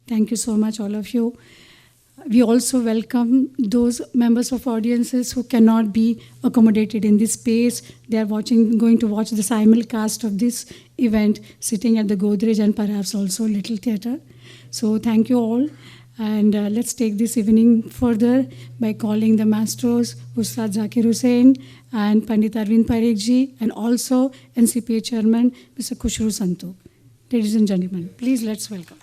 Thank you so much, all of you. We also welcome those members of audiences who cannot be accommodated in this space. They are going to watch the simulcast of this event, sitting at the Godrej and perhaps also Little Theatre. So thank you all. And let's take this evening further by calling the Maestros, Ustad Zakir Hussain and Pandit Arvind Parekhji, and also NCPA Chairman, Mr. Khushru Santok. Ladies and gentlemen, please let's welcome.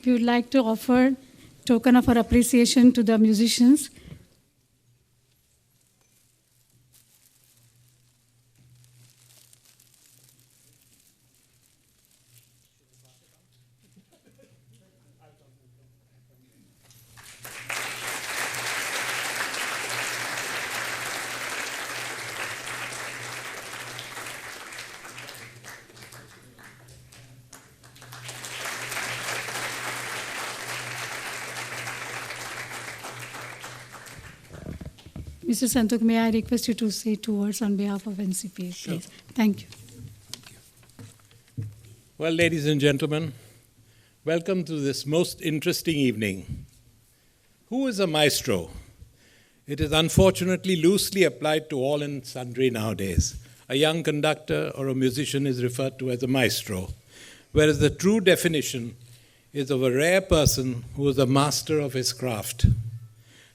We would like to offer token of our appreciation to the musicians. Mr. Santok, may I request you to say 2 words on behalf of NCPA, please? Sure. Thank you. Well, ladies and gentlemen, welcome to this most interesting evening. Who is a maestro? It is unfortunately loosely applied to all and sundry nowadays. A young conductor or a musician is referred to as a maestro, whereas the true definition is of a rare person who is a master of his craft,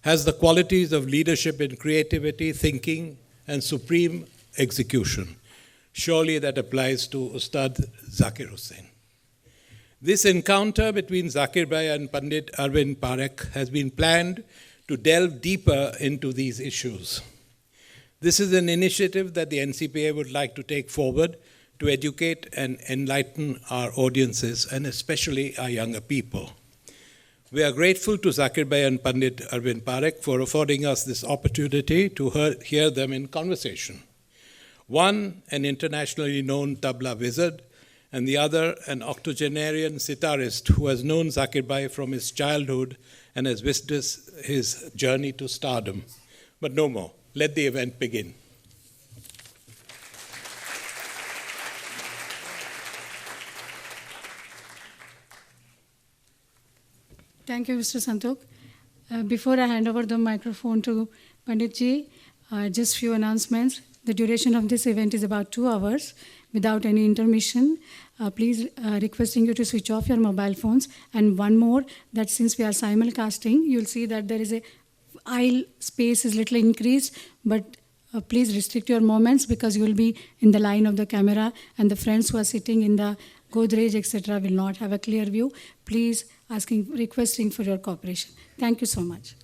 has the qualities of leadership in creativity, thinking, and supreme execution. Surely that applies to Ustad Zakir Hussain. This encounter between Zakir Bhai and Pandit Arvind Parekh has been planned to delve deeper into these issues. This is an initiative that the NCPA would like to take forward to educate and enlighten our audiences, and especially our younger people. We are grateful to Zakir Bhai and Pandit Arvind Parekh for affording us this opportunity to hear them in conversation. One, an internationally known tabla wizard, and the other, an octogenarian sitarist who has known Zakir Bhai from his childhood and has witnessed his journey to stardom. But no more. Let the event begin. Thank you, Mr. Santok. Before I hand over the microphone to Panditji, just few announcements. The duration of this event is about 2 hours without any intermission. Please requesting you to switch off your mobile phones. And one more, that since we are simulcasting, you'll see that there is a aisle space is little increased, but please restrict your moments because you will be in the line of the camera, and the friends who are sitting in the Godrej, etc. will not have a clear view. Please requesting for your cooperation. Thank you so much.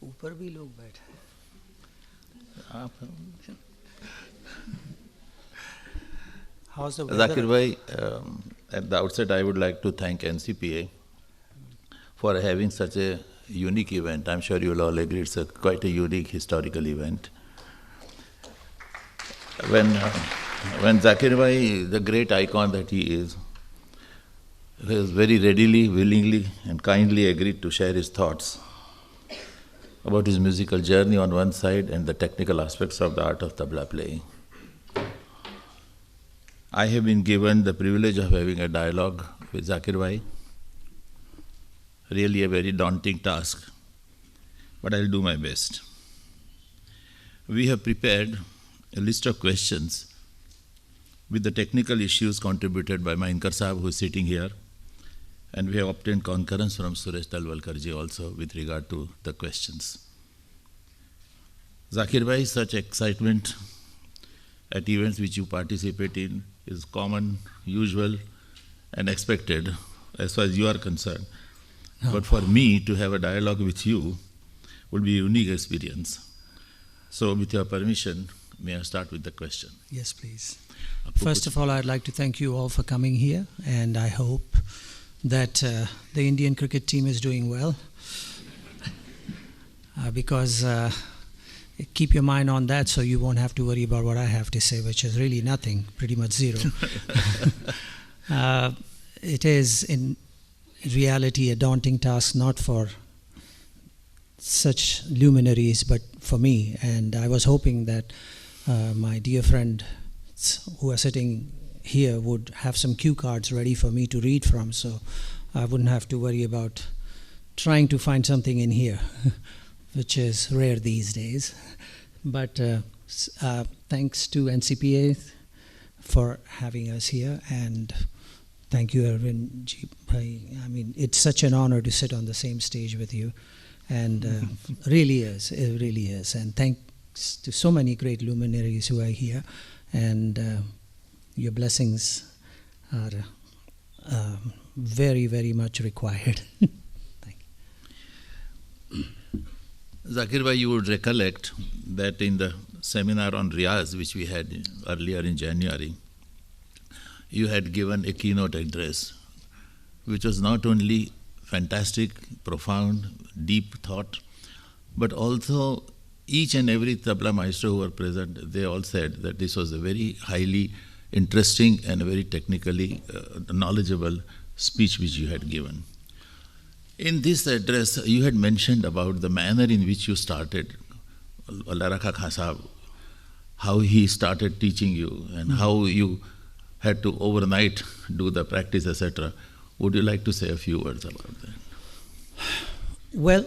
ऊपर भी लोग बैठे हैं. Zakir Bhai, at the outset I would like to thank NCPA for having such a unique event. I'm sure you'll all agree it's quite a unique historical event. When Zakir Bhai, the great icon that he is, has very readily, willingly and kindly agreed to share his thoughts about his musical journey on one side and the technical aspects of the art of tabla playing. I have been given the privilege of having a dialogue with Zakir Bhai. Really a very daunting task, but I'll do my best. We have prepared a list of questions with the technical issues contributed by Mainkar Sahab, who is sitting here, and we have obtained concurrence from Suresh Talwalkarji also with regard to the questions. Zakir Bhai, such excitement at events which you participate in is common, usual, and expected as far as you are concerned. No. But for me to have a dialogue with you would be a unique experience. So with your permission, may I start with the question? Yes, please. First of all, I'd like to thank you all for coming here, and I hope that the Indian cricket team is doing well. Because keep your mind on that so you won't have to worry about what I have to say, which is really nothing, pretty much zero. It is in reality a daunting task, not for such luminaries, but for me. And I was hoping that my dear friends who are sitting here would have some cue cards ready for me to read from, so I wouldn't have to worry about trying to find something in here, which is rare these days. But thanks to NCPA for having us here, and thank you, Arvind ji. I mean, it's such an honor to sit on the same stage with you, and it really is. And thanks to so many great luminaries who are here, and your blessings are very, very much required. Thank you. Zakir bhai, you would recollect that in the seminar on Riyaz, which we had earlier in January, you had given a keynote address, which was not only fantastic, profound, deep thought, but also each and every tabla maestro who were present, they all said that this was a very highly interesting and a very technically knowledgeable speech which you had given. In this address, you had mentioned about the manner in which you started, Allah Rakha Khan Sahab, how he started teaching you and how you had to overnight do the practice, etc. Would you like to say a few words about that? Well,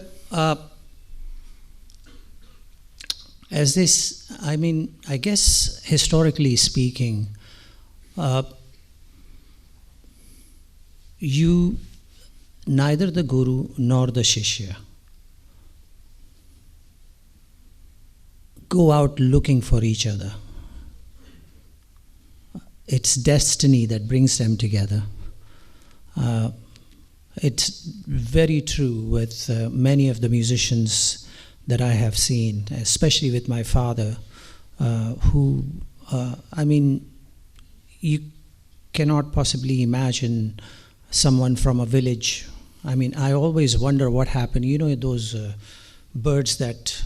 as this, I mean, I guess historically speaking, neither the Guru nor the Shishya go out looking for each other. It's destiny that brings them together. It's very true with many of the musicians that I have seen, especially with my father, who, I mean, you cannot possibly imagine someone from a village. I mean, I always wonder what happened. You know, those birds that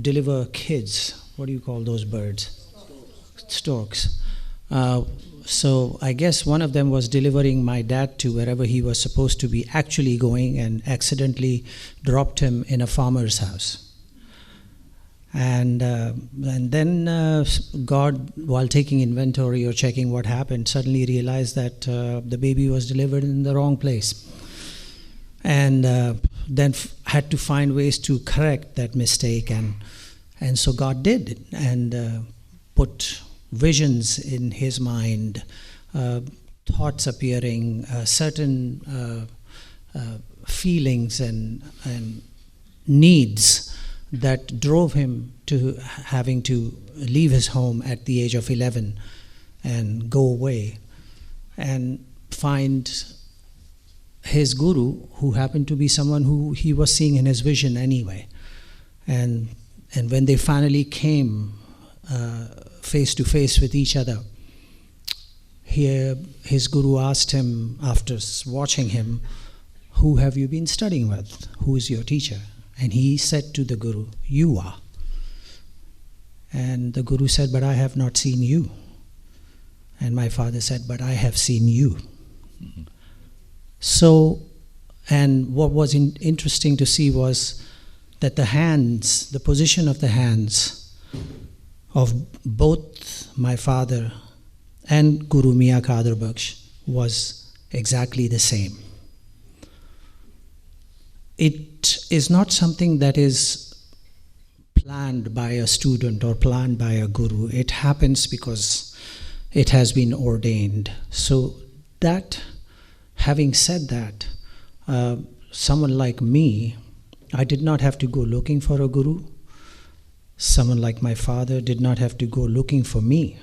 deliver kids. What do you call those birds? Storks. So I guess one of them was delivering my dad to wherever he was supposed to be actually going, and accidentally dropped him in a farmer's house. And then God, while taking inventory or checking what happened, suddenly realized that the baby was delivered in the wrong place. And then had to find ways to correct that mistake. And so God did, and put visions in his mind, thoughts appearing, certain feelings and needs that drove him to having to leave his home at the age of 11 and go away and find his guru, who happened to be someone who he was seeing in his vision anyway. And when they finally came face to face with each other, his guru asked him, after watching him, "Who have you been studying with? Who is your teacher?" And he said to the guru, "You are." And the guru said, "But I have not seen you." And my father said, "But I have seen you." Mm-hmm. So, and what was interesting to see was that the hands, the position of the hands of both my father and Guru Mia Kadir Baksh was exactly the same. It is not something that is planned by a student or planned by a guru. It happens because it has been ordained. So that, having said that, someone like me, I did not have to go looking for a guru. Someone like my father did not have to go looking for me.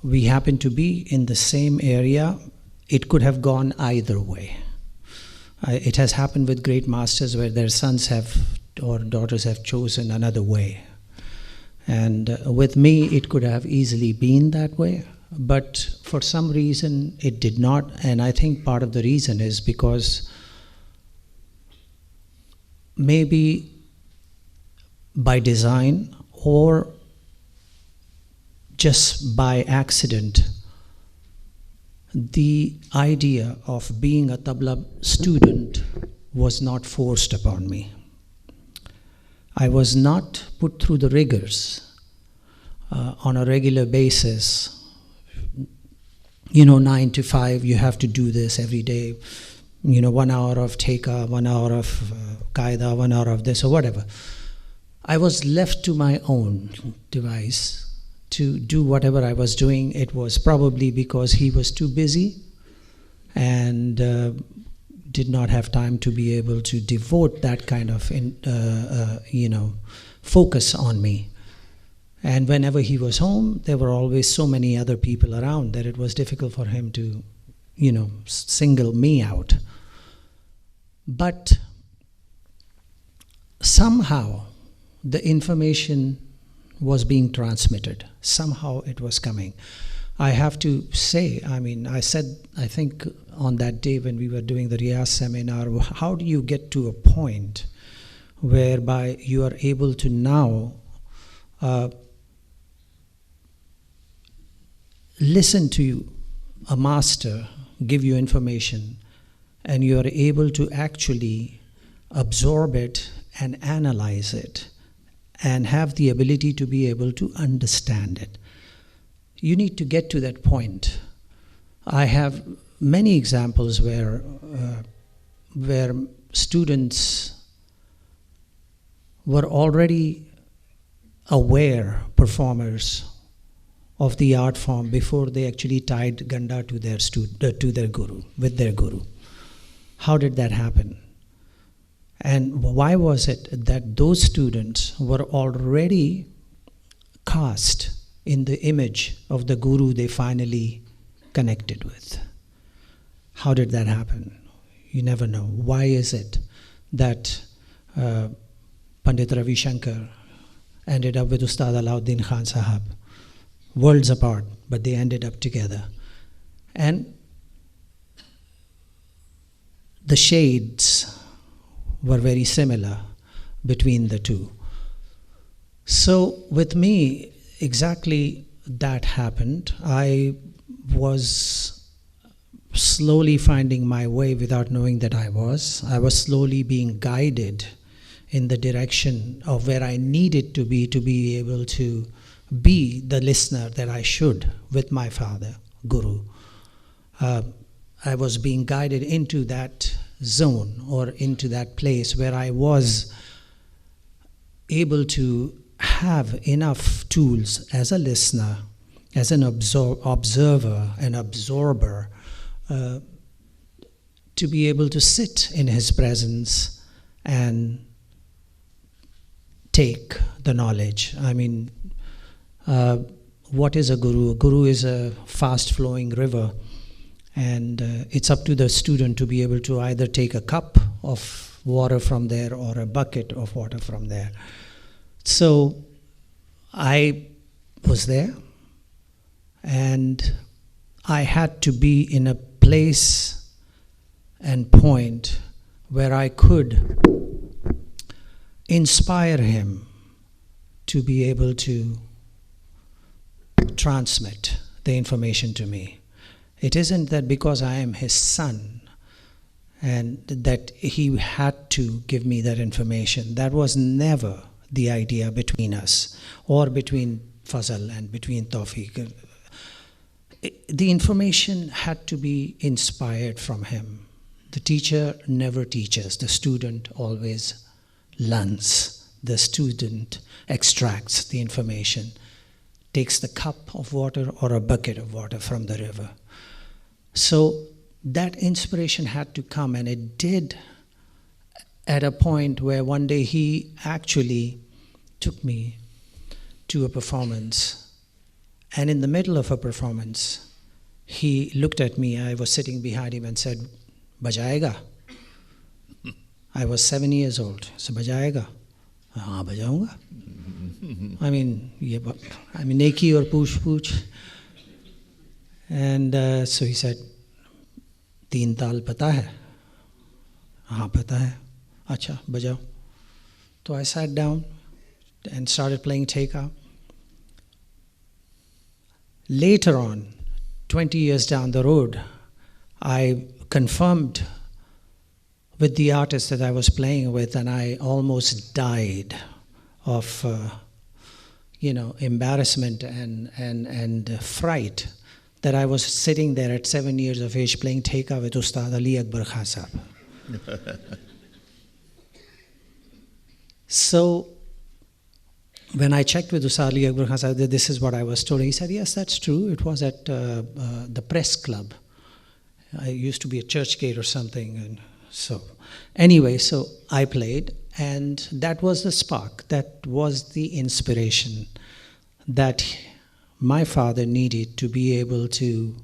We happened to be in the same area. It could have gone either way. It has happened with great masters where their sons have or daughters have chosen another way. And with me, it could have easily been that way, but for some reason it did not. And I think part of the reason is because maybe by design or just by accident, the idea of being a tabla student was not forced upon me. I was not put through the rigors on a regular basis. 9 to 5, you have to do this every day. 1 hour of teka, 1 hour of qaida, 1 hour of this or whatever. I was left to my own device to do whatever I was doing. It was probably because he was too busy and did not have time to be able to devote that kind of focus on me. And whenever he was home, there were always so many other people around that it was difficult for him to single me out. But somehow the information was being transmitted. Somehow it was coming. I have to say, I said, I think on that day when we were doing the Riyaz seminar, how do you get to a point whereby you are able to now listen to a master give you information and you are able to actually absorb it and analyze it and have the ability to be able to understand it? You need to get to that point. I have many examples where students were already aware performers of the art form before they actually tied ganda to their guru, with their guru. How did that happen? And why was it that those students were already cast in the image of the guru they finally connected with? How did that happen? You never know. Why is it that Pandit Ravi Shankar ended up with Ustad Alauddin Khan Sahab? Worlds apart, but they ended up together. And the shades were very similar between the two. So with me, exactly that happened. I was slowly finding my way without knowing that I was. I was slowly being guided in the direction of where I needed to be able to be the listener that I should with my father, Guru. I was being guided into that zone or into that place where I was able to have enough tools as a listener, as an observer, an absorber, to be able to sit in his presence and take the knowledge. What is a guru? A guru is a fast-flowing river, and it's up to the student to be able to either take a cup of water from there or a bucket of water from there. So I was there, and I had to be in a place and point where I could inspire him to be able to transmit the information to me. It isn't that because I am his son and that he had to give me that information. That was never the idea between us or between Fazal and between Tawfiq. The information had to be inspired from him. The teacher never teaches. The student always learns. The student extracts the information, takes the cup of water or a bucket of water from the river. So that inspiration had to come, and it did at a point where one day he actually took me to a performance. And in the middle of a performance, he looked at me. I was sitting behind him and said, "Bajayega?" I was 7 years old. So बजाएगा? हाँ बजाऊँगा. I mean neki or pooch. And so he said, 3 ताल पता है? हाँ पता है. अच्छा बजाओ. So I sat down and started playing Teka. Later on, 20 years down the road, I confirmed with the artist that I was playing with, and I almost died of embarrassment and fright that I was sitting there at 7 years of age playing Teka with Ustad Ali Akbar Khan Sahab. So when I checked with Ustad Ali Akbar Khan Sahab that this is what I was told, he said, yes, that's true. It was at the press club. I used to be a church gate or something. And so I played, and that was the spark. That was the inspiration that my father needed to be able to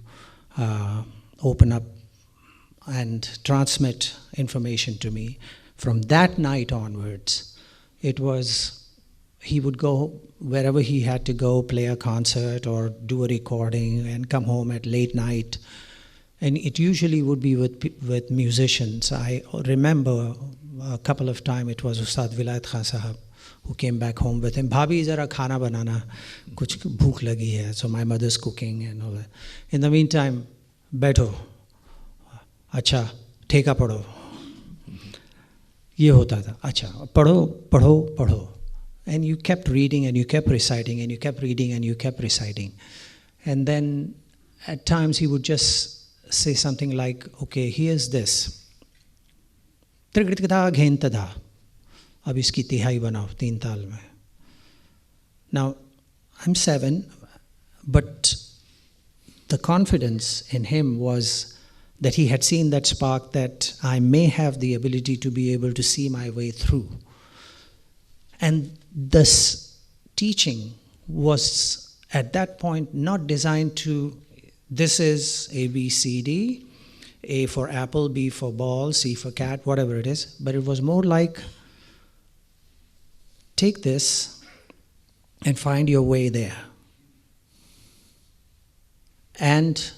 open up and transmit information to me. From that night onwards, it was, he would go wherever he had to go, play a concert or do a recording and come home at late night. And it usually would be with musicians. I remember a couple of times it was Ustad Vilayat Khan Sahab who came back home with him. Bhabhi, zara khana banana, kuch bhook lagi hai. So my mother's cooking and all that. In the meantime, baitho, acha, Teka padho. ये होता था. अच्छा पढ़ो. And you kept reading and you kept reciting and you kept reading and you kept reciting. And then at times he would just say something like, okay, here's this. Trigritkada ghentada. Ab iski tihai banao, 3 taal mein. Now, I'm 7, but the confidence in him was that he had seen that spark that I may have the ability to be able to see my way through. And this teaching was at that point not designed to, this is A, B, C, D, A for apple, B for ball, C for cat, whatever it is, but it was more like, take this and find your way there. And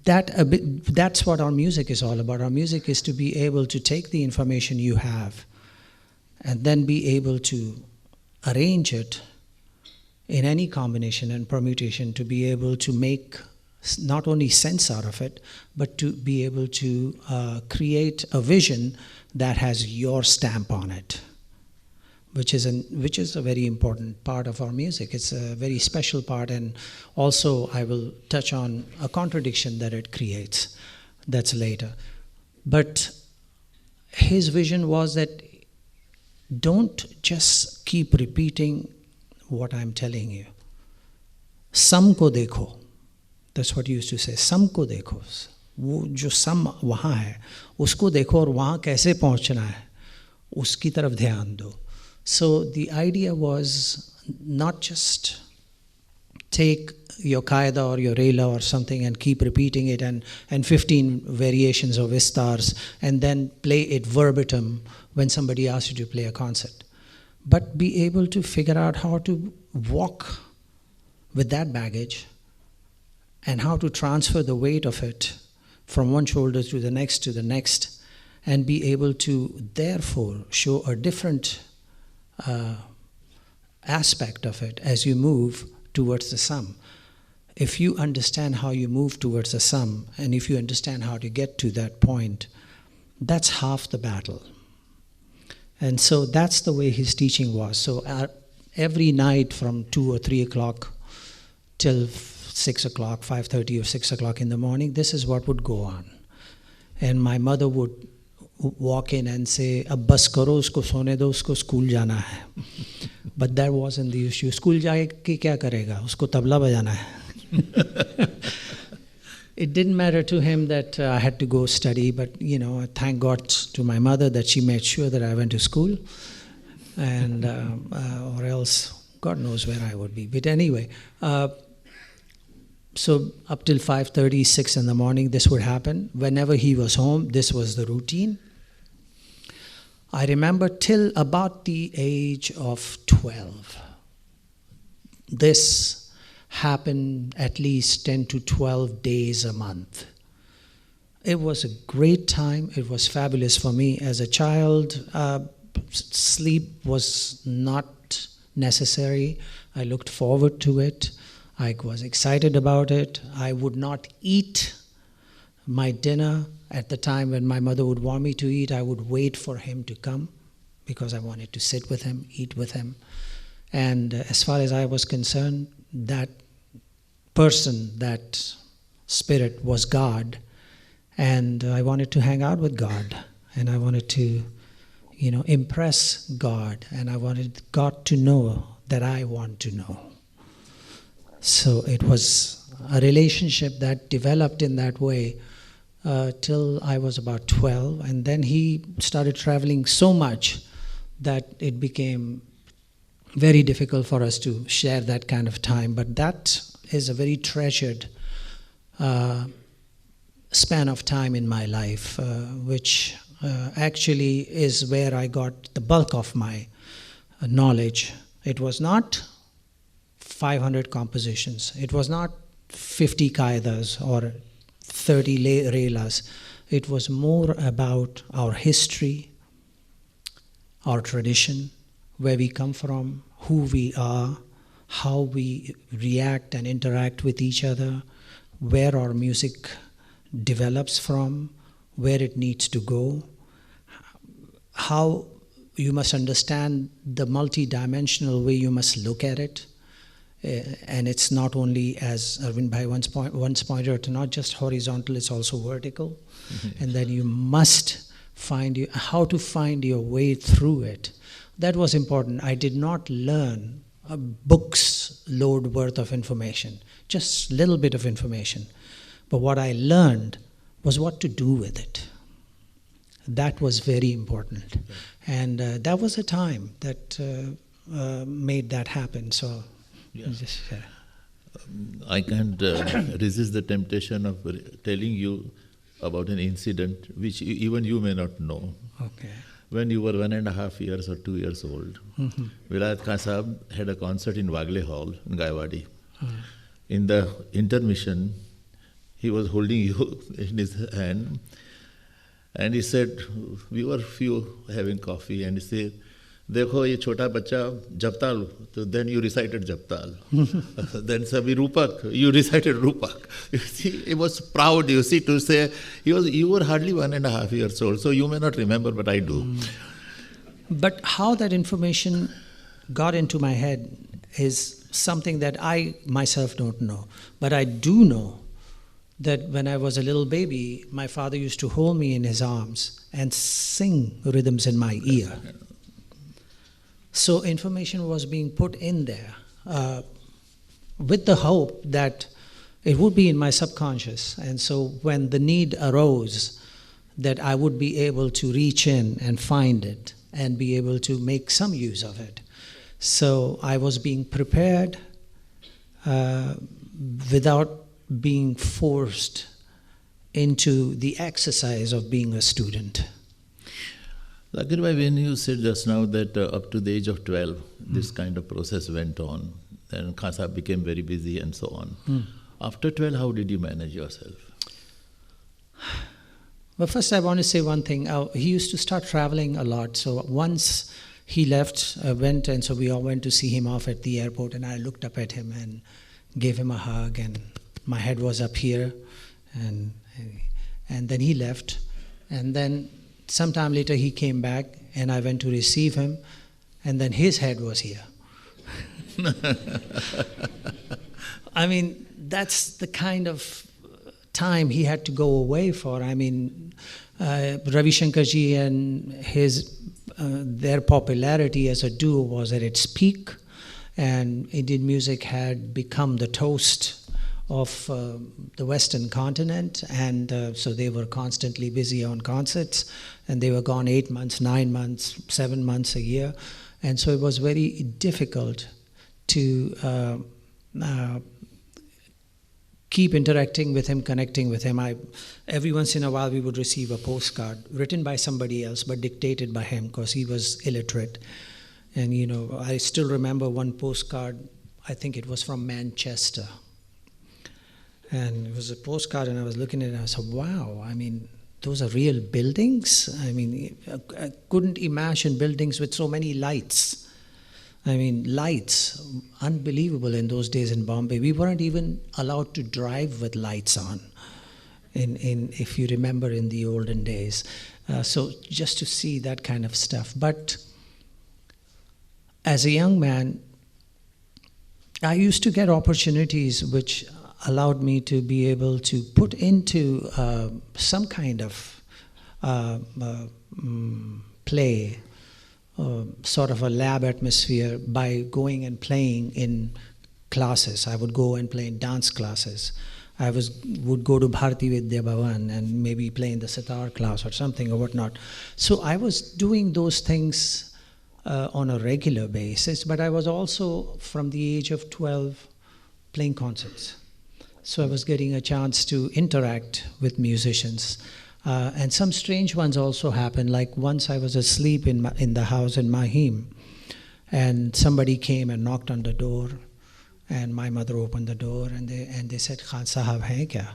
that's what our music is all about. Our music is to be able to take the information you have and then be able to arrange it in any combination and permutation to be able to make not only sense out of it, but to be able to create a vision that has your stamp on it, which is a very important part of our music. It's a very special part, and also I will touch on a contradiction that it creates. That's later. But his vision was that don't just keep repeating what I'm telling you. Sam ko dekho. That's what he used to say. Sam ko dekho. वो जो सम वहाँ है उसको देखो और वहाँ कैसे पहुँचना है उसकी तरफ ध्यान दो. So the idea was not just take your qaida or your rela or something and keep repeating it and 15 variations of istars and then play it verbatim when somebody asks you to play a concert, but be able to figure out how to walk with that baggage and how to transfer the weight of it from one shoulder to the next, and be able to therefore show a different aspect of it as you move towards the sum. If you understand how you move towards the sum, and if you understand how to get to that point, that's half the battle. And so that's the way his teaching was. So every night from 2 or 3 o'clock till 6 o'clock, 5:30 or 6 o'clock in the morning, this is what would go on. And my mother would walk in and say, ab bas karo, usko sone do, usko school jana hai. But that wasn't the issue. School jaake kya karega? Usko tabla bajana hai. It didn't matter to him that I had to go study, but thank God to my mother that she made sure that I went to school, and or else God knows where I would be. But anyway, so up till 5:30, 6 in the morning, this would happen. Whenever he was home, this was the routine. I remember till about the age of 12. This happened at least 10 to 12 days a month. It was a great time. It was fabulous for me. As a child, sleep was not necessary. I looked forward to it. I was excited about it. I would not eat my dinner at the time when my mother would want me to eat. I would wait for him to come because I wanted to sit with him, eat with him. And as far as I was concerned, that person, that spirit was God. And I wanted to hang out with God. And I wanted to, impress God. And I wanted God to know that I want to know. So it was a relationship that developed in that way till I was about 12. And then he started traveling so much that it became very difficult for us to share that kind of time. But that is a very treasured span of time in my life, which actually is where I got the bulk of my knowledge. It was not 500 compositions. It was not 50 kaidas or 30 relas. It was more about our history, our tradition, where we come from, who we are, how we react and interact with each other, where our music develops from, where it needs to go, how you must understand the multi-dimensional way you must look at it. And it's not only, as Arvind Bhai once pointed out, not just horizontal, it's also vertical. Mm-hmm. And then you must find how to find your way through it. That was important. I did not learn a book's load worth of information, just a little bit of information. But what I learned was what to do with it. That was very important. Okay. And that was a time that made that happen. So, yes. I can't resist the temptation of telling you about an incident which even you may not know. Okay. When you were 1.5 years or 2 years old, mm-hmm. Vilayat Khan Sahab had a concert in Wagle Hall in Gaiwadi. In the intermission, he was holding you in his hand, and he said, we were few having coffee, and he said, देखो ये छोटा बच्चा जपताल, so then you recited Japtal. Then Sabi Rupak, you recited Rupak. You see, it was proud, you see, to say, you were hardly 1.5 years old, so you may not remember, but I do. But how that information got into my head is something that I myself don't know. But I do know that when I was a little baby, my father used to hold me in his arms and sing rhythms in my ear. So information was being put in there with the hope that it would be in my subconscious. And so when the need arose, that I would be able to reach in and find it and be able to make some use of it. So I was being prepared without being forced into the exercise of being a student. Zakir bhai, when you said just now that up to the age of 12, this kind of process went on, and Khan Sahab became very busy and so on. After 12, how did you manage yourself? Well, first I want to say one thing. He used to start traveling a lot. So once he left, went, and so we all went to see him off at the airport, and I looked up at him and gave him a hug, and my head was up here, and then he left, and then sometime later he came back, and I went to receive him, and then his head was here. I mean, that's the kind of time he had to go away for. I mean, Ravi Shankar ji and their popularity as a duo was at its peak, and Indian music had become the toast of the Western continent, and so they were constantly busy on concerts, and they were gone 8 months, 9 months, 7 months a year, and so it was very difficult to keep interacting with him, connecting with him. Every once in a while we would receive a postcard written by somebody else but dictated by him because he was illiterate. And I still remember one postcard, I think it was from Manchester. And it was a postcard and I was looking at it and I said, wow, those are real buildings? I couldn't imagine buildings with so many lights. Lights, unbelievable in those days in Bombay. We weren't even allowed to drive with lights on, if you remember in the olden days. So just to see that kind of stuff. But as a young man, I used to get opportunities which allowed me to be able to put into some kind of play, sort of a lab atmosphere by going and playing in classes. I would go and play in dance classes. I would go to Bharati Vidya Bhavan and maybe play in the sitar class or something or whatnot. So I was doing those things on a regular basis, but I was also, from the age of 12, playing concerts. So I was getting a chance to interact with musicians. And some strange ones also happened. Like once I was asleep in the house in Mahim, and somebody came and knocked on the door, and my mother opened the door, and they said, "Khan Sahab hai kya?"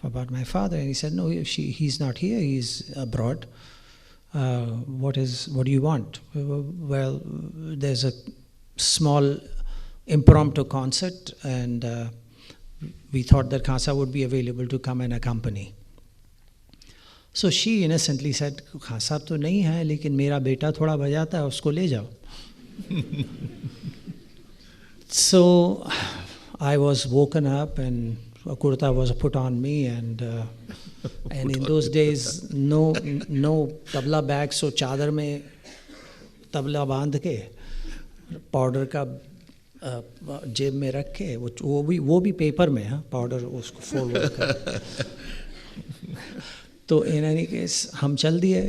About my father, and he said, "No, he's not here. He's abroad. What do you want?" Well, there's a small impromptu concert, and we thought that Khan Sahab would be available to come and accompany. So she innocently said, "Khan Sahab to nahi hai, lekin mera beta thoda bajata hai, usko le jao." So I was woken up and a kurta was put on me, and in those days no tabla bag, so chadar mein tabla बांध के powder का जेब में रख के वो भी paper में, हाँ, पाउडर उसको फॉरवर्ड कर. तो in any case हम चल दिए.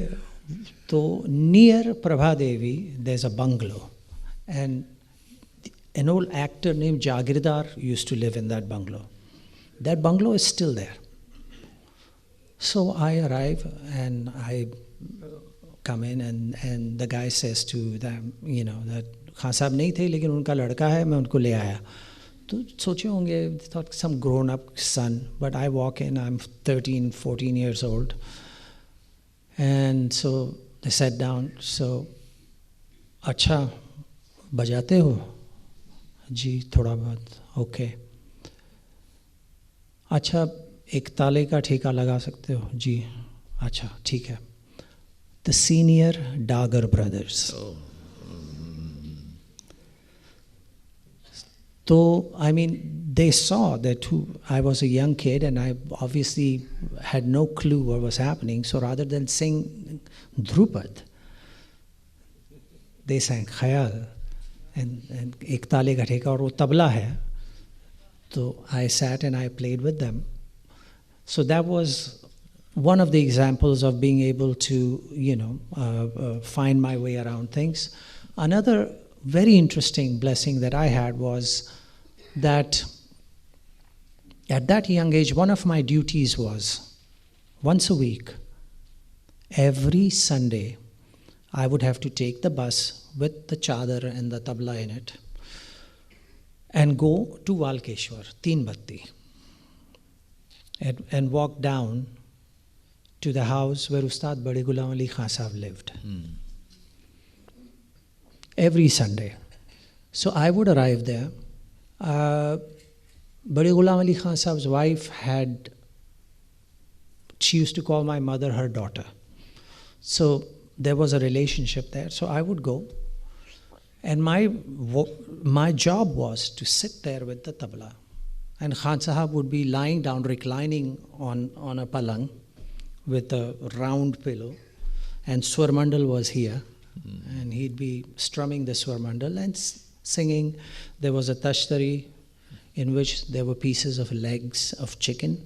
तो near Prabha Devi there's a bungalow, and an old actor named Jagirdar used to live in that bungalow. That bungalow is still there. So I arrive and I come in, and the guy says to them, that Khan Sahab nahi the, lekin unka ladka hai, main unko le aaya. तो सोचे होंगे, thought some grown up son, but I walk in, I'm 13, 14 years old. And so they sat down. So, अच्छा बजाते हो? जी थोड़ा बहुत. Okay. अच्छा एक ताले का ठेका लगा सकते हो? जी अच्छा ठीक है. The senior Dagar brothers. Oh. So, they saw that I was a young kid and I obviously had no clue what was happening. So rather than sing Drupad, they sang Khayal and Ek Tale Ka Theka, aur wo tabla hai. So I sat and I played with them. So that was one of the examples of being able to, find my way around things. Another very interesting blessing that I had was that at that young age, one of my duties was once a week, every Sunday, I would have to take the bus with the chadar and the tabla in it and go to Walkeshwar, Teen Batti, and walk down to the house where Ustad Bade Ghulam Ali Khan Sahab lived. Every Sunday. So I would arrive there. Bade Ghulam Ali Khan Sahab's wife she used to call my mother her daughter. So there was a relationship there. So I would go. And my job was to sit there with the tabla. And Khan Sahab would be lying down, reclining on a palang with a round pillow. And Swar Mandal was here. And he'd be strumming the Swar Mandal and singing. There was a tashtari in which there were pieces of legs of chicken,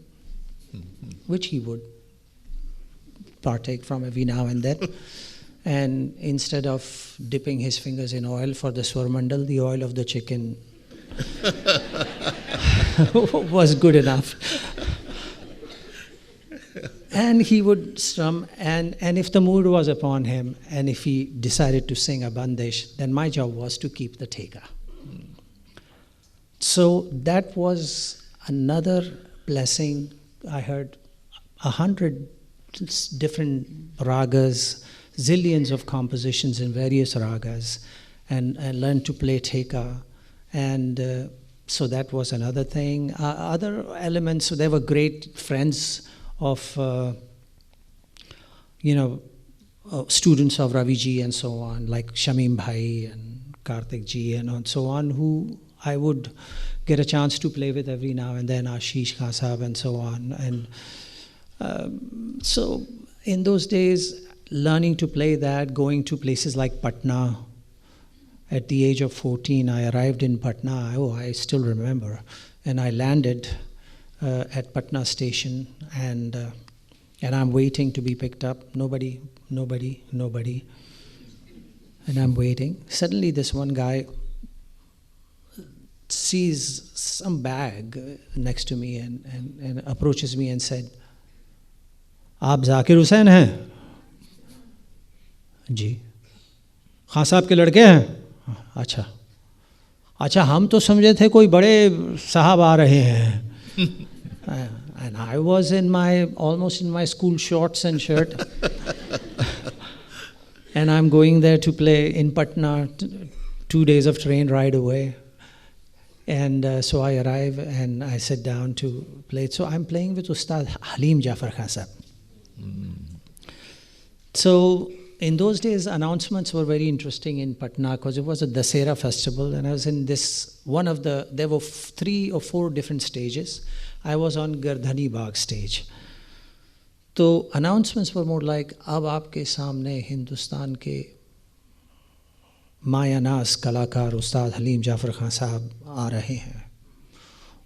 which he would partake from every now and then. And instead of dipping his fingers in oil for the Swar Mandal, the oil of the chicken was good enough. And he would strum, and if the mood was upon him, and if he decided to sing a bandish, then my job was to keep the theka. So that was another blessing. I heard 100 different ragas, zillions of compositions in various ragas, and learned to play theka. And so that was another thing. Other elements, so they were great friends of, students of Ravi ji and so on, like Shamim Bhai and Karthik ji and so on, who I would get a chance to play with every now and then, Ashish Khan Sahab and so on. And so in those days, learning to play that, going to places like Patna. At the age of 14, I arrived in Patna. I still remember. And I landed at Patna station, and I'm waiting to be picked up. Nobody. And I'm waiting. Suddenly this one guy sees some bag next to me and approaches me and said, "आप जाकिर हुसैन हैं?" जी। खान साहब के लड़के हैं? अच्छा, हम तो समझे थे कोई बड़े साहब आ रहे हैं. And I was almost in my school shorts and shirt. And I'm going there to play in Patna, 2 days of train ride away. And so I arrive and I sit down to play. So I'm playing with Ustad Halim Jafar Khan Sahab. So in those days, announcements were very interesting in Patna because it was a Dasera festival, and I was in there were 3 or 4 different stages. I was on Gardhani Bagh stage. So announcements were more like, अब आपके सामने हिंदुस्तान के मायानाज कलाकार उस्ताद हलीम जाफ़र खान साहब आ रहे हैं.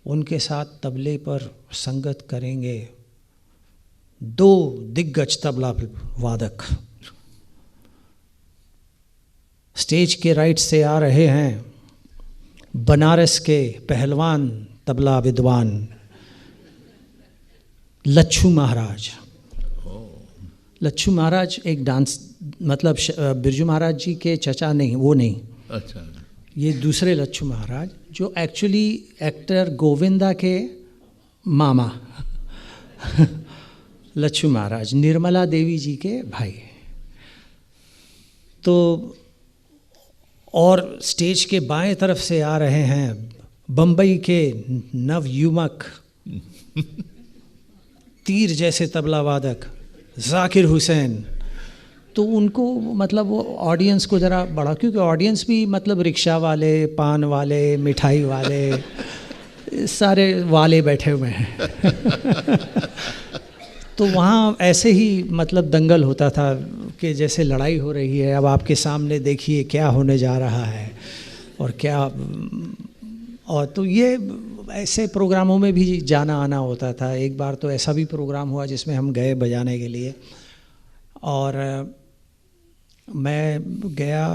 उनके साथ तबले पर संगत करेंगे 2 दिग्गज तबला वादक. स्टेज के राइट से आ रहे हैं बनारस के पहलवान तबला विद्वान लच्छू महाराज. लच्छू महाराज एक डांस, मतलब बिरजू महाराज जी के चचा नहीं, वो नहीं. अच्छा. ये दूसरे लच्छू महाराज जो एक्चुअली एक्टर गोविंदा के मामा लच्छू महाराज, निर्मला देवी जी के भाई. तो और स्टेज के बाएं तरफ से आ रहे हैं बम्बई के नवयुवक तीर जैसे तबला वादक जाकिर हुसैन. तो उनको मतलब वो ऑडियंस को ज़रा बड़ा, क्योंकि ऑडियंस भी मतलब रिक्शा वाले, पान वाले, मिठाई वाले, सारे वाले बैठे हुए हैं. तो वहाँ ऐसे ही मतलब दंगल होता था कि जैसे लड़ाई हो रही है, अब आपके सामने देखिए क्या होने जा रहा है और क्या. और तो ये ऐसे प्रोग्रामों में भी जाना आना होता था. एक बार तो ऐसा भी प्रोग्राम हुआ जिसमें हम गए बजाने के लिए, और मैं गया,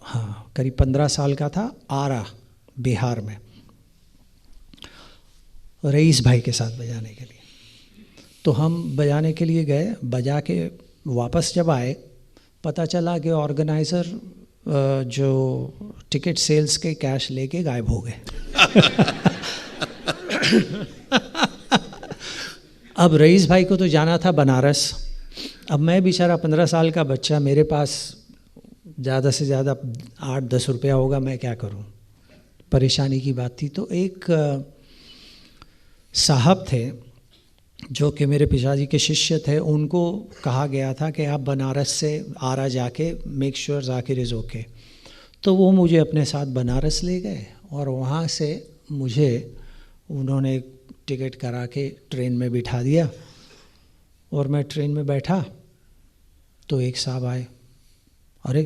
हाँ करीब 15 साल का था, आरा बिहार में रईस भाई के साथ बजाने के लिए. तो हम बजाने के लिए गए, बजा के वापस जब आए पता चला कि ऑर्गेनाइज़र जो टिकट सेल्स के कैश लेके गायब हो गए. अब रईस भाई को तो जाना था बनारस. अब मैं बेचारा 15 साल का बच्चा, मेरे पास ज़्यादा से ज़्यादा 8-10 रुपया होगा, मैं क्या करूं. परेशानी की बात थी. तो एक साहब थे जो कि मेरे पिताजी के शिष्य थे, उनको कहा गया था कि आप बनारस से आरा जाके make sure Zakir is okay. तो वो मुझे अपने साथ बनारस ले गए और वहाँ से मुझे उन्होंने टिकट करा के ट्रेन में बिठा दिया. और मैं ट्रेन में बैठा तो एक साहब आए, अरे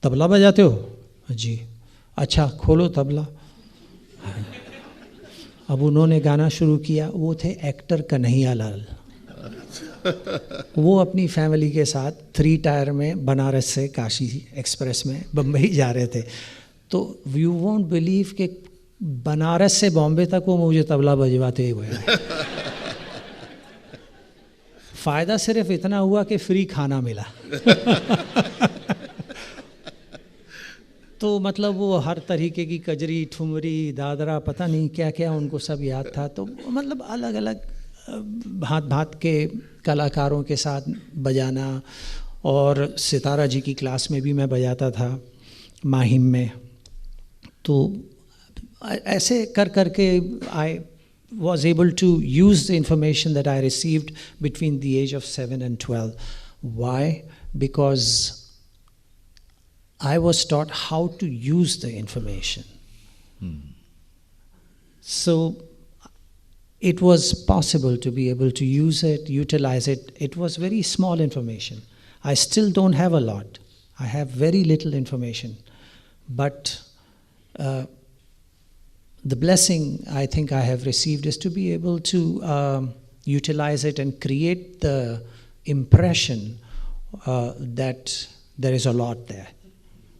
तबला बजाते हो? जी. अच्छा खोलो तबला. अब उन्होंने गाना शुरू किया. वो थे एक्टर कन्हैया लाल. वो अपनी फैमिली के साथ 3 टायर में बनारस से काशी एक्सप्रेस में बम्बई जा रहे थे. तो यू वोंट बिलीव कि बनारस से बॉम्बे तक वो मुझे तबला बजवाते हुए आए। फ़ायदा सिर्फ इतना हुआ कि फ्री खाना मिला। तो मतलब वो हर तरीके की कजरी, ठुमरी, दादरा, पता नहीं क्या क्या उनको सब याद था। तो मतलब अलग अलग भांत भांत के कलाकारों के साथ बजाना, और सितारा जी की क्लास में भी मैं बजाता था माहिम में। तो ऐसे कर कर के आई was able to use the information that I received between the age of 7 and 12. Why? Because I was taught how to use the information. So it was possible to be able to use it, utilize it. It was very small information. I still don't have a lot. I have very little information. But the blessing I think I have received is to be able to utilize it and create the impression that there is a lot there,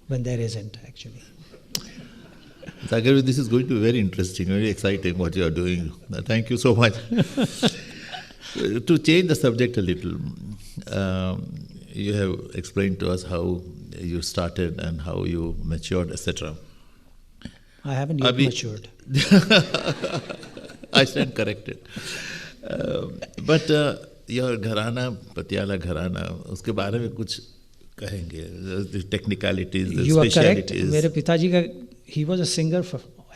when there isn't actually. Zakir, this is going to be very interesting, very exciting what you are doing. Thank you so much. To change the subject a little, you have explained to us how you started and how you matured, etc. I haven't yet matured. I stand corrected. But your gharana, Patiala gharana, uske बारे में कुछ कहेंगे? The technicalities, the you specialities. You are correct. मेरे पिताजी का, he was a singer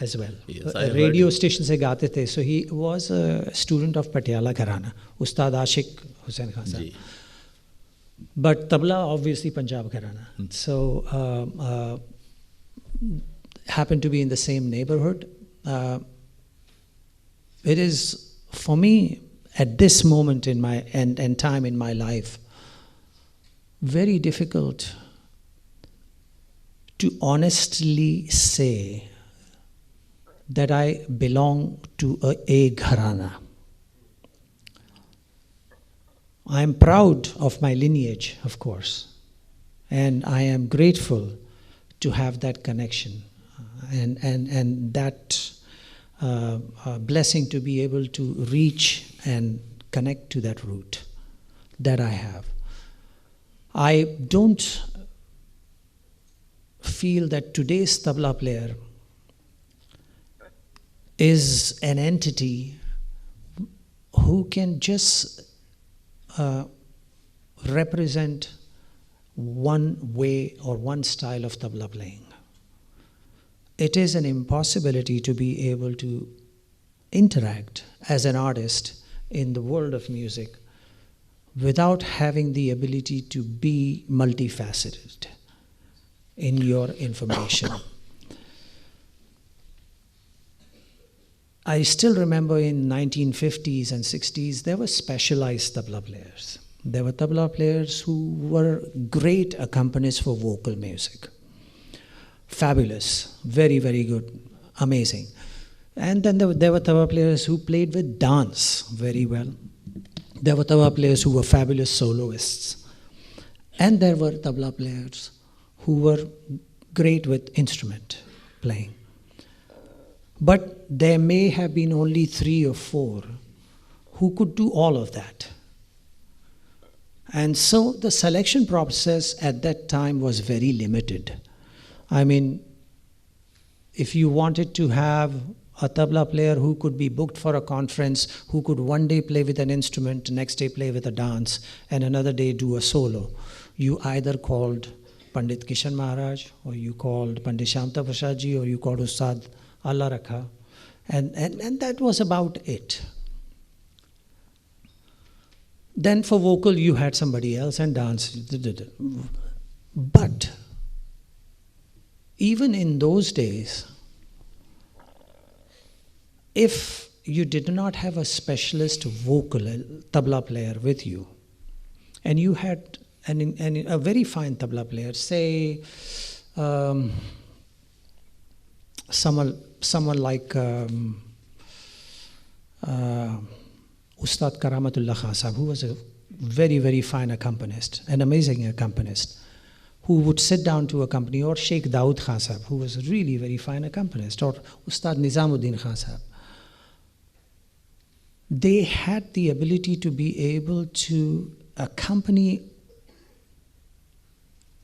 as well. Yes, Radio station से गाते थे. So he was a student of Patiala gharana, Ustad Hussain Khan साहब. But tabla obviously Punjab gharana. So happened to be in the same neighborhood. It is, for me, at this moment in my and time in my life, very difficult to honestly say that I belong to a gharana. I am proud of my lineage, of course, and I am grateful to have that connection. And that blessing to be able to reach and connect to that root that I have. I don't feel that today's tabla player is an entity who can just represent one way or one style of tabla playing. It is an impossibility to be able to interact as an artist in the world of music without having the ability to be multifaceted in your information. I still remember in 1950s and 60s there were specialized tabla players. There were tabla players who were great accompanists for vocal music. Fabulous, very, very good, amazing. And then there were tabla players who played with dance very well. There were tabla players who were fabulous soloists. And there were tabla players who were great with instrument playing. But there may have been only 3 or 4 who could do all of that. And so the selection process at that time was very limited. I mean, if you wanted to have a tabla player who could be booked for a conference, who could one day play with an instrument, next day play with a dance, and another day do a solo, you either called Pandit Kishan Maharaj, or you called Pandit Shamta Prasad ji, or you called Ustad Allah Rakha. And that was about it. Then for vocal, you had somebody else, and dance. But even in those days, if you did not have a specialist vocal tabla player with you, and you had a very fine tabla player, say someone like Ustad Karamatullah Khan Sahab, who was a very, very fine accompanist, an amazing accompanist. who would sit down to accompany, or Sheikh Daud Khan Sahab, who was a really very fine accompanist, or Ustad Nizamuddin Khan Sahab. They had the ability to be able to accompany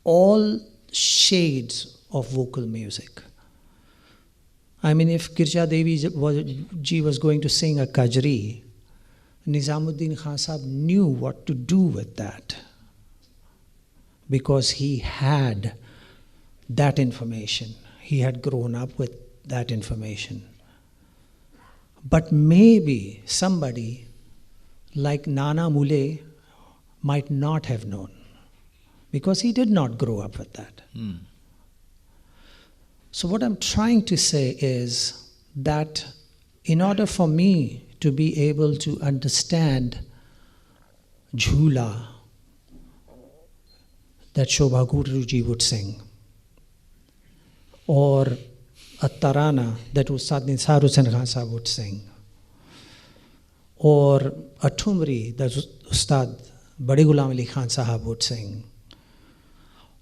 all shades of vocal music. I mean, if Girja Devi ji was going to sing a kajri, Nizamuddin Khan Sahab knew what to do with that, because he had that information. He had grown up with that information. But maybe somebody like Nana Mule might not have known, because he did not grow up with that. So what I'm trying to say is that in order for me to be able to understand Jhula that Shobha Guruji would sing, or a tarana that Ustad Nisar Hussain Khan Sahab would sing, or a thumri that Ustad Bade Ghulam Ali Khan Sahab would sing,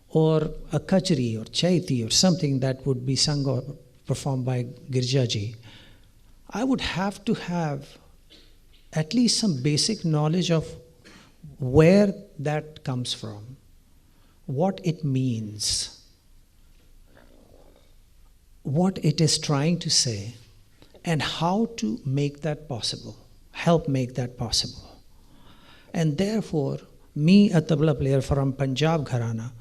or a kachri or chaiti or something that would be sung or performed by Girja ji, I would have to have at least some basic knowledge of where that comes from, what it means, what it is trying to say, and how to make that possible, help make that possible. And therefore, me, a tabla player from Punjab Gharana,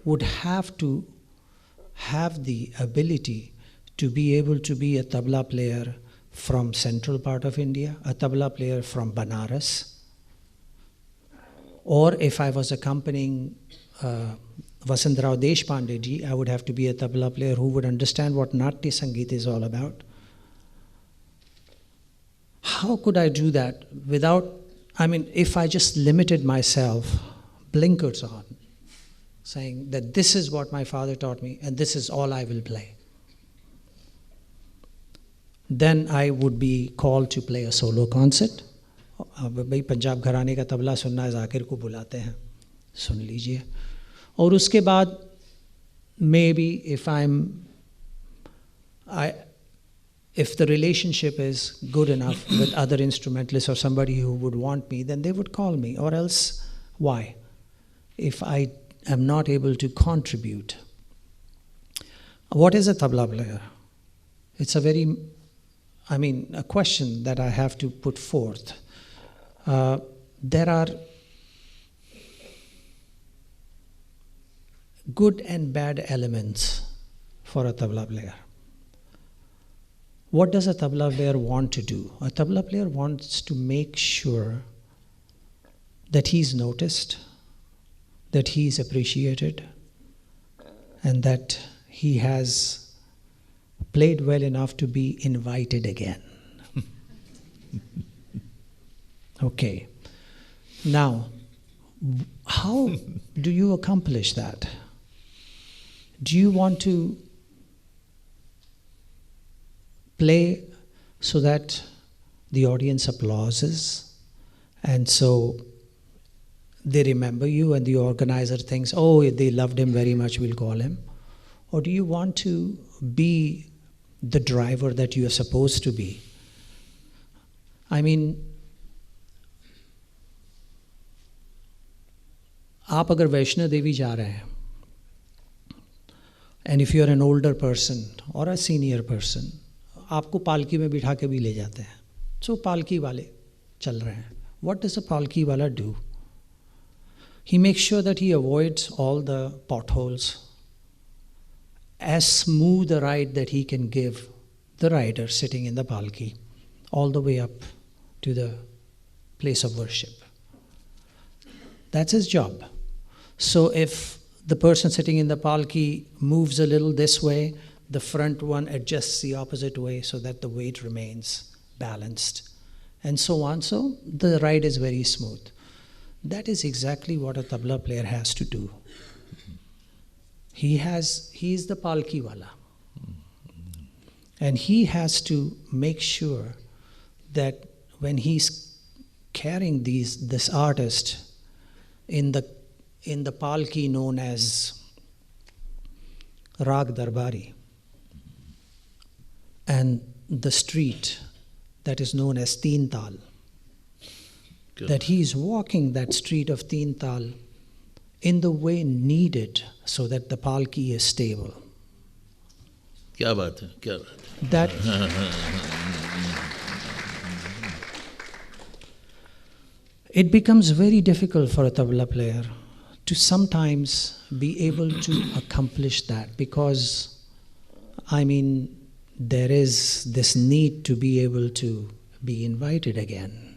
would have to have the ability to be able to be a tabla player from central part of India, a tabla player from Banaras, or if I was accompanying Vasantrao Deshpande ji, I would have to be a tabla player who would understand what Natya Sangeet is all about. How could I do that without, if I just limited myself, blinkers on, saying that this is what my father taught me and this is all I will play, then I would be called to play a solo concert. भाई पंजाब घराने का तबला सुनना है, जाकिर को बुलाते हैं, सुन लीजिए. और उसके बाद maybe if the relationship is good enough with other instrumentalists or somebody who would want me, then they would call me. Or else, why? If I am not able to contribute. What is a tabla player? It's a question that I have to put forth. There are good and bad elements for a tabla player. What does a tabla player want to do? A tabla player wants to make sure that he's noticed, that he's appreciated, and that he has played well enough to be invited again. Okay. Now, how do you accomplish that? Do you want to play so that the audience applauses, and so they remember you and the organizer thinks, oh, they loved him very much, we'll call him? Or do you want to be the driver that you are supposed to be? आप अगर वैष्णो देवी जा रहे हैं, and if you are an older person or a senior person, आपको पालकी में बिठा के भी ले जाते हैं. So पालकी वाले चल रहे हैं. What does a पालकी वाला do? He makes sure that he avoids all the potholes, as smooth a ride that he can give the rider sitting in the palki, all the way up to the place of worship. That's his job. So if the person sitting in the palki moves a little this way, the front one adjusts the opposite way so that the weight remains balanced, and so on. So the ride is very smooth. That is exactly what a tabla player has to do. He is the palki wala. And he has to make sure that when he's carrying this artist in the palki known as Rag Darbari. And the street that is known as Teen Tal. That he is walking that street of Teen Tal in the way needed so that the palki is stable. क्या बात है, क्या बात है. That it becomes very difficult for a tabla player to sometimes be able to accomplish that, because, I mean, there is this need to be able to be invited again.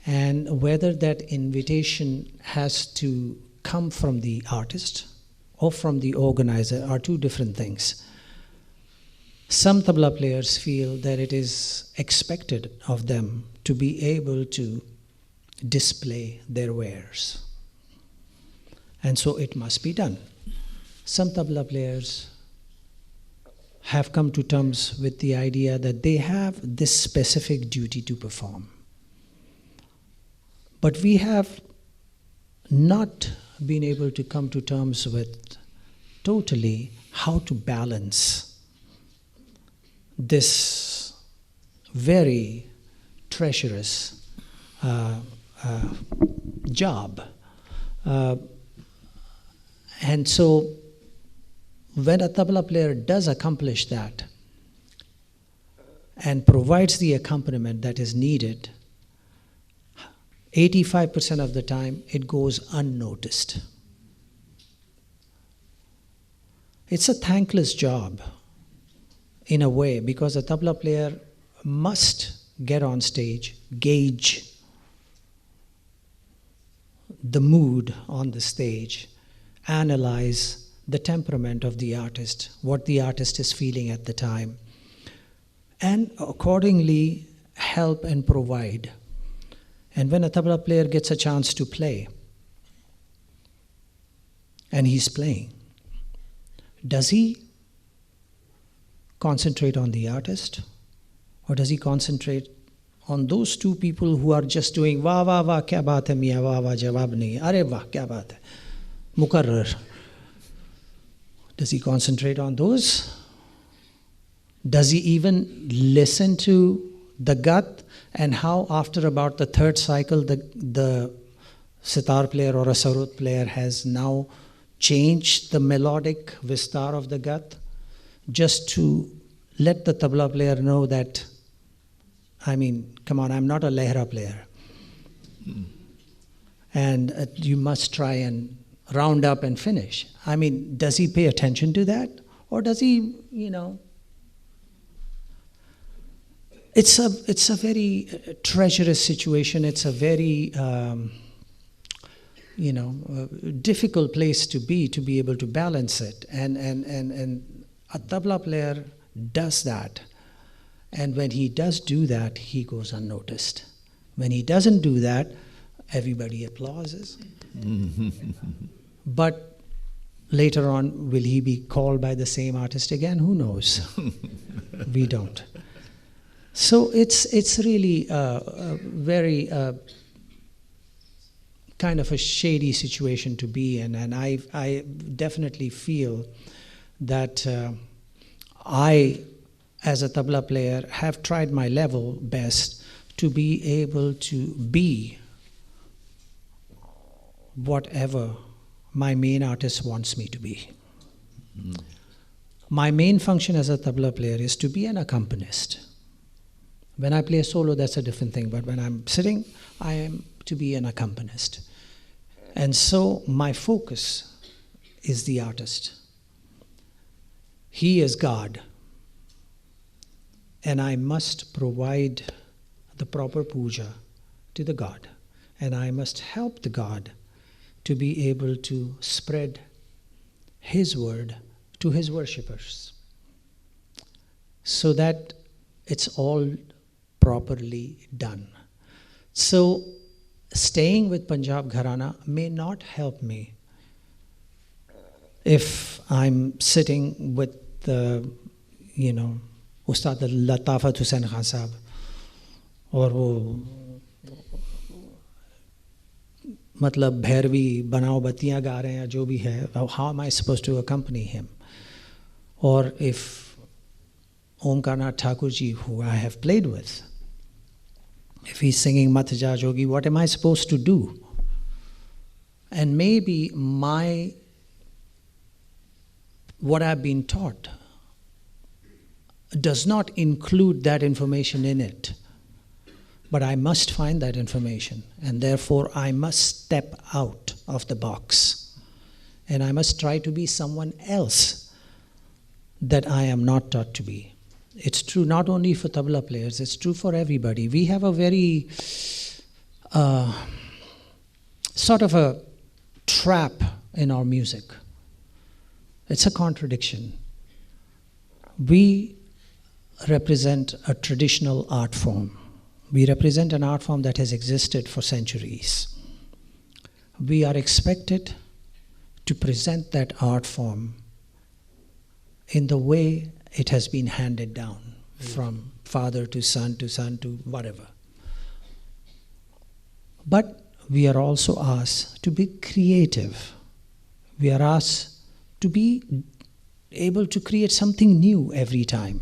And whether that invitation has to come from the artist or from the organizer are two different things. Some tabla players feel that it is expected of them to be able to display their wares. And so it must be done. Some tabla players have come to terms with the idea that they have this specific duty to perform. But we have not been able to come to terms with totally how to balance this very treacherous job. And so when a tabla player does accomplish that and provides the accompaniment that is needed, 85% of the time it goes unnoticed. It's a thankless job in a way, because a tabla player must get on stage, gauge the mood on the stage, analyze the temperament of the artist, what the artist is feeling at the time, and accordingly help and provide. And when a tabla player gets a chance to play, and he's playing, does he concentrate on the artist, or does he concentrate on those two people who are just doing wah wah wah, kya baat hai miyan, wah wah, jawab nahi, are wah, kya baat hai, mukarrar? Does he concentrate on those? Does he even listen to the gut, and how after about the third cycle the sitar player or a sarod player has now changed the melodic vistar of the gut, just to let the tabla player know that, I mean, come on, I'm not a lehra player. And you must try and round up and finish. I mean, does he pay attention to that? Or does he, it's a very treacherous situation. It's a very, difficult place to be able to balance it. And a tabla player does that. And when he does do that, he goes unnoticed. When he doesn't do that, everybody applauses. But later on, will he be called by the same artist again? Who knows? We don't. So it's really a very kind of a shady situation to be in, and I definitely feel that I, as a tabla player, have tried my level best to be able to be whatever my main artist wants me to be. My main function as a tabla player is to be an accompanist. When I play solo, that's a different thing, but when I'm sitting, I am to be an accompanist. And so my focus is the artist. He is God. And I must provide the proper puja to the God. And I must help the God to be able to spread His word to His worshippers, so that it's all properly done. So staying with Punjab Gharana may not help me if I'm sitting with the, Ustad Latafat Hussain Khan Sahab, or मतलब भैरवी बनाओ बत्तियाँ गा रहे हैं या जो भी है, how am I supposed to accompany him? Or if Omkarnath Thakur ji, who I have played with, if he's singing Mat Ja Jogi, what am I supposed to do? And maybe what I've been taught does not include that information in it. But I must find that information, and therefore I must step out of the box. And I must try to be someone else that I am not taught to be. It's true not only for tabla players, it's true for everybody. We have a very sort of a trap in our music. It's a contradiction. We represent a traditional art form. We represent an art form that has existed for centuries. We are expected to present that art form in the way it has been handed down from father to son to whatever. But we are also asked to be creative. We are asked to be able to create something new every time.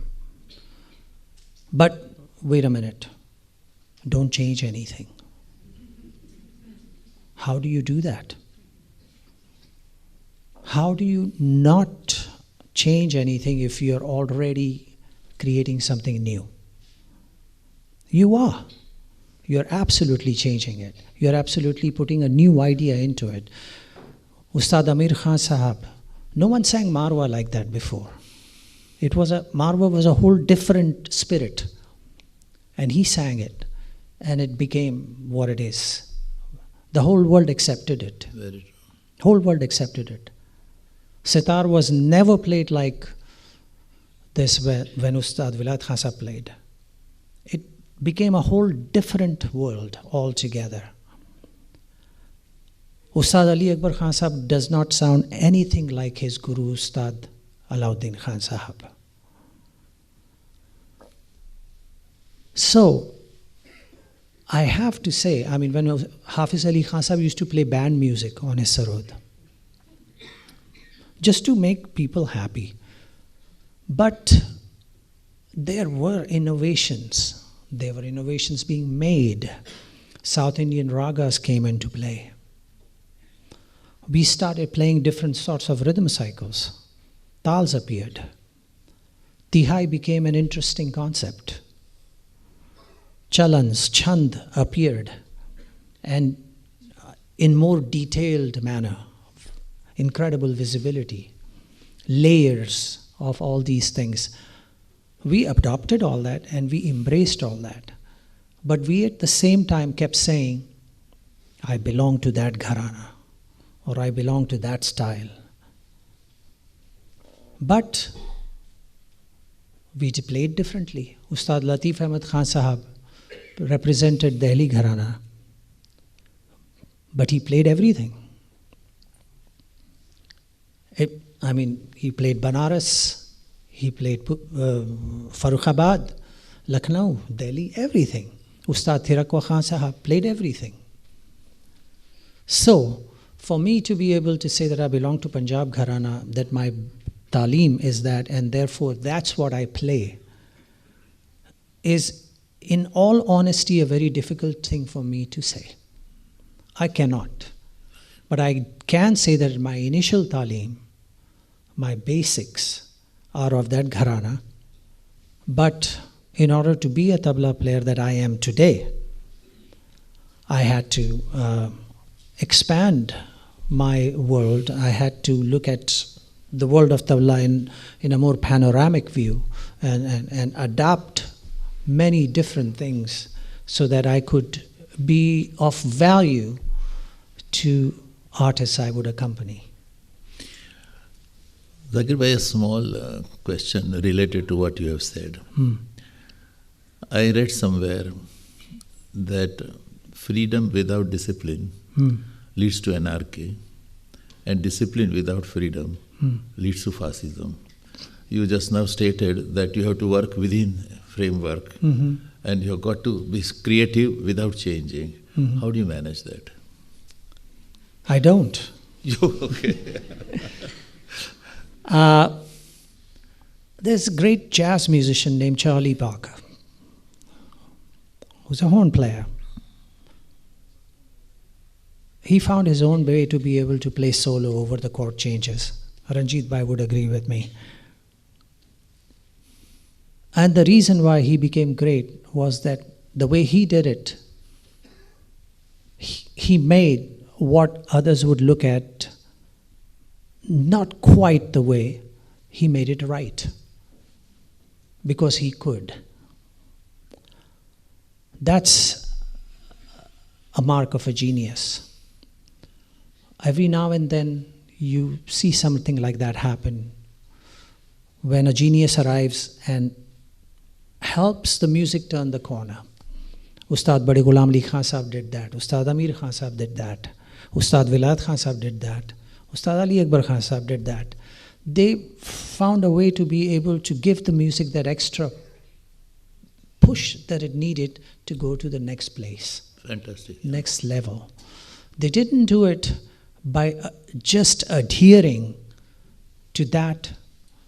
But wait a minute, don't change anything. How do you do that? How do you not change anything if you're already creating something new? You are. You're absolutely changing it. You're absolutely putting a new idea into it. Ustad Amir Khan Sahab, no one sang Marwa like that before. Marwa was a whole different spirit. And he sang it. And it became what it is. The whole world accepted it. Very true. Whole world accepted it. Sitar was never played like this when Ustad Vilayat Khan Sahab played. It became a whole different world altogether. Ustad Ali Akbar Khan Sahab does not sound anything like his guru Ustad Alauddin Khan Sahab. So, I have to say, when Hafiz Ali Khan Sahab used to play band music on his sarod, just to make people happy. But there were innovations. There were innovations being made. South Indian ragas came into play. We started playing different sorts of rhythm cycles. Tals appeared. Tihai became an interesting concept. Chalans, chand appeared, and in more detailed manner, incredible visibility, layers of all these things. We adopted all that and we embraced all that. But we at the same time kept saying, I belong to that gharana, or I belong to that style. But we played differently. Ustad Latif Ahmed Khan Sahab represented Delhi Gharana, but he played everything. He played Banaras, he played Farrukhabad, Lucknow, Delhi, everything. Ustad Thirakwa Khan Sahab played everything. So, for me to be able to say that I belong to Punjab Gharana, that my taaleem is that, and therefore that's what I play, is in all honesty a very difficult thing for me to say. I cannot. But I can say that my initial taaleem, my basics are of that gharana. But in order to be a tabla player that I am today, I had to expand my world. I had to look at the world of tabla in a more panoramic view and adapt many different things so that I could be of value to artists I would accompany. Zakir bhai, a small question related to what you have said. I read somewhere that freedom without discipline leads to anarchy, and discipline without freedom leads to fascism. You just now stated that you have to work within framework, and you have got to be creative without changing. How do you manage that? I don't. Okay. There's a great jazz musician named Charlie Parker, who's a horn player. He found his own way to be able to play solo over the chord changes. Ranjit Bhai would agree with me. And the reason why he became great was that the way he did it, he made what others would look at not quite the way, he made it right. Because he could. That's a mark of a genius. Every now and then you see something like that happen, when a genius arrives and helps the music turn the corner. Ustad Bade Ghulam Ali Khan Sahab did that. Ustad Amir Khan Sahab did that. Ustad Vilayat Khan Sahab did that. Ustad Ali Akbar Khan Sahab did that. They found a way to be able to give the music that extra push that it needed to go to the next place. Fantastic. Next level. They didn't do it by just adhering to that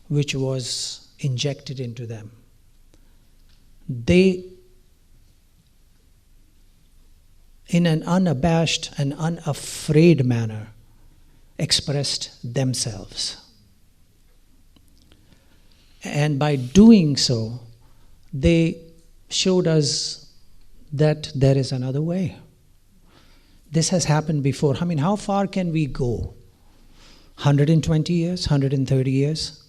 which was injected into them. They, in an unabashed and unafraid manner, expressed themselves. And by doing so, they showed us that there is another way. This has happened before. I mean, how far can we go? 120 years, 130 years?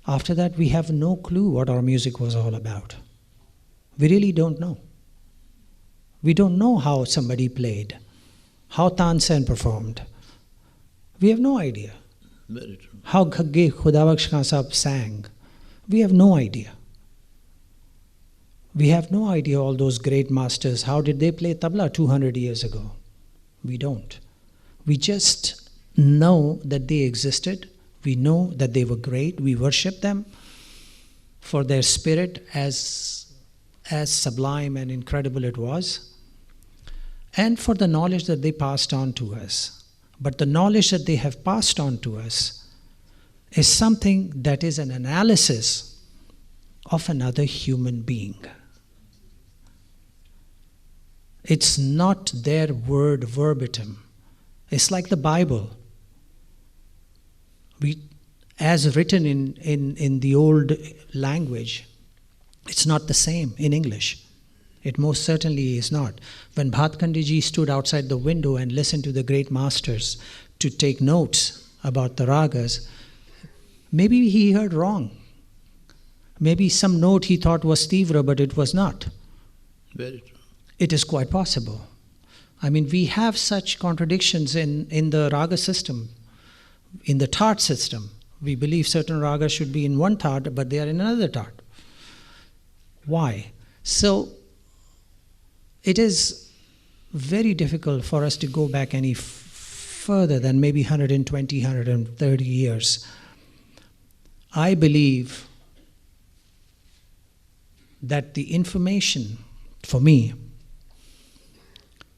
After that, we have no clue what our music was all about. We really don't know. We don't know how somebody played, how Tansen performed. We have no idea. Very true. How Ghagge Khudabakhsh Khan Sahab sang. We have no idea. We have no idea all those great masters, how did they play tabla 200 years ago? We don't. We just know that they existed. We know that they were great. We worship them for their spirit as sublime and incredible it was, and for the knowledge that they passed on to us. But the knowledge that they have passed on to us is something that is an analysis of another human being. It's not their word verbatim. It's like the Bible. As written in the old language, it's not the same in English. It most certainly is not. When Bhatkandi ji stood outside the window and listened to the great masters to take notes about the ragas, maybe he heard wrong. Maybe some note he thought was Tivra, but it was not. Very true. It is quite possible. I mean, we have such contradictions in the raga system, in the tat system. We believe certain ragas should be in one tat, but they are in another tat. Why? So, it is very difficult for us to go back any further than maybe 120, 130 years. I believe that the information, for me,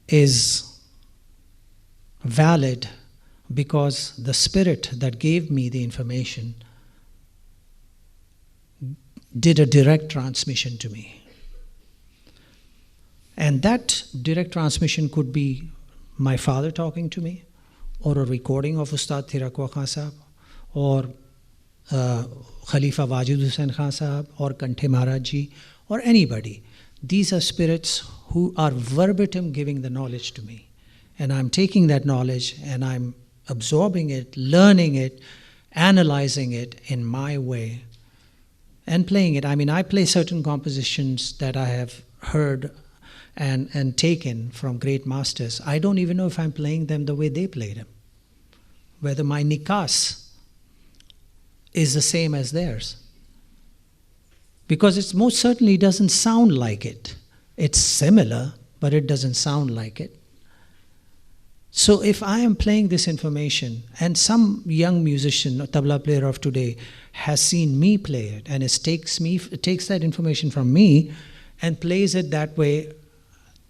is valid because the spirit that gave me the information did a direct transmission to me. And that direct transmission could be my father talking to me, or a recording of Ustad Thirakwa Khan Sahab, or Khalifa Wajid Hussain Khan Sahab, or Kanthe Maharaj Ji, or anybody. These are spirits who are verbatim giving the knowledge to me. And I'm taking that knowledge and I'm absorbing it, learning it, analyzing it in my way, and playing it. I mean, I play certain compositions that I have heard and taken from great masters. I don't even know if I'm playing them the way they played them. Whether my nikas is the same as theirs. Because it most certainly doesn't sound like it. It's similar, but it doesn't sound like it. So if I am playing this information, and some young musician, tabla player of today, has seen me play it, and takes that information from me and plays it that way,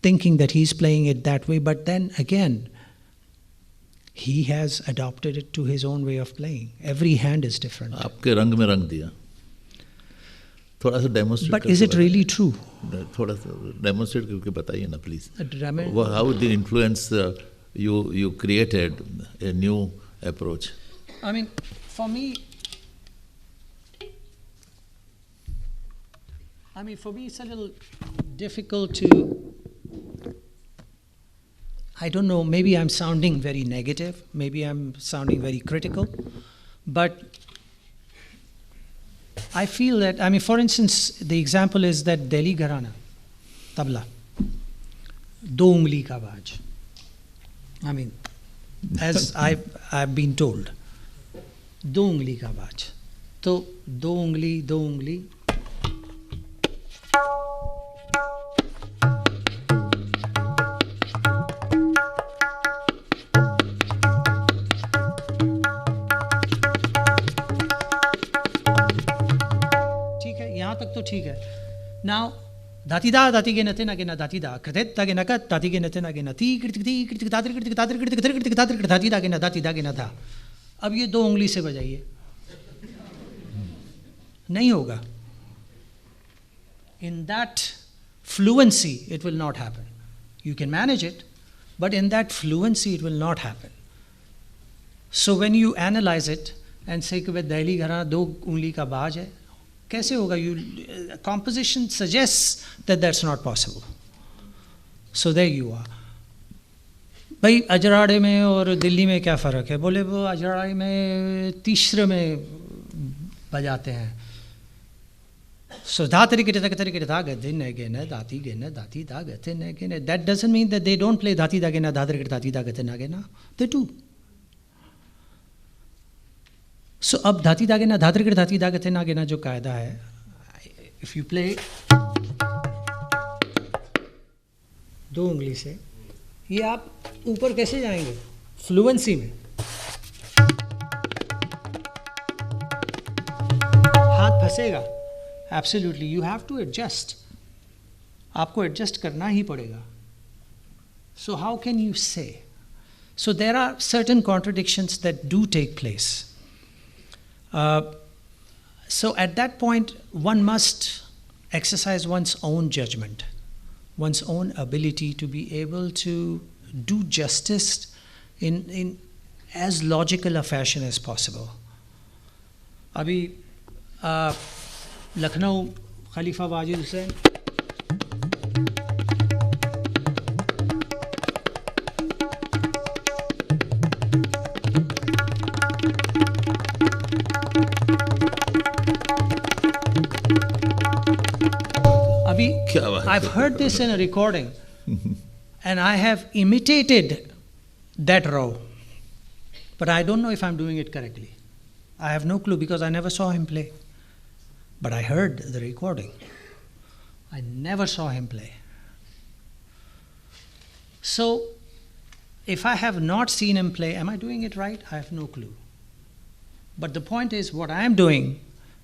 thinking that he's playing it that way, but then again, He has adopted it to his own way of playing. Every hand is different. आपके रंग में रंग दिया. थोड़ा सा demonstrate. But is it really true? थोड़ा सा demonstrate करके बताइए ना please. Well, how the influence you created a new approach? I mean, for me, it's a little difficult to, I don't know, maybe I'm sounding very negative, maybe I'm sounding very critical, but I feel that, for instance, the example is that Delhi Gharana, tabla, do ungli ka baaj. As I've been told, do ungli ka baaj. So, do ungli. Now, datida datige natina gena datida kretet dagena kat datige natina gena ti kritik datida gena datida gena tha. अब ये दो उंगली से बजाइए, नहीं होगा. In that fluency, it will not happen. You can manage it, but in that fluency, it will not happen. So when you analyze it and say कि Delhi घराना दो उंगली का बाज है, कैसे होगा? Composition suggests that that's not possible. So there you are. भाई अजराड़े में और दिल्ली में क्या फ़र्क है? बोले वो अजराड़े में तीसरे में बजाते हैं. So that doesn't mean that they don't play dhati dagena dhati dagena. They do. So अब धाती दागेना धातर धाती दागते नागेना जो कायदा है, if you play दो उंगली से, ये आप ऊपर कैसे जाएंगे? फ्लुएंसी में. हाथ फंसेगा. Absolutely, you have to adjust. आपको adjust करना ही पड़ेगा. So how can you say? So there are certain contradictions that do take place. So at that point, one must exercise one's own judgment, one's own ability to be able to do justice in as logical a fashion as possible. Abhi Lucknow Khalifa Wajid Hussain. I've heard this in a recording and I have imitated that row, but I don't know if I'm doing it correctly. I have no clue because I never saw him play. But I heard the recording. I never saw him play. So, if I have not seen him play, am I doing it right? I have no clue. But the point is, what I am doing,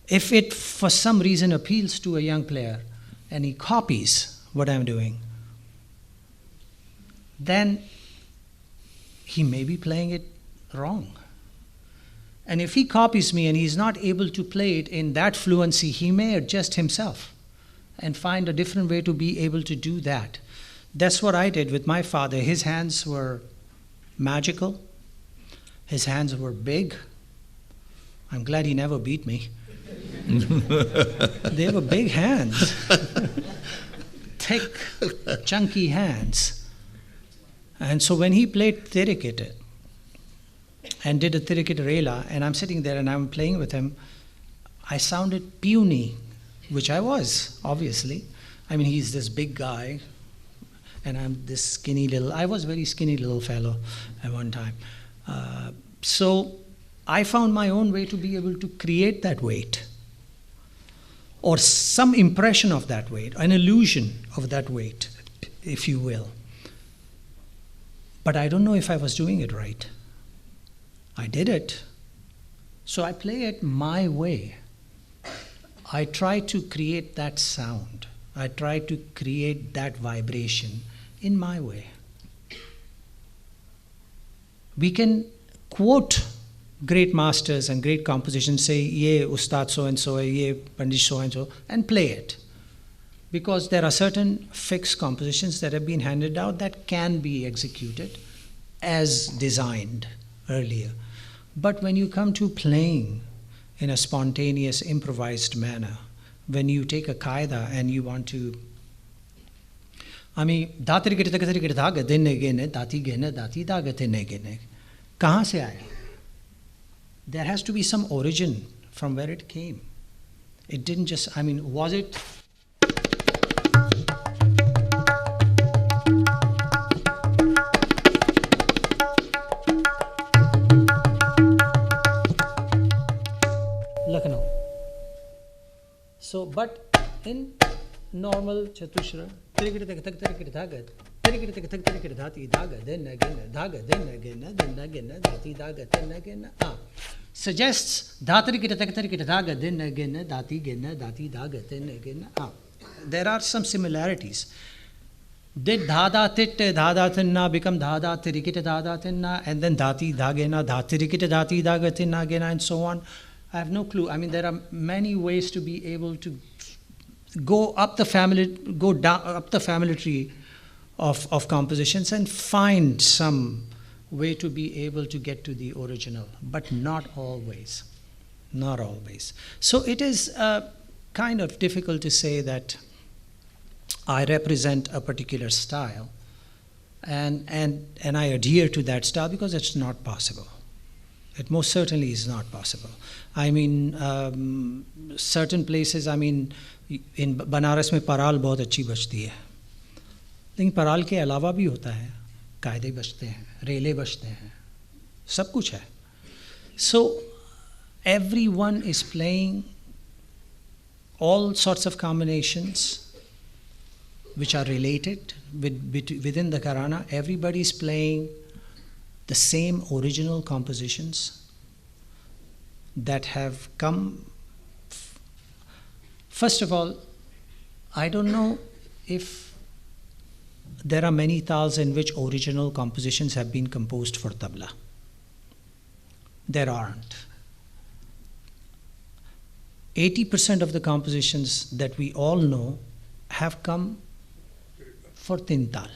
if it for some reason appeals to a young player and he copies what I'm doing, then he may be playing it wrong. And if he copies me and he's not able to play it in that fluency, he may adjust himself and find a different way to be able to do that. That's what I did with my father. His hands were magical. His hands were big. I'm glad he never beat me. They were big hands. Thick, chunky hands. And so when he played Tirikit and did a Tirikit Rela, and I'm sitting there and I'm playing with him, I sounded puny, which I was, obviously. I mean, he's this big guy, and I'm this skinny little, I was very skinny little fellow at one time. So I found my own way to be able to create that weight, or some impression of that weight, an illusion of that weight, if you will. But I don't know if I was doing it right. I did it. So I play it my way. I try to create that sound. I try to create that vibration in my way. We can quote great masters and great compositions, say, ye Ustad so-and-so, ye Pandit so-and-so, and play it. Because there are certain fixed compositions that have been handed out that can be executed as designed earlier. But when you come to playing in a spontaneous, improvised manner, when you take a qaida and you want to, kahan se aaya? There has to be some origin from where it came. It didn't just, was it? Lucknow. So, but in normal Chatushra, suggests there are some similarities. Did dhada tit dhada tinna become dhada tirikita dhada tinna, and then dhati dhagena dhatirikita dhati dhagatinna gena, and so on? I have no clue. There are many ways to be able to go up the family, go down up the family tree of compositions and find some way to be able to get to the original, but not always. Not always. So it is kind of difficult to say that I represent a particular style and I adhere to that style, because it's not possible. It most certainly is not possible. Certain places, in Banaras में पराल बहुत अच्छी बजती है, लेकिन पराल के अलावा भी होता है, कायदे बजते हैं, रेले बजते हैं, सब कुछ है. So everyone is playing all sorts of combinations which are related within the Gharana. Everybody is playing the same original compositions that have come. First of all, I don't know if there are many tals in which original compositions have been composed for tabla. There aren't. 80% of the compositions that we all know have come for tin tal,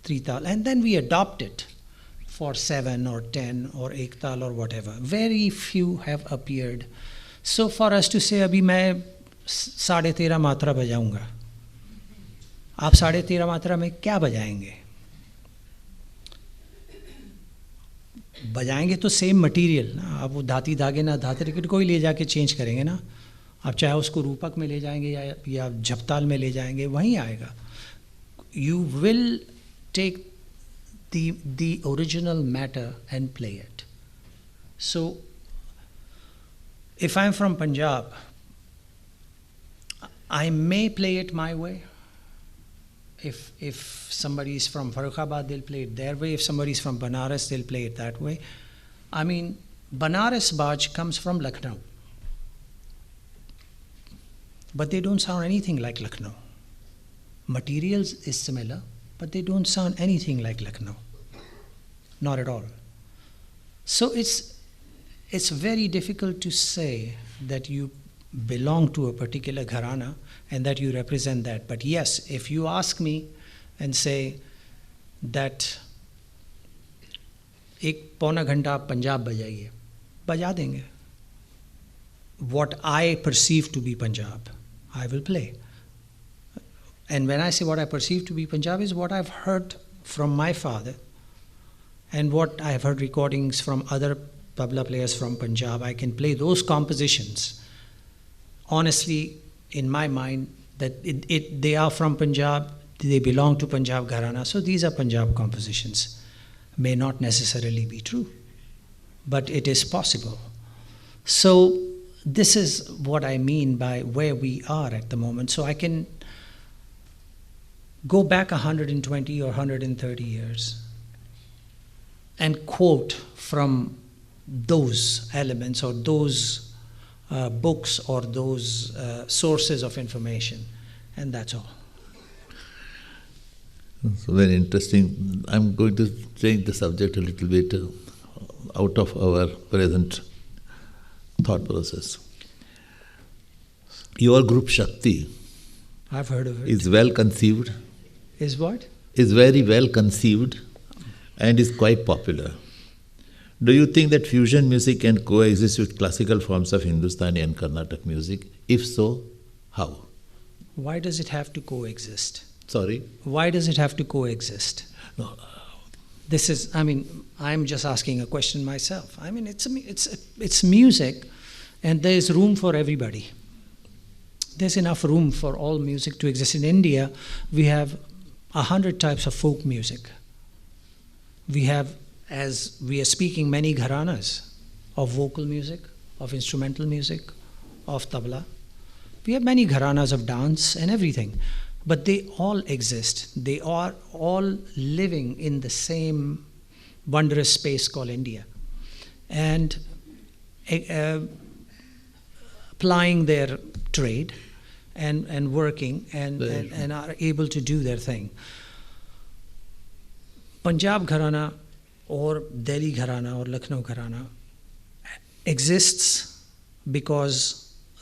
3 tal, and then we adopt it for 7 or 10 or ek tal or whatever. Very few have appeared. So for us to say, abhi main 13.5 मात्रा बजाऊंगा, आप 13.5 मात्रा में क्या बजाएंगे? बजाएंगे तो same material ना, आप वो धाती धागे ना धाते रिकट को ही ले जाके चेंज करेंगे ना, आप चाहे उसको रूपक में ले जाएंगे या झपताल में ले जाएंगे, वहीं आएगा. You will take the original matter and play it. So if I'm from Punjab, I may play it my way. If somebody is from Farrukhabad, they'll play it their way. If somebody is from Banaras, they'll play it that way. Banaras Baj comes from Lucknow, but they don't sound anything like Lucknow. Materials is similar, but they don't sound anything like Lucknow. Not at all. So it's very difficult to say that you belong to a particular gharana and that you represent that. But yes, if you ask me and say that एक पौना घंटा आप पंजाब बजाइए, बजा देंगे. What I perceive to be Punjab, I will play. And when I say what I perceive to be Punjab is what I've heard from my father and what I've heard recordings from other tabla players from Punjab. I can play those compositions honestly in my mind that they are from Punjab, they belong to Punjab Gharana, so these are Punjab compositions. May not necessarily be true, but it is possible. So this is what I mean by where we are at the moment. So I can go back 120 or 130 years and quote from those elements or those books or those sources of information, and that's all. So very interesting. I'm going to change the subject a little bit out of our present thought process. Your group Shakti I've heard of it. is well conceived, Is what? is very well conceived, and is quite popular. Do you think that fusion music can coexist with classical forms of Hindustani and Carnatic music? If so, how? Why does it have to coexist? Sorry? Why does it have to coexist? No. This is, I'm just asking a question myself. It's music, and there is room for everybody. There's enough room for all music to exist. In India, we have 100 types of folk music. We have, as we are speaking, many gharanas of vocal music, of instrumental music, of tabla. We have many gharanas of dance and everything. But they all exist. They are all living in the same wondrous space called India. And applying their trade and working and are able to do their thing. Punjab Gharana or Delhi Gharana or Lucknow Gharana exists because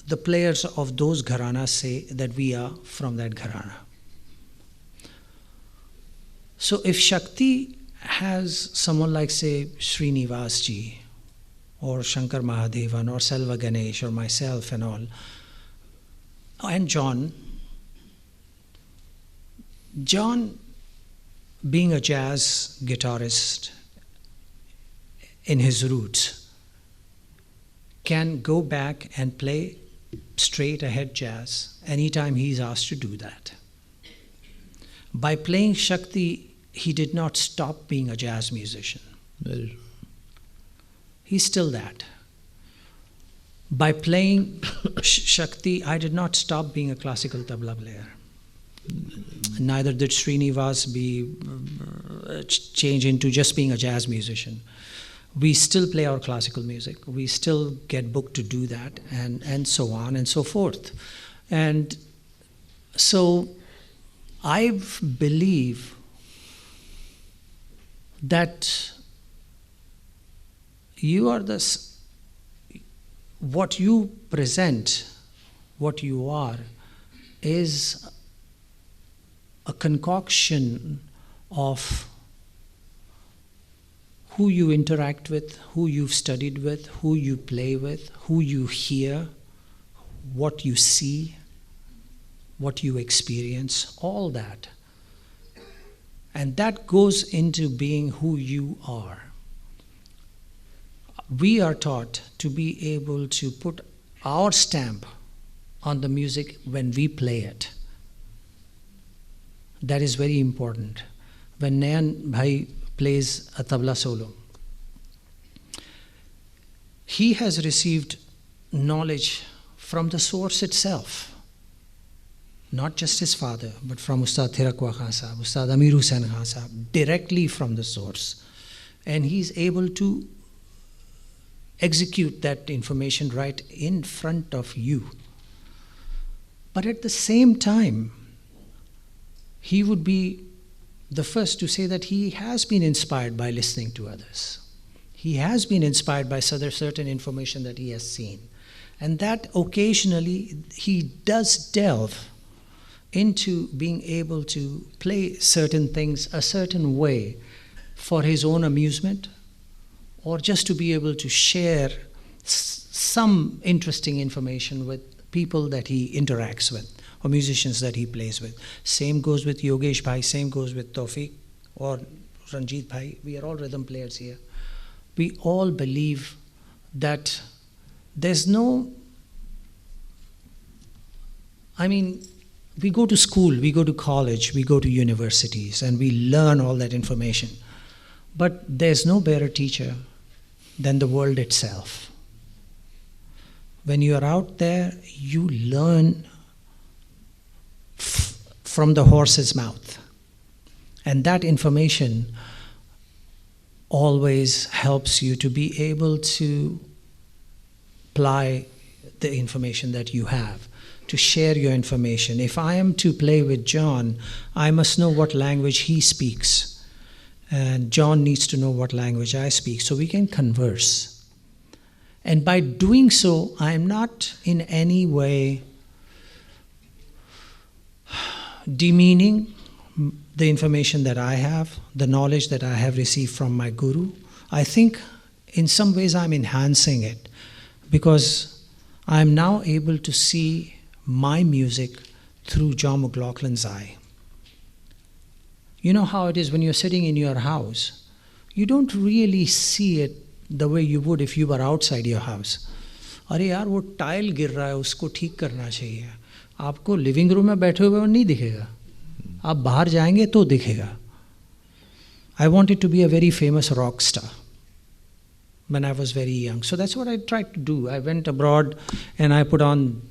the players of those gharanas say that we are from that gharana. So if Shakti has someone like, say, Srinivas ji, or Shankar Mahadevan, or Selva Ganesh, or myself and all, and John being a jazz guitarist in his roots, can go back and play straight ahead jazz anytime he's asked to do that. By playing Shakti, he did not stop being a jazz musician. He's still that. By playing Shakti, I did not stop being a classical tabla player. Neither did Srinivas change into just being a jazz musician. We still play our classical music. We still get booked to do that, and so on and so forth. And so I believe that you are what you present, what you are, is a concoction of who you interact with, who you've studied with, who you play with, who you hear, what you see, what you experience, all that. And that goes into being who you are. We are taught to be able to put our stamp on the music when we play it. That is very important. When Nayan Bhai plays a tabla solo, he has received knowledge from the source itself, not just his father, but from Ustad Thirakwa Khan Sahab, Ustad Amir Hussain Khan Sahab, directly from the source. And he's able to execute that information right in front of you. But at the same time, he would be the first to say that he has been inspired by listening to others. He has been inspired by certain information that he has seen. And that occasionally he does delve into being able to play certain things a certain way for his own amusement, or just to be able to share some interesting information with people that he interacts with, or musicians that he plays with. Same goes with Yogesh Bhai, same goes with Tawfiq or Ranjit Bhai. We are all rhythm players here. We all believe that there's no... we go to school, we go to college, we go to universities, and we learn all that information. But there's no better teacher than the world itself. When you are out there, you learn from the horse's mouth. And that information always helps you to be able to apply the information that you have. to share your information. If I am to play with John, I must know what language he speaks. And John needs to know what language I speak, so we can converse. And by doing so, I am not in any way demeaning the information that I have, the knowledge that I have received from my guru. I think in some ways I'm enhancing it, because I'm now able to see my music through John McLaughlin's eye. You know how it is when you're sitting in your house, you don't really see it the way you would if you were outside your house. अरे यार वो tile गिर रहा है, उसको ठीक करना चाहिए. आपको लिविंग रूम में बैठे हुए नहीं दिखेगा, आप बाहर जाएंगे तो दिखेगा. I wanted to be a very famous rock star when I was very young. So that's what I tried to do. I went abroad and I put on,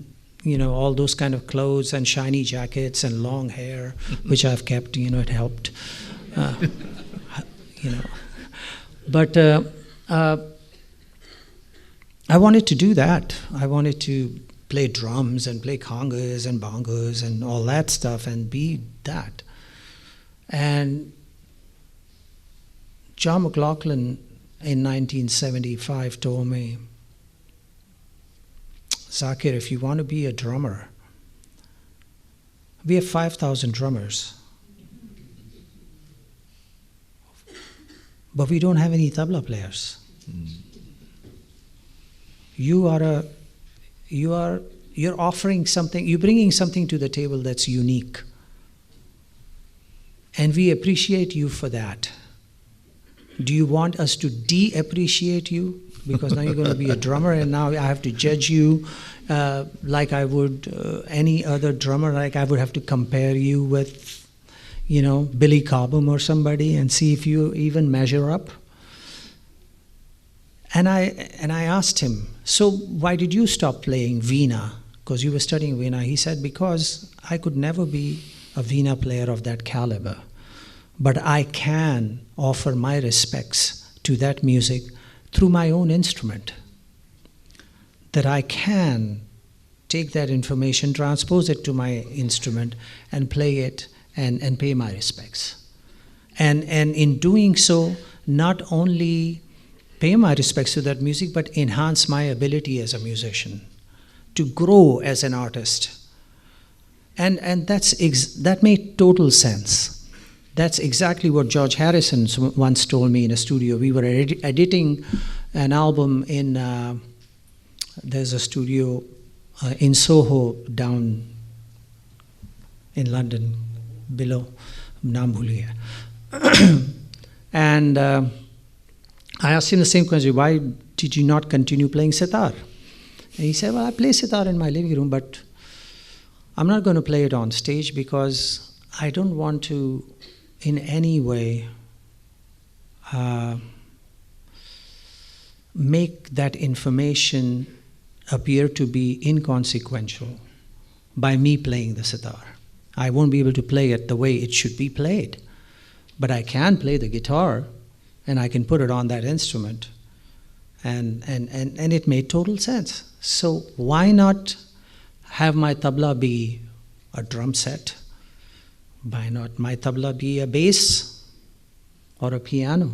all those kind of clothes and shiny jackets and long hair, which I've kept, it helped. But I wanted to do that. I wanted to play drums and play congas and bongos and all that stuff and be that. And John McLaughlin in 1975 told me, Zakir, if you want to be a drummer, we have 5,000 drummers, but we don't have any tabla players. You're offering something, you're bringing something to the table that's unique. And we appreciate you for that. Do you want us to de-appreciate you? Because now you're going to be a drummer and now I have to judge you like I would any other drummer, like I would have to compare you with, Billy Cobham or somebody and see if you even measure up. And I asked him, so why did you stop playing veena? Because you were studying veena. He said, because I could never be a veena player of that caliber. But I can offer my respects to that music through my own instrument. That I can take that information, transpose it to my instrument, and play it and pay my respects. And in doing so, not only pay my respects to that music, but enhance my ability as a musician, to grow as an artist. And that made total sense. That's exactly what George Harrison once told me in a studio. We were editing an album in, there's a studio in Soho down in London, below, naam bhul gaya. And I asked him the same question, why did you not continue playing sitar? And he said, well, I play sitar in my living room, but I'm not going to play it on stage because I don't want to in any way make that information appear to be inconsequential by me playing the sitar. I won't be able to play it the way it should be played, but I can play the guitar and I can put it on that instrument, and it made total sense. So why not have my tabla be a drum set? Why not my tabla be a bass or a piano,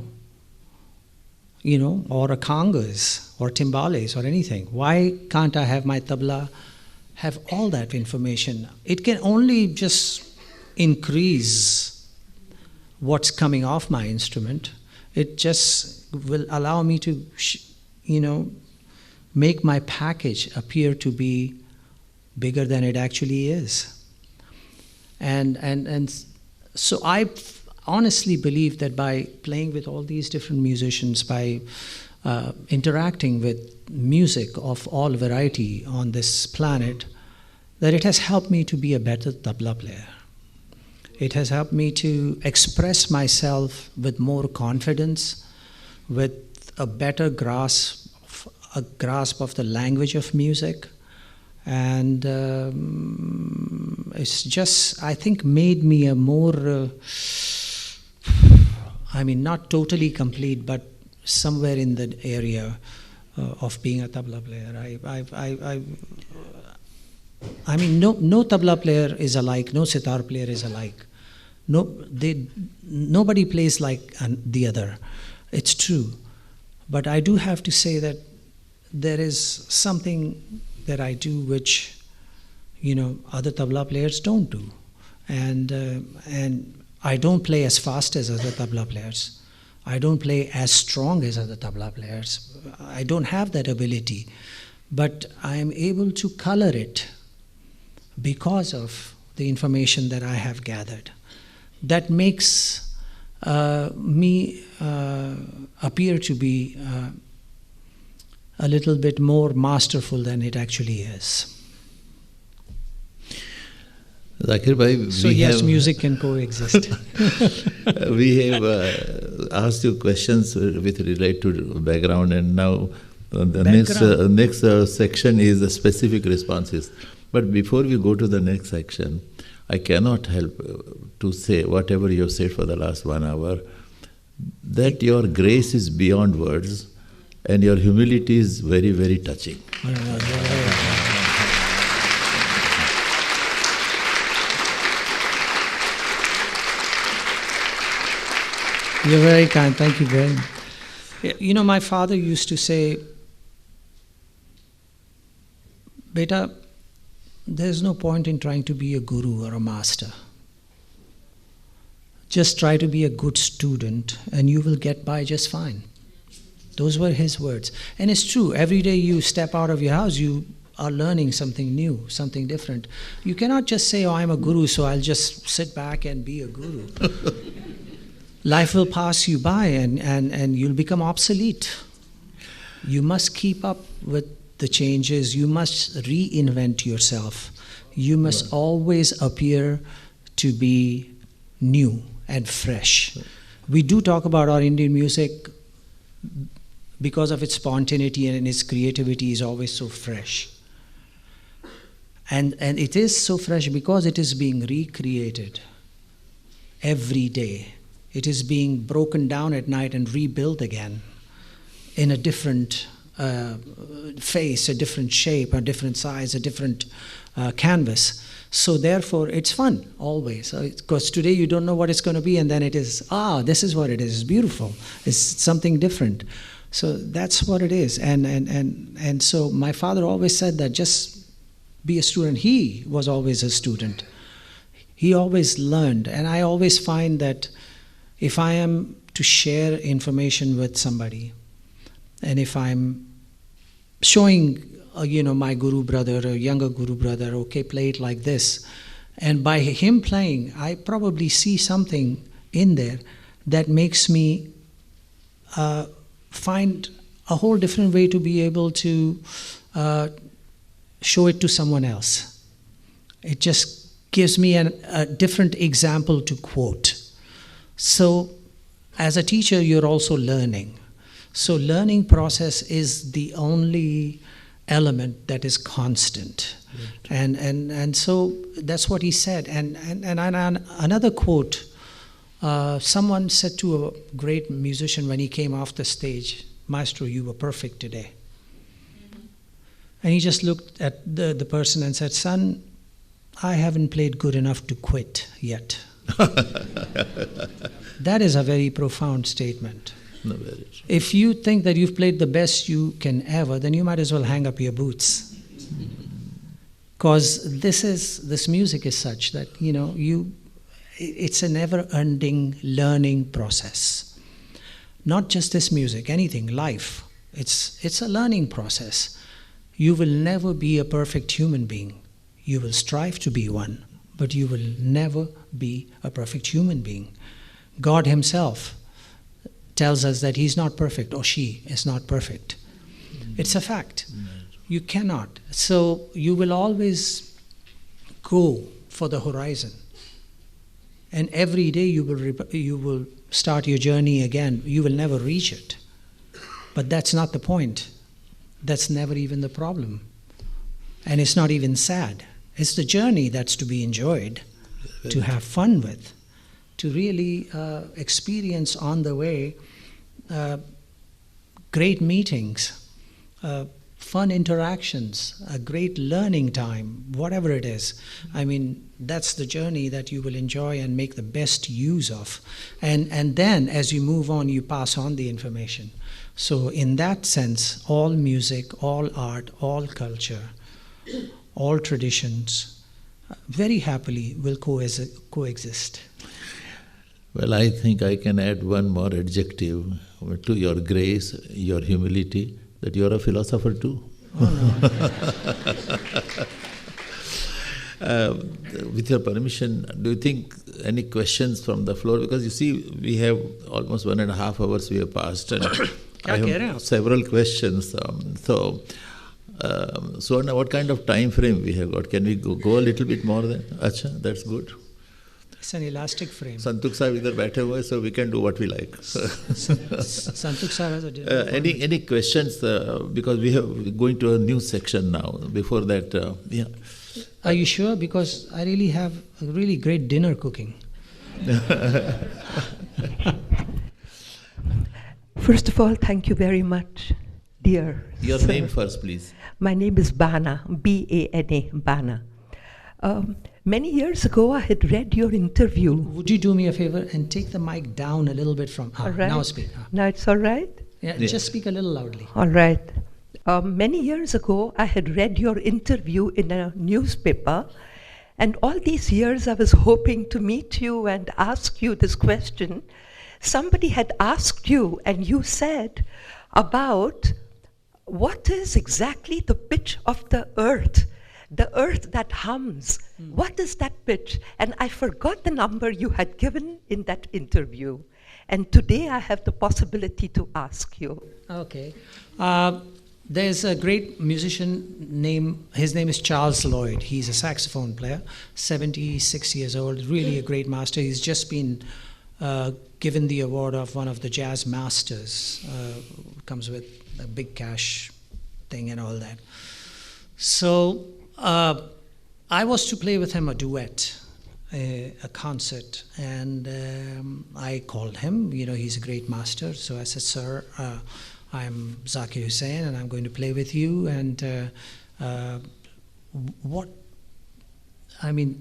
or a congas or timbales or anything? Why can't I have my tabla have all that information? It can only just increase what's coming off my instrument. It just will allow me to, make my package appear to be bigger than it actually is. And so I honestly believe that by playing with all these different musicians, by interacting with music of all variety on this planet, that it has helped me to be a better tabla player. It has helped me to express myself with more confidence, with a better grasp of the language of music. And it's just, I think, made me a more, not totally complete, but somewhere in the area of being a tabla player. I mean, no tabla player is alike, no sitar player is alike. Nobody plays like the other. It's true. But I do have to say that there is something that I do which, other tabla players don't do. And I don't play as fast as other tabla players. I don't play as strong as other tabla players. I don't have that ability. But I am able to color it because of the information that I have gathered. That makes me appear to be a little bit more masterful than it actually is. Zakir bhai, so yes, music can coexist. We have asked you questions with relate to background, and now the next section is the specific responses. But before we go to the next section, I cannot help to say whatever you have said for the last 1 hour, that your grace is beyond words and your humility is very, very touching. You're very kind. Thank you very much. My father used to say, Beta, there's no point in trying to be a guru or a master. Just try to be a good student and you will get by just fine. Those were his words. And it's true, every day you step out of your house, you are learning something new, something different. You cannot just say, I'm a guru, so I'll just sit back and be a guru. Life will pass you by and you'll become obsolete. You must keep up with the changes. You must reinvent yourself. You must always appear to be new and fresh. We do talk about our Indian music because of its spontaneity and its creativity is always so fresh. And it is so fresh because it is being recreated every day. It is being broken down at night and rebuilt again in a different face, a different shape, a different size, a different canvas. So therefore, it's fun always. Because today you don't know what it's going to be, and then it is, this is what it is. It's beautiful. It's something different. So that's what it is. And so my father always said that just be a student. He was always a student. He always learned. And I always find that if I am to share information with somebody, and if I'm showing, my guru brother, a younger guru brother, okay, play it like this, and by him playing, I probably see something in there that makes me find a whole different way to be able to show it to someone else. It just gives me a different example to quote. So, as a teacher, you're also learning. So, learning process is the only element that is constant. Right. And so that's what he said. And another quote, someone said to a great musician when he came off the stage, Maestro, you were perfect today. And he just looked at the person and said, son, I haven't played good enough to quit yet. That is a very profound statement. No, very true. If you think that you've played the best you can ever, then you might as well hang up your boots. Because this music is such that, it's a never-ending learning process. Not just this music, anything, life. It's a learning process. You will never be a perfect human being. You will strive to be one, but you will never be a perfect human being. God himself tells us that he's not perfect, or she is not perfect. It's a fact. You cannot. So you will always go for the horizon. And every day you will start your journey again. You will never reach it. But that's not the point. That's never even the problem. And it's not even sad. It's the journey that's to be enjoyed, to have fun with, to really experience on the way great meetings, fun interactions, a great learning time, whatever it is. I mean, that's the journey that you will enjoy and make the best use of. And then as you move on, you pass on the information. So in that sense, all music, all art, all culture, all traditions, very happily will coexist. Well, I think I can add one more adjective to your grace, your humility, that you are a philosopher too. Oh, no. With your permission, do you think any questions from the floor? Because you see, we have almost 1.5 hours we have passed, and I have several questions. So now what kind of time frame we have got? Can we go a little bit more than? Acha, that's good. It's an elastic frame. Santuk Sahib idhar baithe hue, so we can do what we like. Santuk Sahib has a dinner. Any questions? Because we have going to a new section now. Before that, yeah. Are you sure? Because I really have a really great dinner cooking. First of all, thank you very much, dear Your sir. name first, please. My name is Bana, B-A-N-A, Bana. Many years ago, I had read your interview. Would you do me a favor and take the mic down a little bit from... All right. Now speak. Now it's all right? Yeah, just speak a little loudly. All right. Many years ago, I had read your interview in a newspaper, and all these years I was hoping to meet you and ask you this question. Somebody had asked you, and you said about what is exactly the pitch of the earth that hums. What is that pitch? And I forgot the number you had given in that interview. And today I have the possibility to ask you. Okay. There's a great musician his name is Charles Lloyd. He's a saxophone player, 76 years old, really a great master. He's just been given the award of one of the jazz masters. Comes with a big cash thing and all that. So I was to play with him a duet, a concert, and I called him. You know, he's a great master. So I said, sir, I'm Zakir Hussain, and I'm going to play with you. And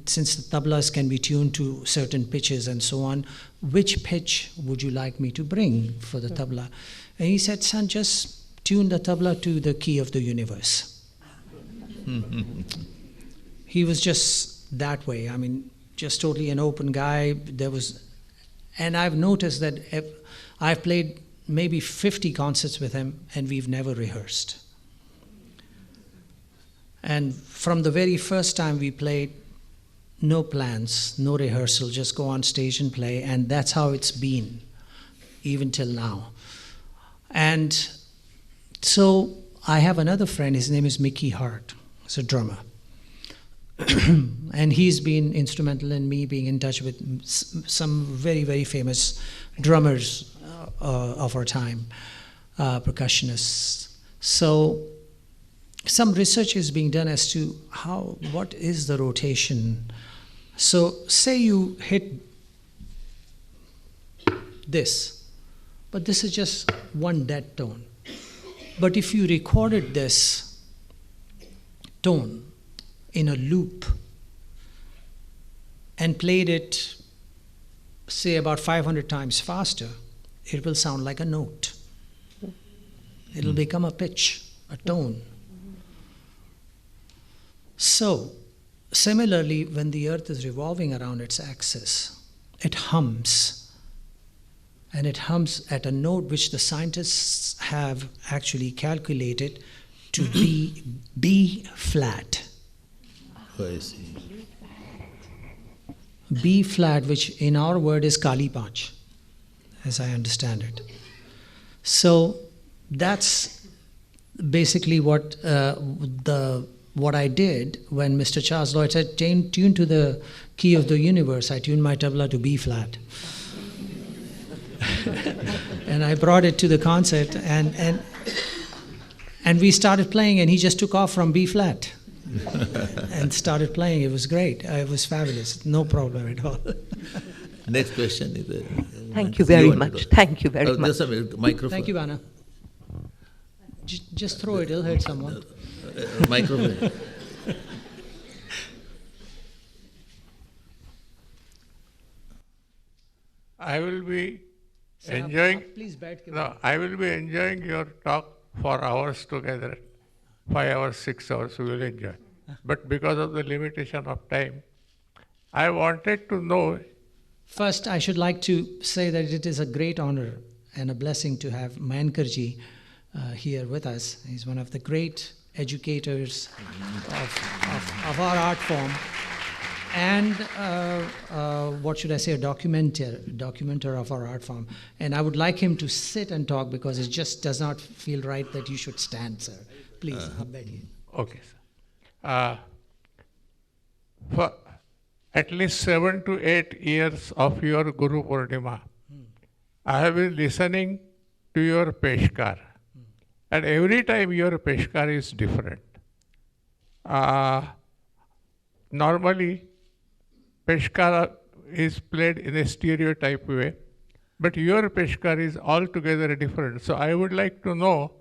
since the tablas can be tuned to certain pitches and so on, which pitch would you like me to bring for the tabla? And he said, son, just tune the tabla to the key of the universe. He was just that way. I mean, just totally an open guy. And I've noticed that I've played maybe 50 concerts with him, and we've never rehearsed. And from the very first time we played, no plans, no rehearsal, just go on stage and play, and that's how it's been, even till now. And so I have another friend, his name is Mickey Hart, he's a drummer. And he's been instrumental in me being in touch with some very, very famous drummers of our time, percussionists. So some research is being done as to what is the rotation. So say you hit this, but this is just one dead tone. But if you recorded this tone in a loop and played it, say, about 500 times faster, it will sound like a note. It'll become a pitch, a tone. So, similarly, when the earth is revolving around its axis, it hums. And it hums at a note which the scientists have actually calculated to be B flat. Oh, I see. B flat, which in our word is Kali Panch, as I understand it. So that's basically what I did when Mr. Charles Lloyd said, tune to the key of the universe. I tuned my tabla to B flat. And I brought it to the concert, and we started playing, and he just took off from B flat and started playing. It was great. It was fabulous. No problem at all. Next question is. Thank you very much. Thank you very much. Just a minute, microphone. Thank you, Anna. Just throw it, it'll hit someone. Microphone. I will be Sir, enjoying. please बैठ के No, I will be enjoying your talk for hours together. 5 hours, 6 hours, we will enjoy. But because of the limitation of time, I wanted to know. First, I should like to say that it is a great honor and a blessing to have Mayankarji here with us. He's one of the great educators of our art form, and what should I say, a documenter of our art form. And I would like him to sit and talk because it just does not feel right that you should stand, sir. Please, आप बैठिए. Okay, sir. For at least 7 to 8 years of your Guru Purnima, I have been listening to your Peshkar. And every time your Peshkar is different. Normally, Peshkar is played in a stereotype way, but your Peshkar is altogether different. So I would like to know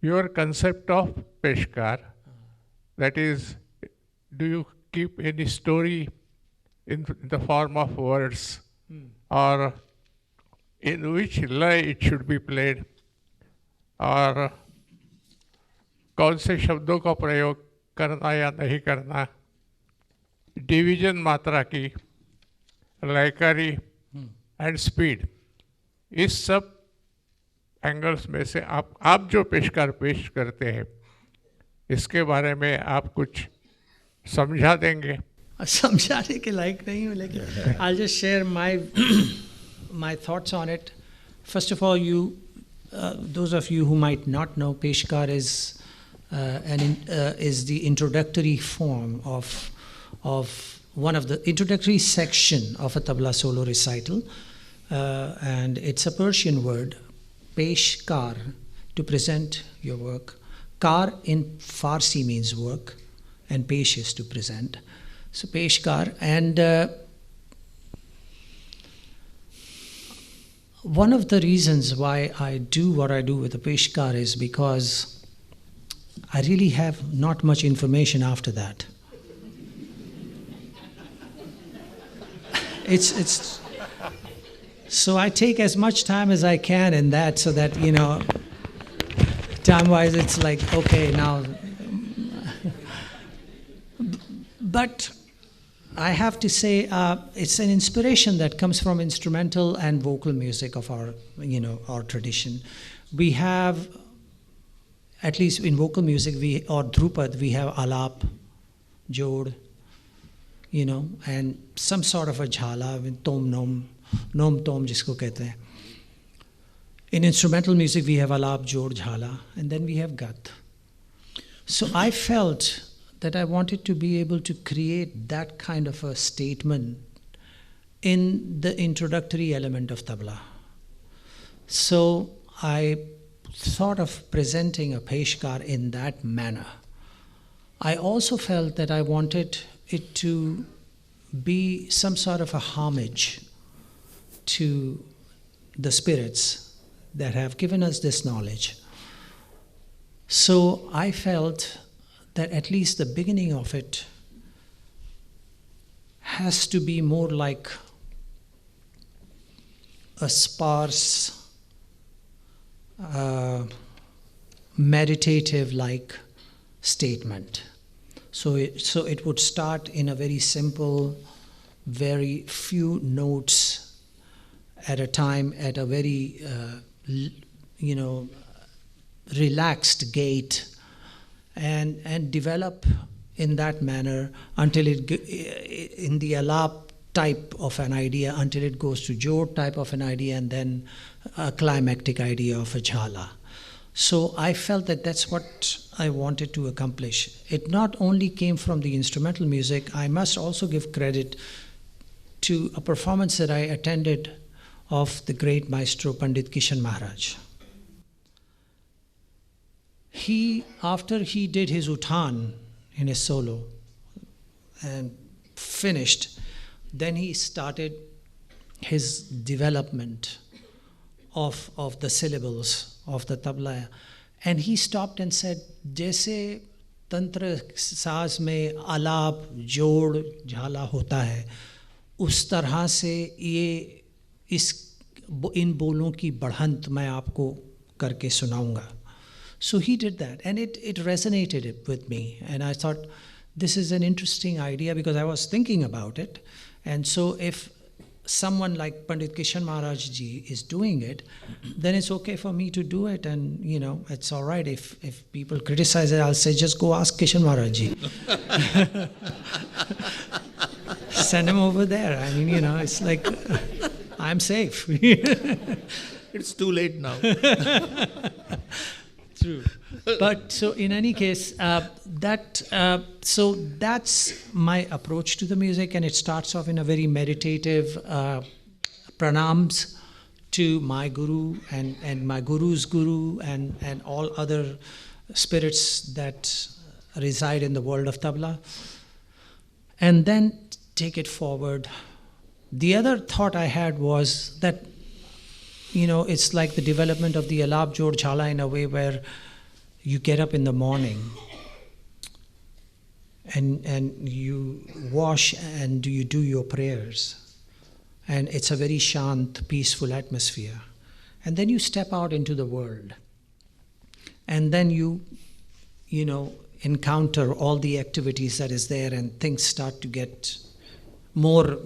your concept of Peshkar. That is, do you keep any story in the form of words, or in which lay it should be played, और कौन से शब्दों का प्रयोग करना या नहीं करना, डिवीजन मात्रा की, लयकारी एंड स्पीड, इस सब एंगल्स में से आप जो पेशकार पेश करते हैं इसके बारे में आप कुछ समझा देंगे? समझाने के लायक नहीं हूँ, लेकिन I'll just share my thoughts on it. First of all, those of you who might not know, Peshkar is the introductory form of one of the introductory section of a tabla solo recital, and it's a Persian word, Peshkar, to present your work. Kar in Farsi means work, and Pesh is to present. So Peshkar, and one of the reasons why I do what I do with the Peshkar is because I really have not much information after that. It's so I take as much time as I can in that, so that, you know, time-wise it's like, okay, now. But I have to say, it's an inspiration that comes from instrumental and vocal music of our tradition. We have, at least in vocal music, or Drupad, we have alap, jod, and some sort of a jhala, tom nom tom jisko kehte hain. In instrumental music, we have alap, jod, jhala, and then we have gat. So I felt that I wanted to be able to create that kind of a statement in the introductory element of tabla. So I thought of presenting a Peshkar in that manner. I also felt that I wanted it to be some sort of a homage to the spirits that have given us this knowledge. So I felt that at least the beginning of it has to be more like a sparse, meditative-like statement. So it would start in a very simple, very few notes at a time, at a very, relaxed gait, and develop in that manner until it, in the alap type of an idea, until it goes to jod type of an idea, and then a climactic idea of a jhala. So I felt that that's what I wanted to accomplish. It not only came from the instrumental music, I must also give credit to a performance that I attended of the great Maestro Pandit Kishan Maharaj. After he did his uttan in his solo and finished, then he started his development of the syllables of the tabla, And he stopped and said, जैसे तंत्र साज में आलाप जोड़ झाला होता है, उस तरह से ये इन बोलों की बढ़ंत मैं आपको करके सुनाऊंगा. So he did that, and it resonated with me, and I thought this is an interesting idea because I was thinking about it. And so if someone like Pandit Kishan Maharaj ji is doing it, then it's okay for me to do it, and it's all right if people criticize it. I'll say, just go ask Kishan Maharaj ji. Send him over there. I mean, it's like I'm safe. It's too late now. True. But so in any case, so that's my approach to the music, and it starts off in a very meditative pranams to my guru and my guru's guru and all other spirits that reside in the world of tabla, and then take it forward. The other thought I had was that it's like the development of the Alap Jod Jhala in a way where you get up in the morning and you wash and you do your prayers. And it's a very shant, peaceful atmosphere. And then you step out into the world. And then you encounter all the activities that is there, and things start to get more,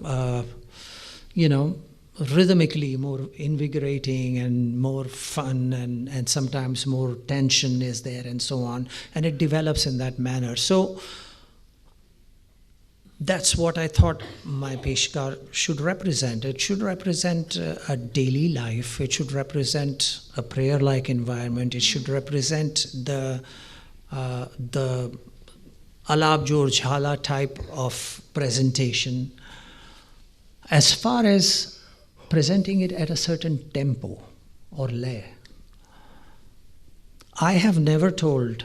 rhythmically more invigorating and more fun, and sometimes more tension is there and so on, and it develops in that manner. So that's what I thought my Peshkar should represent. It should represent a daily life. It should represent a prayer-like environment. It should represent the Alap Jod Jhala type of presentation. As far as presenting it at a certain tempo or lay, I have never told,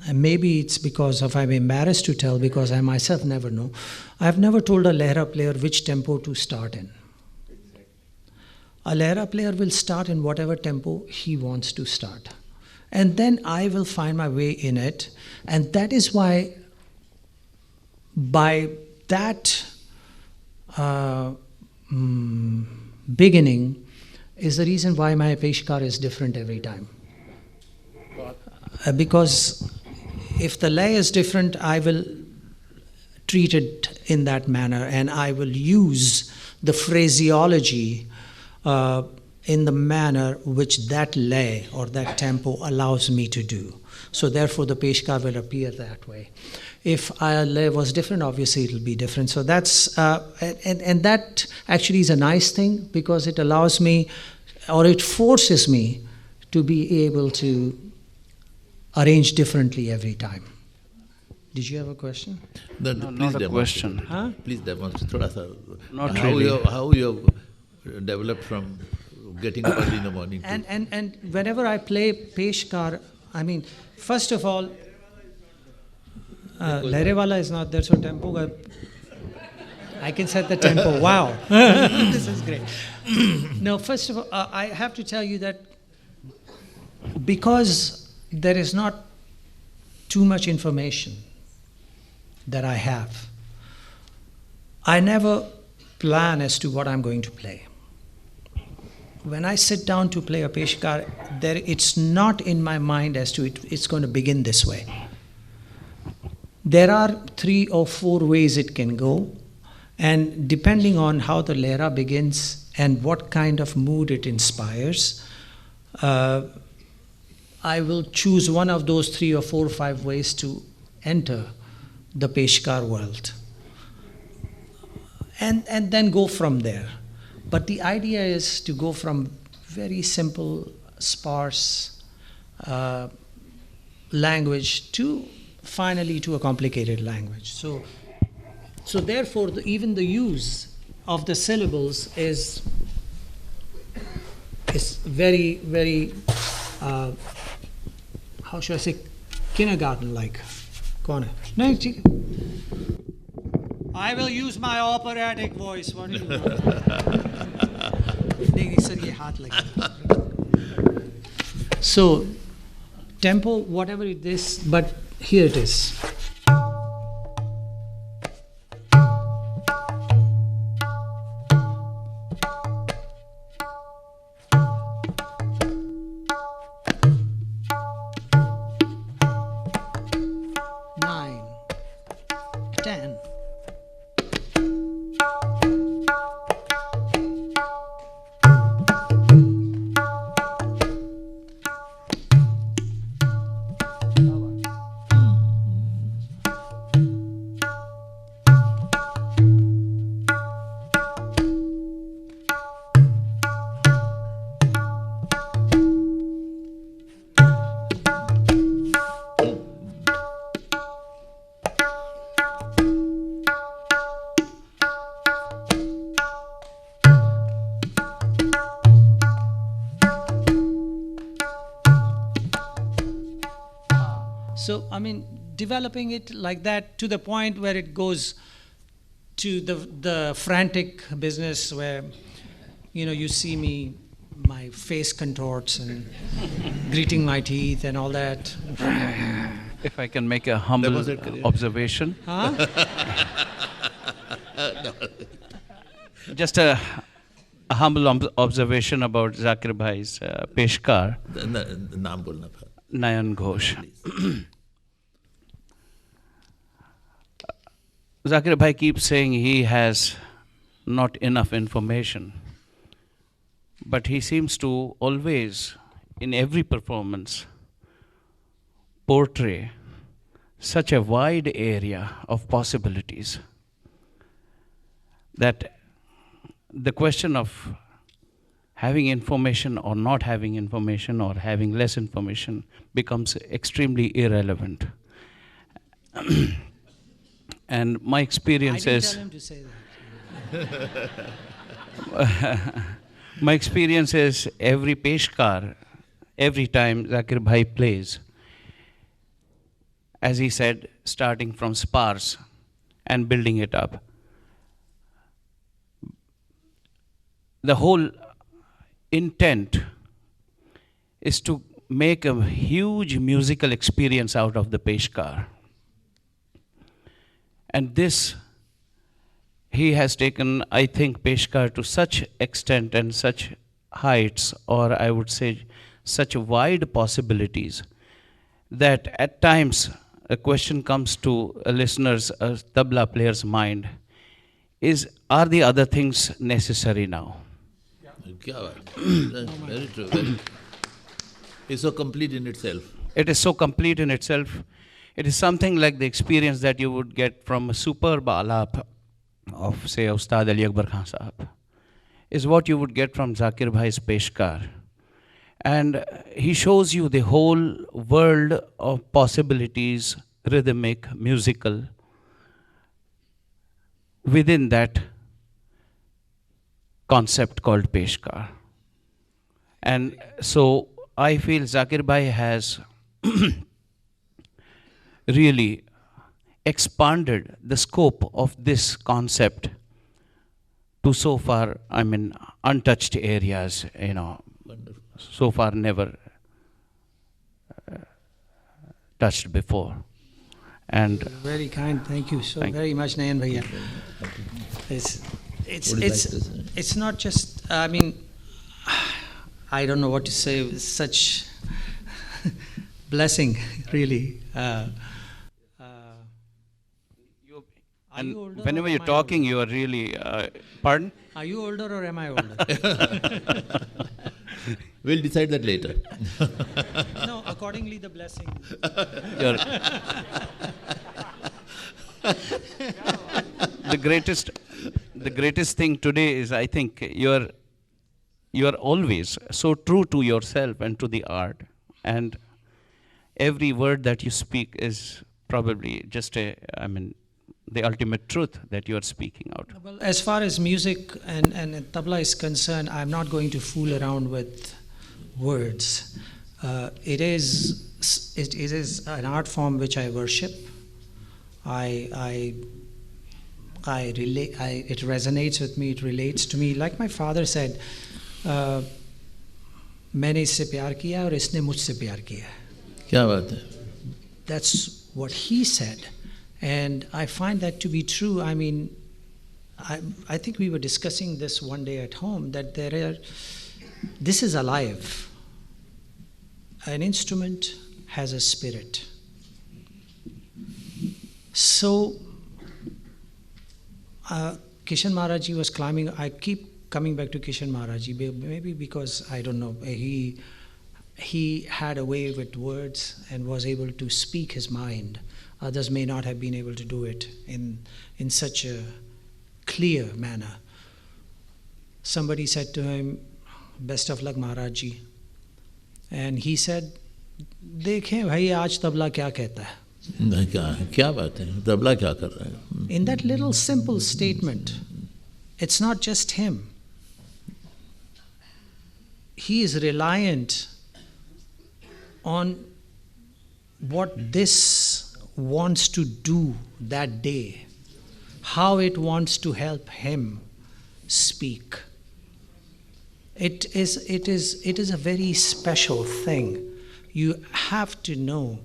and maybe it's because I'm embarrassed to tell because I myself never know, I've never told a lehra player which tempo to start in. A lehra player will start in whatever tempo he wants to start. And then I will find my way in it. And that is why by that beginning is the reason why my Peshkar is different every time. Because if the lay is different, I will treat it in that manner, and I will use the phraseology in the manner which that lay or that tempo allows me to do. So therefore the Peshkar will appear that way. If our lay was different, obviously it will be different. So that's, and that actually is a nice thing because it allows me, or it forces me to be able to arrange differently every time. Did you have a question? No, not a question. Huh? Please demonstrate. Thoda sa, Not how really. how you have developed from getting up early in the morning to... And whenever I play Peshkar, I mean, first of all, Lehre wala is not there, so tempo, I can set the tempo. Wow, this is great. No, first of all, I have to tell you that because there is not too much information that I have, I never plan as to what I'm going to play. When I sit down to play a Peshkar, it's not in my mind as to it's going to begin this way. There are 3 or 4 ways it can go, and depending on how the lehra begins and what kind of mood it inspires, I will choose one of those 3 or 4 or 5 ways to enter the Peshkar world, and then go from there. But the idea is to go from very simple, sparse language to finally to a complicated language. So therefore, even the use of the syllables is very, very, how should I say, kindergarten-like. Kaun hai? Nahin, theek hai. I will use my operatic voice. What do you want? Nahin, sir, ye haath lagega. So tempo, whatever it is, but here it is. Nine, 10. So, I mean, developing it like that to the point where it goes to the frantic business where, you know, you see me, my face contorts and gritting my teeth and all that. If I can make a humble observation. Huh? Just a humble observation about Zakir Bhai's Peshkar, नाम बोलना था. Nayan Ghosh. Zakir Bhai keeps saying he has not enough information, but he seems to always, in every performance, portray such a wide area of possibilities that the question of having information or not having information or having less information becomes extremely irrelevant. And my experience is... I didn't tell him to say that. My experience is every Peshkar, every time Zakir Bhai plays, as he said, starting from sparse and building it up, the whole intent is to make a huge musical experience out of the Peshkar. And this, he has taken, I think, Peshkar to such extent and such heights, or I would say such wide possibilities, that at times a question comes to a listener's, a tabla player's mind, are the other things necessary now? Very true. It's so complete in itself. It is so complete in itself. It is something like the experience that you would get from a superb alap of, say, Ustad Ali Akbar Khan Sahab, is what you would get from Zakir Bhai's Peshkar. And he shows you the whole world of possibilities, rhythmic, musical, within that concept called Peshkar. And so I feel Zakir Bhai has really expanded the scope of this concept to so far, I mean, untouched areas, you know, so far never touched before. And very kind, thank you so very much, Nayan Bhaiya. It's not just, I mean, I don't know what to say, such blessing, really. And whenever you're talking, you are really, pardon? Are you older or am I older? We'll decide that later. No, accordingly the blessing. The greatest thing today is, I think, you are always so true to yourself and to the art, and every word that you speak is probably just the ultimate truth that you are speaking out. Well, as far as music and tabla is concerned, I'm not going to fool around with words. It is an art form which I worship. It resonates with me, it relates to me. Like my father said, मैंने इससे प्यार किया और इसने मुझसे प्यार किया. क्या बात है? That's what he said. And I find that to be true. I mean, I think we were discussing this one day at home, that this is alive. An instrument has a spirit. So, Kishan Maharaj Ji was climbing. I keep coming back to Kishan Maharaj Ji, maybe because, I don't know, he had a way with words and was able to speak his mind. Others may not have been able to do it in such a clear manner. Somebody said to him, "Best of luck, Maharaj Ji." And he said, "देखें भाई आज तबला क्या कहता है." क्या बात है? तबला क्या कर रहा है? In that little simple statement, it's not just him. He is reliant on what this wants to do that day, how it wants to help him speak. It is a very special thing. You have to know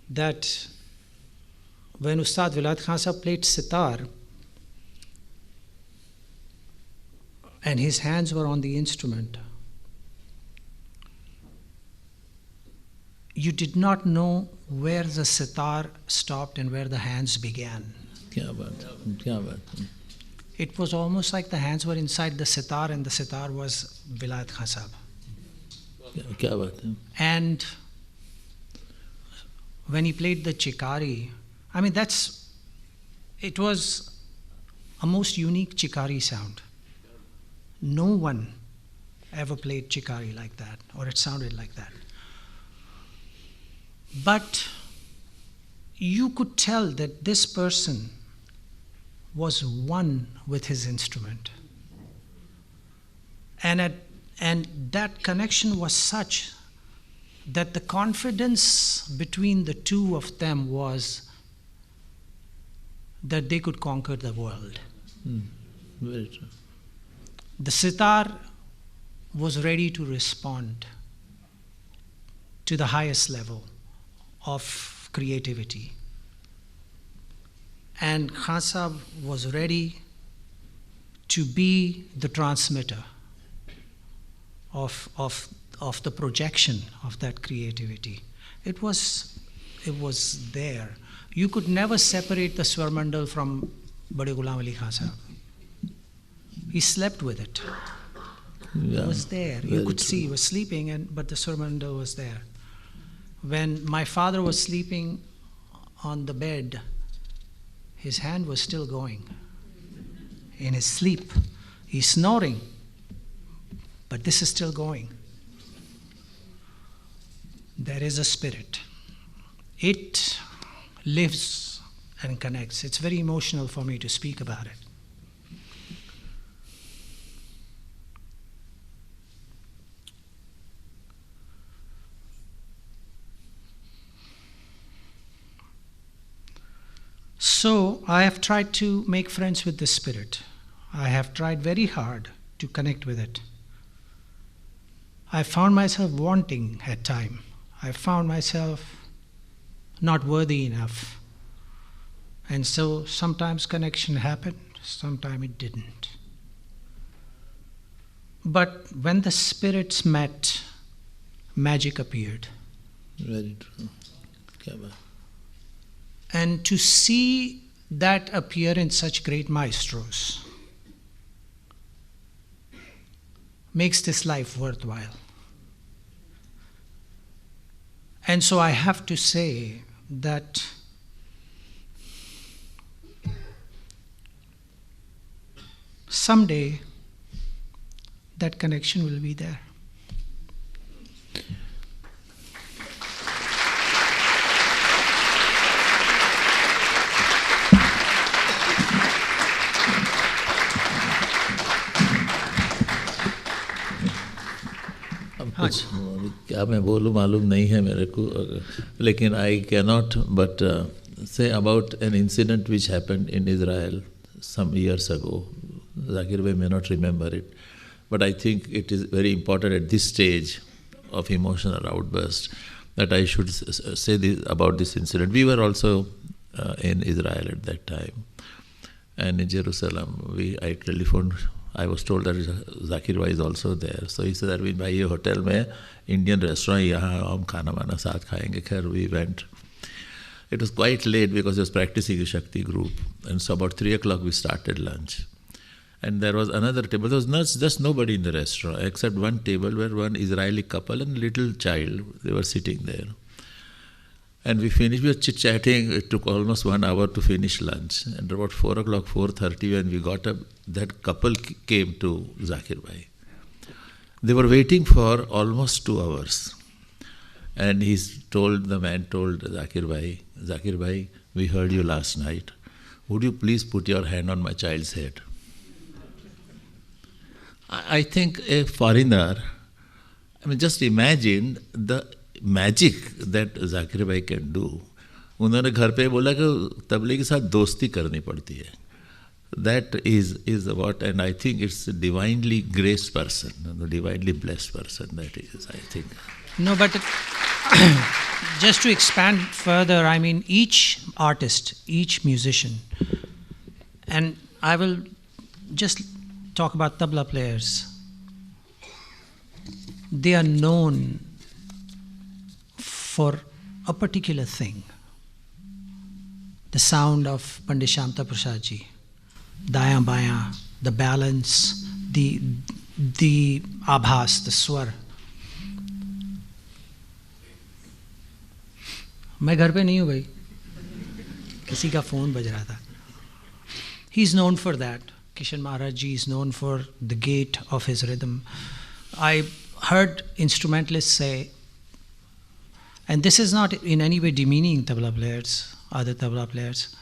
that when Ustad Vilayat Khan Sahab played sitar and his hands were on the instrument, you did not know where the sitar stopped and where the hands began. क्या बात है? क्या बात है? It was almost like the hands were inside the sitar and the sitar was Vilayat Khan Sahab. क्या बात है? And when he played the chikari, I mean, it was a most unique chikari sound. No one ever played chikari like that, or it sounded like that. But you could tell that this person was one with his instrument. And that connection was such that the confidence between the two of them was that they could conquer the world. Very true. The sitar was ready to respond to the highest level of creativity. And Khan Sahab was ready to be the transmitter of the projection of that creativity. It was there. You could never separate the Swar Mandal from Bade Ghulam Ali Khan Sahab. He slept with it. Yeah, it was there. You could see he was sleeping, but the Swar Mandal was there. When my father was sleeping on the bed, his hand was still going. In his sleep, he's snoring, but this is still going. There is a spirit. It lives and connects. It's very emotional for me to speak about it. So I have tried to make friends with this spirit. I have tried very hard to connect with it. I found myself wanting at times. I found myself not worthy enough. And so sometimes connection happened, sometimes it didn't. But when the spirits met, magic appeared. Very true. क्या बात? And to see that appear in such great maestros makes this life worthwhile. And so I have to say that someday that connection will be there. कुछ क्या मैं बोलूँ मालूम नहीं है मेरे को, लेकिन I cannot but say about an incident which happened in Israel some years ago. Zakir may not remember it, but I think it is very important at this stage of emotional outburst that I should say this, about this incident. We were also in Israel at that time, and in Jerusalem. I telephoned. I was told that Zakir bhai is also there. So he said, Arvind bhai, ye hotel mein Indian restaurant, yahan hum khana wana saath khayenge. Khair, we went. It was quite late because I was practicing a Shakti group. And so about 3 o'clock we started lunch. And there was another table. There was just nobody in the restaurant except one table where one Israeli couple and a little child, they were sitting there. And we finished, we were chit-chatting. It took almost 1 hour to finish lunch. And about 4 o'clock, 4:30, when we got up, that couple came to Zakir bhai. They were waiting for almost 2 hours. And the man told Zakir bhai, we heard you last night. Would you please put your hand on my child's head? I think a foreigner, just imagine the magic that Zakir bhai can do. उन्होंने घर पे बोला कि तबले के साथ दोस्ती करनी पड़ती है. That is what, and I think it's a divinely graced person, a divinely blessed person. That is, I think. No, but just to expand further, each artist, each musician, and I will just talk about tabla players. They are known for a particular thing. The sound of Pandit Shamta Prasad ji, Dayan Bayan, the balance, the abhas, the swar. मैं घर पे नहीं हूँ भाई, किसी का phone बज रहा था. He's known for that. Kishan Maharaj ji is known for the gait of his rhythm. I heard instrumentalists say, and this is not in any way demeaning tabla players, other tabla players,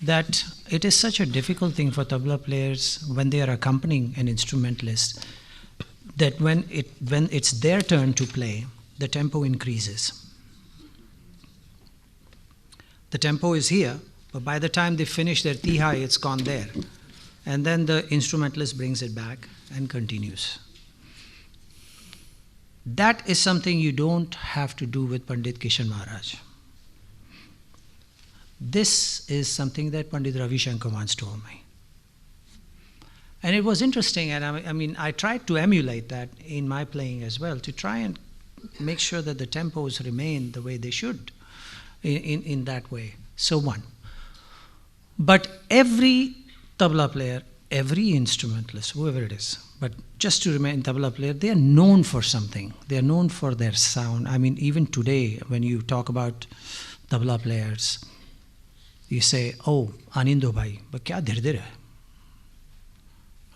that it is such a difficult thing for tabla players when they are accompanying an instrumentalist, that when it's their turn to play, the tempo increases. The tempo is here, but by the time they finish their tihai, it's gone there. And then the instrumentalist brings it back and continues. That is something you don't have to do with Pandit Kishan Maharaj. This is something that Pandit Ravi Shankar once told me. And it was interesting, and I tried to emulate that in my playing as well, to try and make sure that the tempos remain the way they should in that way. So one. But every tabla player, every instrumentalist, whoever it is, but just to remain tabla player, they are known for something. They are known for their sound. Even today, when you talk about tabla players, you say, oh, Anindo bhai, but kya dhir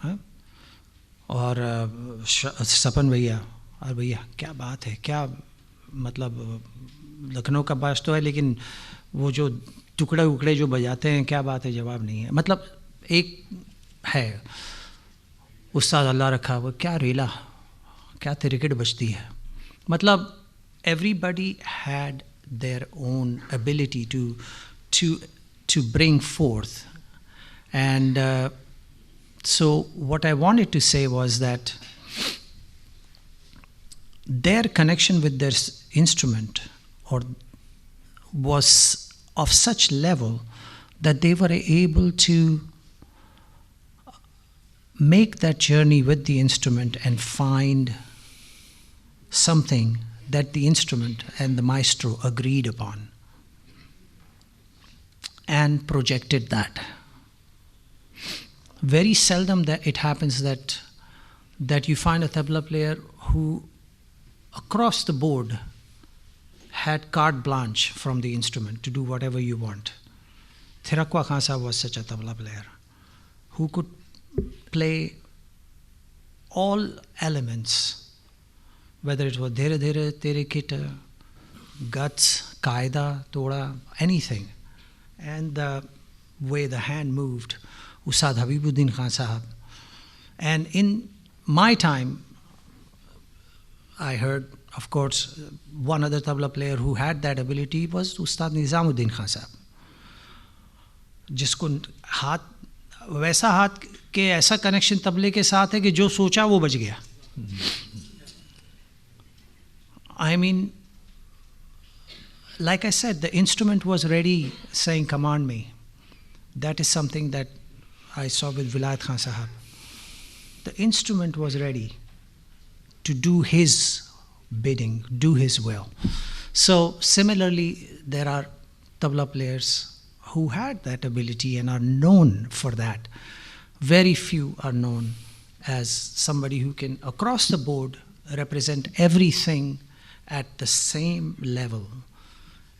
hai? Or Sapan bhaiya, और भैया क्या बात है, क्या मतलब लखनऊ का बास तो है, लेकिन वो जो टुकड़े उकड़े जो बजाते हैं, क्या बात है, जवाब नहीं है. मतलब एक है उस्ताद अल्लाह रखा, वो क्या रेला, क्या तिरकट बजती है. मतलब everybody had their own ability to bring forth. And so what I wanted to say was that their connection with their instrument was of such level that they were able to make that journey with the instrument and find something that the instrument and the maestro agreed upon and projected that. Very seldom that it happens that you find a tabla player who across the board had carte blanche from the instrument to do whatever you want. Thirakwa Khan Sahab was such a tabla player who could play all elements, whether it was dhere dhere, tere kita, guts, qaida, toda, anything. And the way the hand moved, Ustad Habibuddin Khan Sahab. And in my time, I heard, of course, one other tabla player who had that ability was Ustad Nizamuddin Khan Sahab, जिसको हाथ वैसा हाथ के ऐसा connection तबले के साथ है कि जो सोचा वो बज गया. like I said, the instrument was ready saying, command me. That is something that I saw with Vilayat Khan Sahab. The instrument was ready to do his bidding, do his will. So similarly, there are tabla players who had that ability and are known for that. Very few are known as somebody who can, across the board, represent everything at the same level.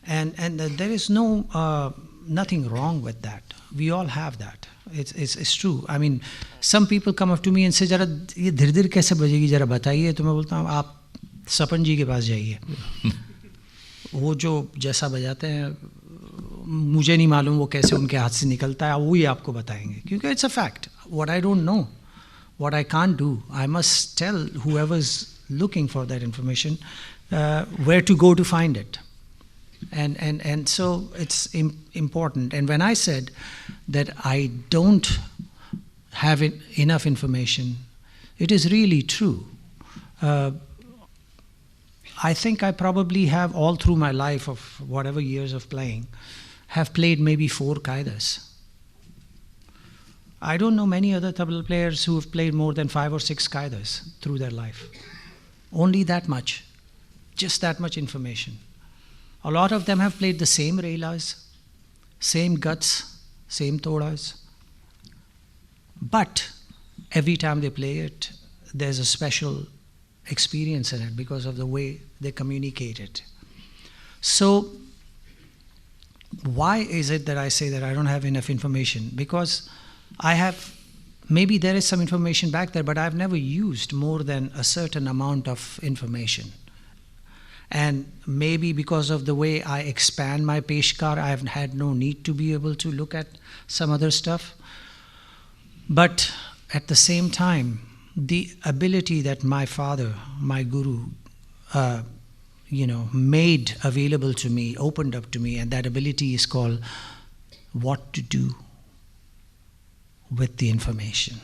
And there is nothing wrong with that. We all have that. It's true. I mean, some people come up to me and say, "Jara ye dhir kaise bajegi, jara bataiye." तो मैं बोलता हूँ, आप सपन जी के पास जाइए. वो जो जैसा बजाते हैं, मुझे नहीं मालूम वो कैसे उनके हाथ से निकलता है, वो ही आपको बताएंगे. क्योंकि it's a fact. What I don't know, what I can't do, I must tell whoever's looking for that information where to go to find it. And so it's important. And when I said that I don't have enough information, it is really true. I think I probably have, all through my life of whatever years of playing, have played maybe 4 qaidas. I don't know many other tabla players who have played more than 5 or 6 qaidas through their life. Only that much. Just that much information. A lot of them have played the same reilas, same guts, same todas. But every time they play it, there's a special experience in it because of the way they communicate it. So, why is it that I say that I don't have enough information? Because I have, maybe there is some information back there, but I've never used more than a certain amount of information. And maybe because of the way I expand my peshkar, I have had no need to be able to look at some other stuff. But at the same time, the ability that my father, my guru, made available to me, opened up to me, and that ability is called what to do with the information.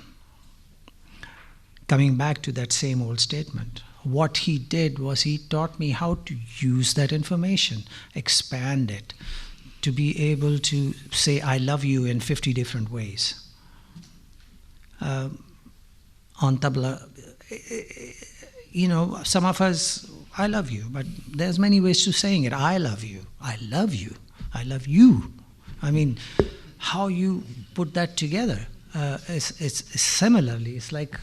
Coming back to that same old statement, what he did was he taught me how to use that information, expand it, to be able to say I love you in 50 different ways. On tabla, some of us, I love you, but there's many ways to saying it. I love you, I love you, I love you. I mean, how you put that together, it's similarly, it's like,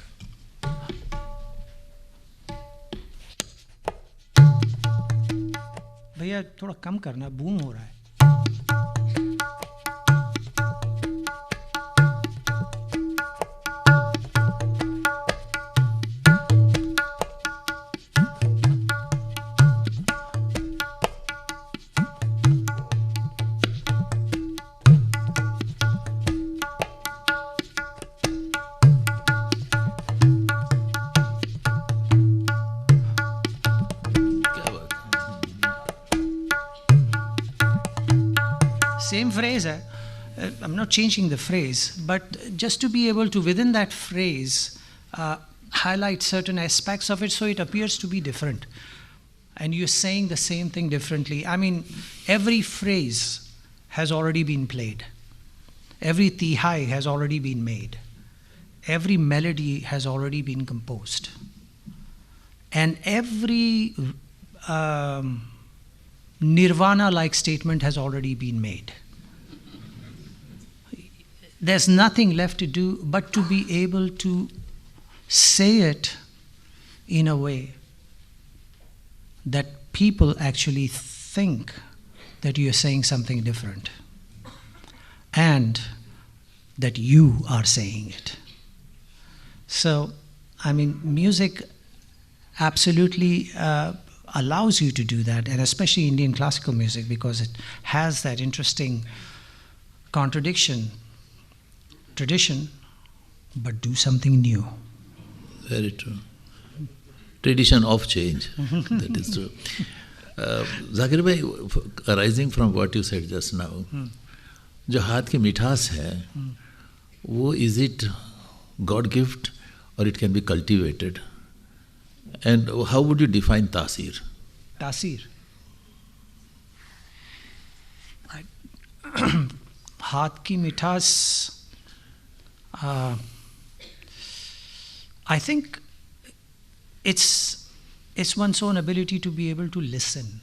भैया थोड़ा कम करना, boom हो रहा है. Same phrase, I'm not changing the phrase, but just to be able to, within that phrase, highlight certain aspects of it so it appears to be different. And you're saying the same thing differently. I mean, every phrase has already been played. Every tihai has already been made. Every melody has already been composed. And every nirvana-like statement has already been made. There's nothing left to do but to be able to say it in a way that people actually think that you're saying something different and that you are saying it. So, I mean, music absolutely allows you to do that, and especially Indian classical music, because it has that interesting contradiction, tradition, but do something new. Very true. Tradition of change, that is true. Zakir bhai, arising from what you said just now, जो हाथ की मिठास है, वो is it God gift or it can be cultivated? And how would you define tasir? Tasir. हाथ की मिठास, I think it's one's own ability to be able to listen.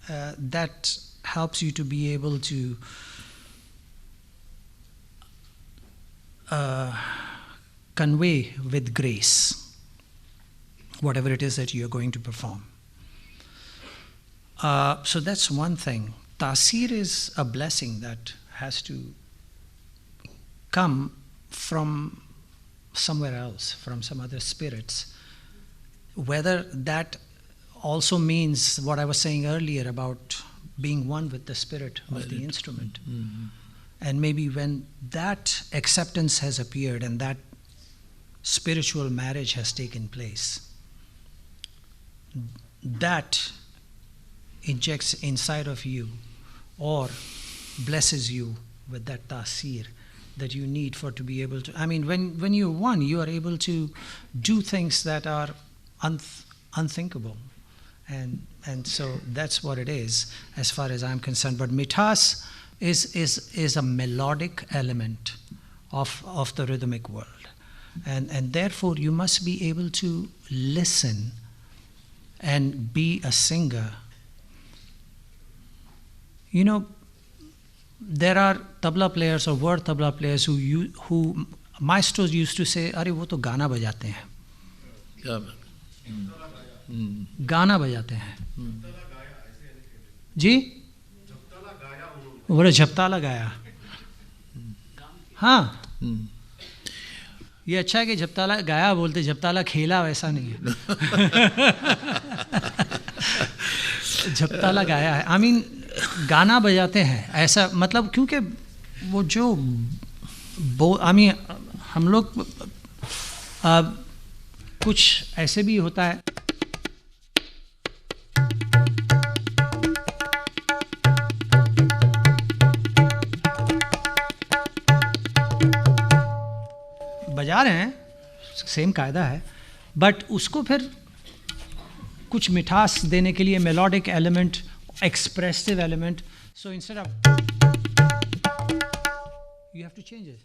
That helps you to be able to convey with grace whatever it is that you're going to perform. So that's one thing. Tasir is a blessing that has to come from somewhere else, from some other spirits. Whether that also means what I was saying earlier about being one with the spirit of the instrument. Mm-hmm. And maybe when that acceptance has appeared and that spiritual marriage has taken place, that injects inside of you or blesses you with that tasir that you need for to be able to. I mean, when you're one, you are able to do things that are unthinkable. And so that's what it is as far as I'm concerned. But mithas is a melodic element of the rhythmic world. And therefore you must be able to listen and be a singer. You know, there are tabla players or word tabla players who maestros used to say, "Arey wo to गाना बजाते हैं." गाना बजाते हैं जी, बोले झपताला गाया. हाँ, ये अच्छा है कि झपताला गाया बोलते, झपताला खेला वैसा नहीं है. झपताला गाया है, आई मीन गाना बजाते हैं ऐसा, मतलब क्योंकि वो जो आई मीन हम लोग कुछ ऐसे भी होता है. बजा रहे हैं, सेम कायदा है, बट उसको फिर कुछ मिठास देने के लिए melodic element, expressive element, so instead of you have to change it.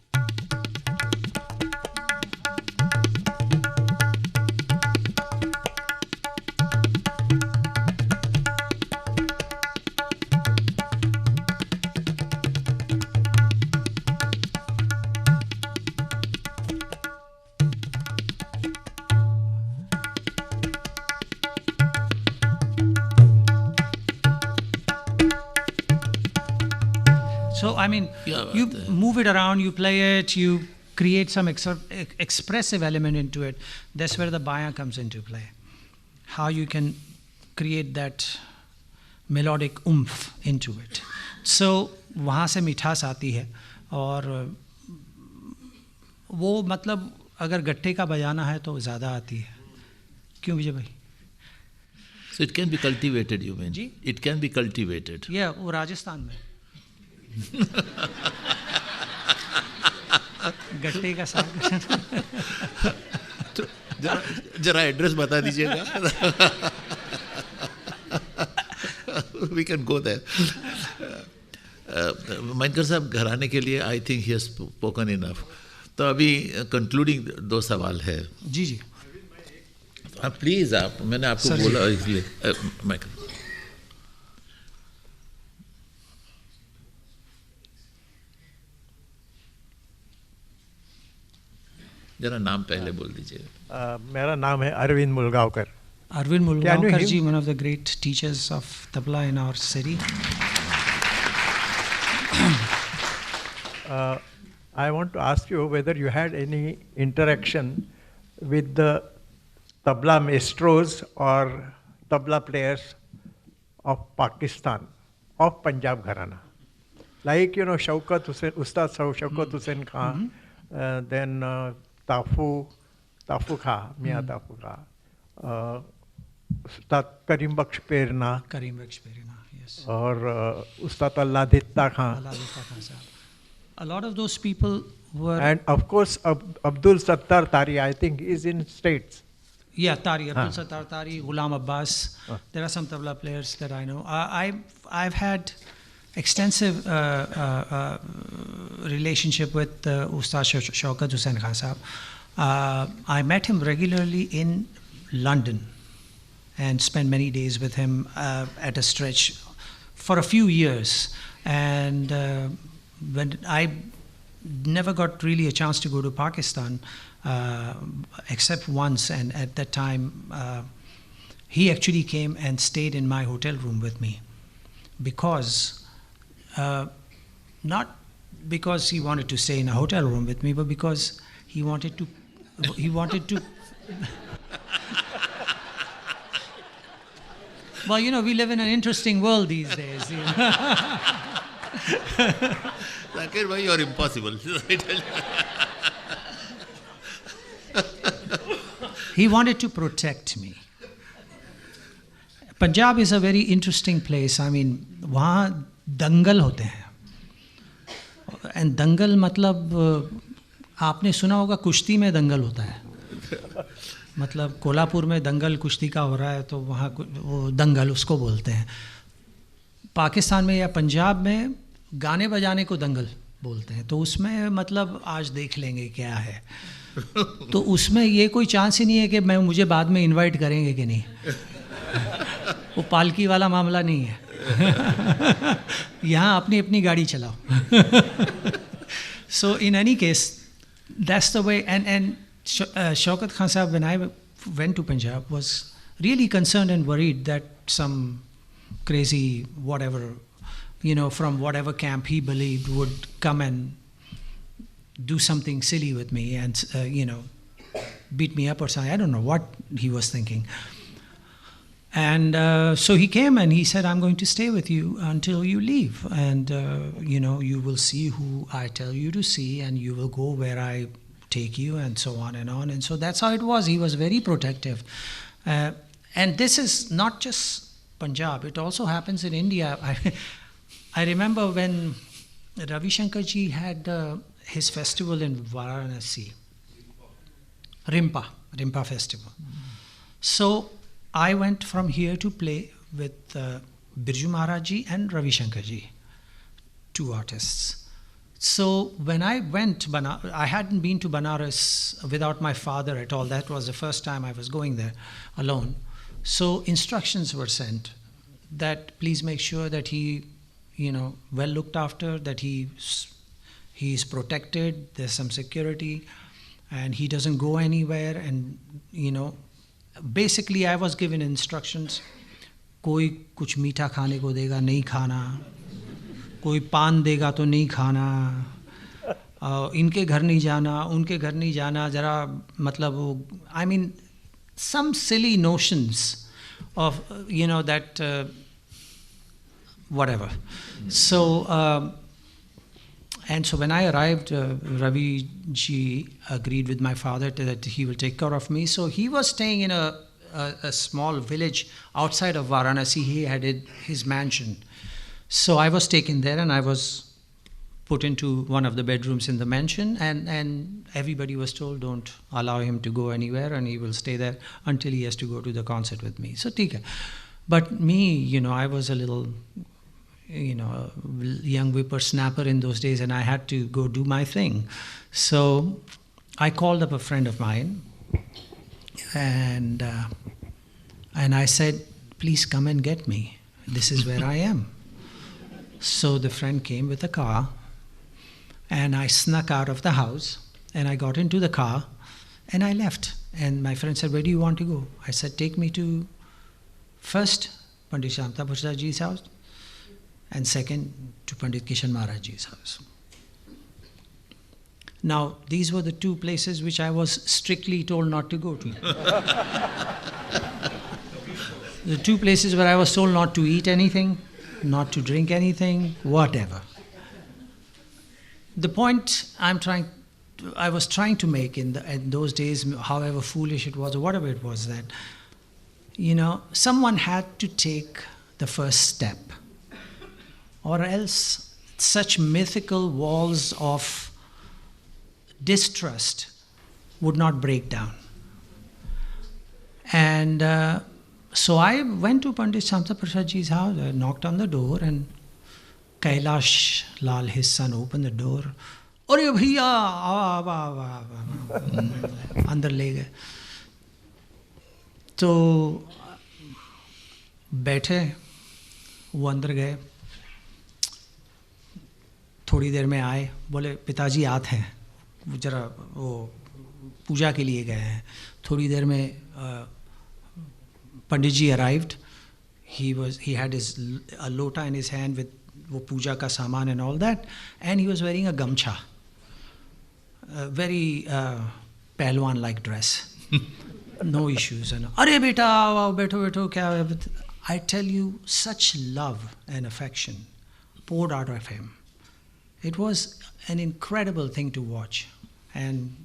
So, I mean, you move it around, you play it, you create some expressive element into it. That's where the baya comes into play. How you can create that melodic oomph into it. So, वहाँ से मिठास आती है. और वो मतलब अगर गट्टे का बजाना है तो ज़्यादा आती है. क्यों विजय भाई? So it can be cultivated, you mean? Ji? It can be cultivated. Yeah, वो राजस्थान में. गट्टे का साग. तो जरा एड्रेस बता दीजिएगा. We can go there. माइनकर साहब घर आने के लिए I think he has spoken enough. तो अभी कंक्लूडिंग 2 सवाल है. जी जी. आप प्लीज, आप मैंने आपको बोला इसलिए माइकल. जरा नाम पहले बोल दीजिए. मेरा नाम है Arvind मुलगांवकर. Arvind Mulgaonkar ji, one of the great teachers of tabla in our city. I want to ask you whether you had any interaction with the tabla maestros or tabla players of Pakistan, of Punjab Gharana. Like, you know, Shaukat Hussain, Ustad Shaukat Hussain Khan, then Tafu Khan, Mia Tafu Khan, Ustad Karim Baksh Perna, Yes. or Ustad Allah Ditta Khan. A lot of those people were... And of course, Abdul Sattar Tari, I think, is in States. Yeah, Tari, Abdul Sattar Tari, Ghulam Abbas. There are some tabla players that I know. I've had extensive relationship with Ustad Shaukat Hussain Khan Sahab. I met him regularly in London and spent many days with him at a stretch for a few years. And when I never got really a chance to go to Pakistan, except once, and at that time he actually came and stayed in my hotel room with me because not because he wanted to stay in a hotel room with me, but because he wanted to well, you know, we live in an interesting world these days, you know. Zakir bhai, you are impossible. He wanted to protect me. Punjab is a very interesting place. I mean, वहाँ दंगल होते हैं. And दंगल मतलब आपने सुना होगा कुश्ती में दंगल होता है. मतलब कोल्हापुर में दंगल कुश्ती का हो रहा है तो वहाँ वो दंगल उसको बोलते हैं. पाकिस्तान में या पंजाब में गाने बजाने को दंगल बोलते हैं. तो उसमें मतलब आज देख लेंगे क्या है. तो उसमें ये कोई चांस ही नहीं है कि मुझे बाद में इनवाइट करेंगे कि नहीं. वो पालकी वाला मामला नहीं है. यहाँ अपनी अपनी गाड़ी चलाओ. So in any case, that's the way. And Shaukat Khan Sahab, when I went to Punjab, was really concerned and worried that some crazy whatever, you know, from whatever camp he believed would come and do something silly with me and, you know, beat me up or something. I don't know what he was thinking. And so he came and he said, I'm going to stay with you until you leave. And, you know, you will see who I tell you to see and you will go where I take you and so on and on. And so that's how it was. He was very protective. And this is not just Punjab. It also happens in India. I remember when Ravi Shankar ji had his festival in Varanasi. Rimpa festival. So I went from here to play with Birju Maharaj ji and Ravi Shankar ji, two artists. So when I went, I hadn't been to Banaras without my father at all. That was the first time I was going there alone. So instructions were sent that please make sure that he, you know, well looked after, that he is protected, there's some security, and he doesn't go anywhere. And, you know, basically I was given instructions. कोई कुछ मीठा खाने को देगा नहीं खाना, कोई पान देगा तो नहीं खाना, इनके घर नहीं जाना, उनके घर नहीं जाना, जरा मतलब वो, I mean, some silly notions of, you know, that whatever. So and so when I arrived, Ravi ji agreed with my father that he will take care of me. So he was staying in a small village outside of Varanasi. He had his mansion. So I was taken there and I was put into one of the bedrooms in the mansion, and everybody was told don't allow him to go anywhere and he will stay there until he has to go to the concert with me. So tika. But me, you know, I was a little, you know, young whippersnapper in those days, and I had to go do my thing. So I called up a friend of mine and I said, please come and get me. This is where I am. So the friend came with a car and I snuck out of the house and I got into the car and I left. And my friend said, where do you want to go? I said, take me to first Pandit Shamta Prasad ji's house, and second to Pandit Kishan Maharaj ji's house. Now, these were the two places which I was strictly told not to go to. The two places where I was told not to eat anything, not to drink anything, whatever. The point I was trying to make in those days, however foolish it was or whatever it was, that, you know, someone had to take the first step, or else such mythical walls of distrust would not break down. And so I went to Pandit Shamta Prasad ji's house. I knocked on the door and Kailash Lal, his son, opened the door. अरे भैया आवा आवा आवा अंदर ले गए. तो बैठे, वो अंदर गए. थोड़ी देर में आए, बोले पिताजी आते हैं, जरा वो पूजा के लिए गए हैं. थोड़ी देर में पंडित जी arrived. He had a lota in his hand with वो पूजा का सामान and all that, and he was wearing a gamcha, a very पहलवान like dress. No issues. And अरे बेटा आओ बैठो बैठो क्या. I tell you, such love and affection poured out of him. It was an incredible thing to watch. And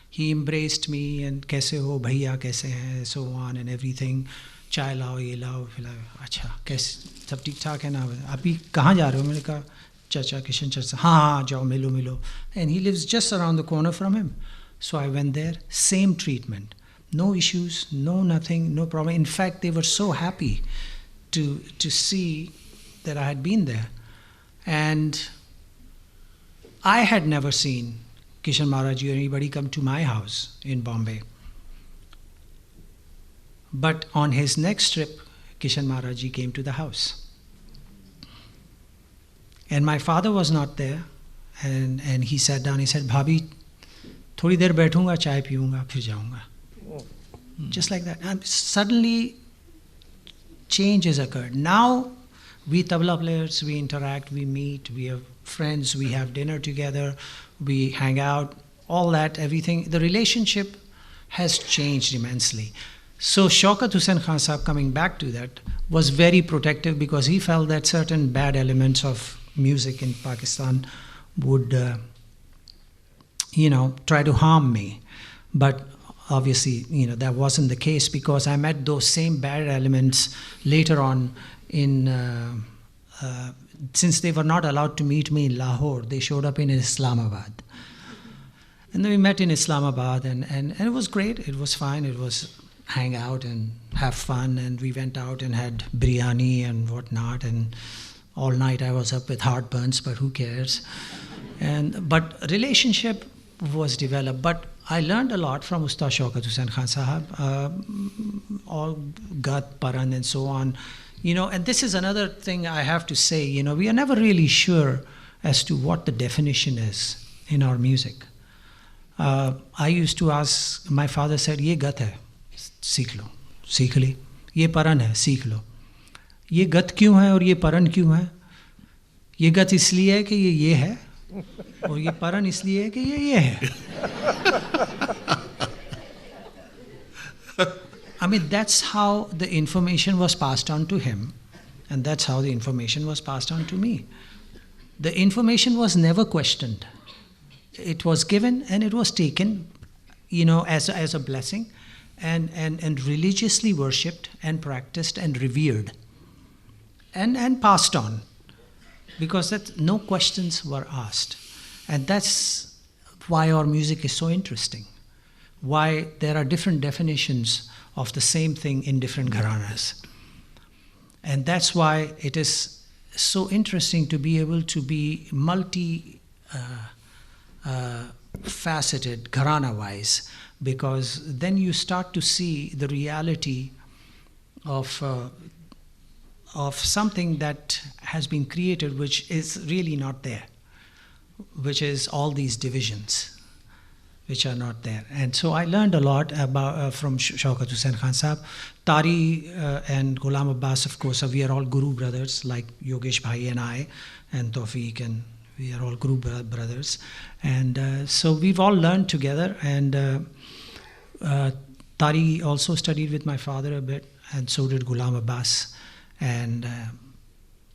he embraced me and कैसे हो भैया कैसे हैं, so on and everything. चाय लाओ ये लाओ फिलाओ. अच्छा कैसे सब ठीक ठाक है ना. अभी कहाँ जा रहे हो. मैंने कहा चाचा किशन चाचा. हाँ हाँ जाओ मिलो मिलो. And he lives just around the corner from him. So I went there, same treatment. No issues, no nothing, no problem. In fact, they were so happy to see that I had been there. And I had never seen Kishan Maharaj or anybody come to my house in Bombay. But on his next trip, Kishan Maharaj came to the house. And my father was not there. And he sat down, he said, Bhabhi, थोड़ी देर बैठूंगा, चाय पीऊंगा, फिर जाऊंगा. Just like that. And suddenly, change has occurred. Now, we tabla players, we interact, we meet, we have friends, we have dinner together, we hang out, all that, everything. The relationship has changed immensely. So Shaukat Hussain Khan Sahab, coming back to that, was very protective because he felt that certain bad elements of music in Pakistan would, try to harm me. But obviously, that wasn't the case because I met those same bad elements later on in, since they were not allowed to meet me in Lahore, they showed up in Islamabad. And then we met in Islamabad and it was great, it was fine, it was hang out and have fun, and we went out and had biryani and whatnot, and all night I was up with heartburns, but who cares. But relationship was developed. But I learned a lot from Ustad Shaukat Hussain Khan Sahab, all Gat, Paran and so on. And this is another thing I have to say, we are never really sure as to what the definition is in our music. I used to ask, my father said, ye Gat hai, सीख लो, सीख ली. ये परन है, सीख लो. ये गत क्यों है और ये परन क्यों है. ये गत इसलिए है कि ये है और ये परन इसलिए है कि ये है. I mean, that's how the information was passed on to him, and that's how the information was passed on to me. The information was never questioned. It was given and it was taken, as a blessing. And religiously worshipped and practiced and revered and passed on, because that no questions were asked. And that's why our music is so interesting, why there are different definitions of the same thing in different gharanas. And that's why it is so interesting to be able to be multi-faceted gharana-wise, because then you start to see the reality of something that has been created which is really not there, which is all these divisions which are not there. And so I learned a lot about from Shaukat Hussain Khan Sahab. Tari and Ghulam Abbas, of course, we are all Guru brothers, like Yogesh Bhai and I, and Tawfiq, and we are all Guru brothers. And so we've all learned together. And Tari also studied with my father a bit, and so did Ghulam Abbas. And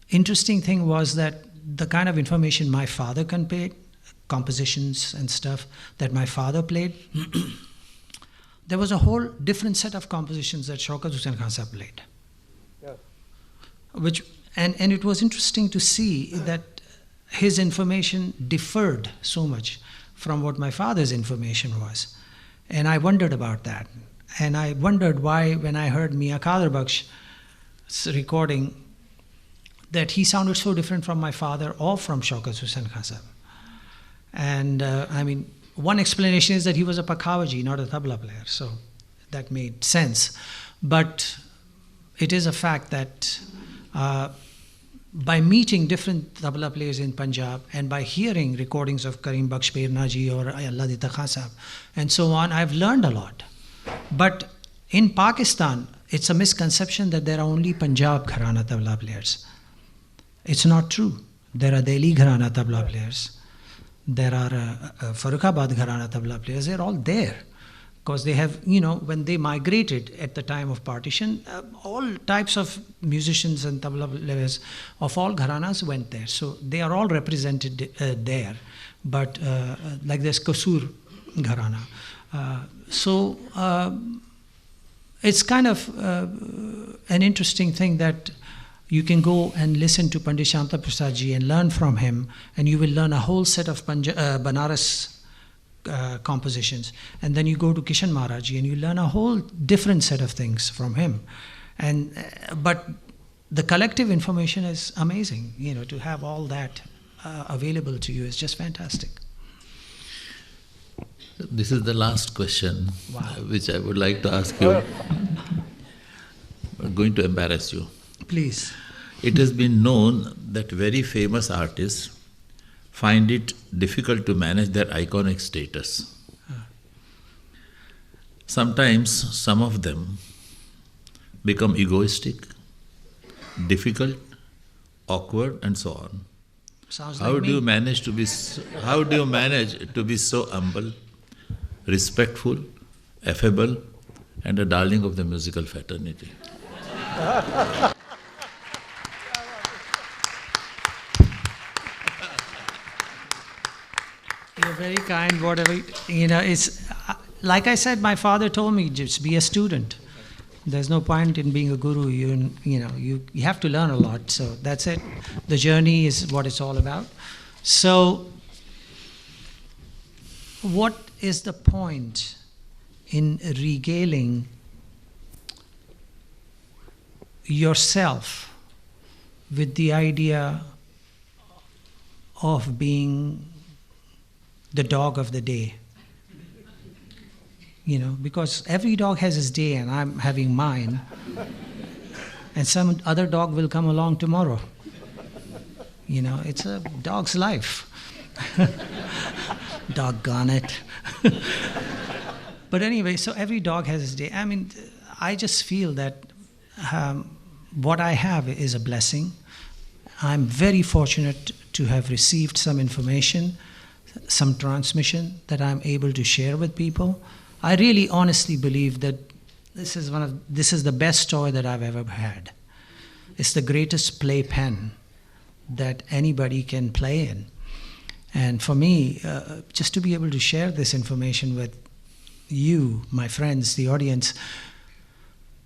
interesting thing was that the kind of information my father conveyed, compositions and stuff that my father played, there was a whole different set of compositions that Shaukat Hussain Khan Sahab played. Yeah. And it was interesting to see that his information differed so much from what my father's information was. And I wondered about that. And I wondered why, when I heard Mia Kader Baksh's recording, that he sounded so different from my father or from Shaukat Hussain Khan Sahab. And I mean, one explanation is that he was a pakhawaji, not a tabla player, so that made sense. But it is a fact that by meeting different tabla players in Punjab and by hearing recordings of Karim Bakhsh Perna ji or Allah Dita Khan Sahab and so on, I've learned a lot. But in Pakistan, it's a misconception that there are only Punjab Gharana tabla players. It's not true. There are Delhi Gharana tabla players. There are Farrukhabad Gharana tabla players. They're all there. Because they have, when they migrated at the time of partition, all types of musicians and tabla players of all gharanas went there. So they are all represented there. But like there's Kasur Gharana. So it's kind of an interesting thing that you can go and listen to Pandit Shanta Prasad ji and learn from him, and you will learn a whole set of Banaras compositions. And then you go to Kishan Maharaj ji and you learn a whole different set of things from him. But the collective information is amazing. To have all that available to you is just fantastic. This is the last question, Wow. Which I would like to ask you. I'm going to embarrass you. Please. It has been known that very famous artists find it difficult to manage their iconic status. Sometimes some of them become egoistic, difficult, awkward, and so on. Sounds How like do me. you manage to be so humble, respectful, affable, and a darling of the musical fraternity? You're very kind, whatever, it's, like I said, my father told me, just be a student. There's no point in being a guru, you have to learn a lot, so that's it. The journey is what it's all about. So, what is the point in regaling yourself with the idea of being the dog of the day? Because every dog has his day and I'm having mine, and some other dog will come along tomorrow. It's a dog's life. Doggone it. But anyway, so every dog has his day. I mean, I just feel that what I have is a blessing. I'm very fortunate to have received some information, some transmission that I'm able to share with people. I really honestly believe that this is the best toy that I've ever had. It's the greatest playpen that anybody can play in. And for me, just to be able to share this information with you, my friends, the audience,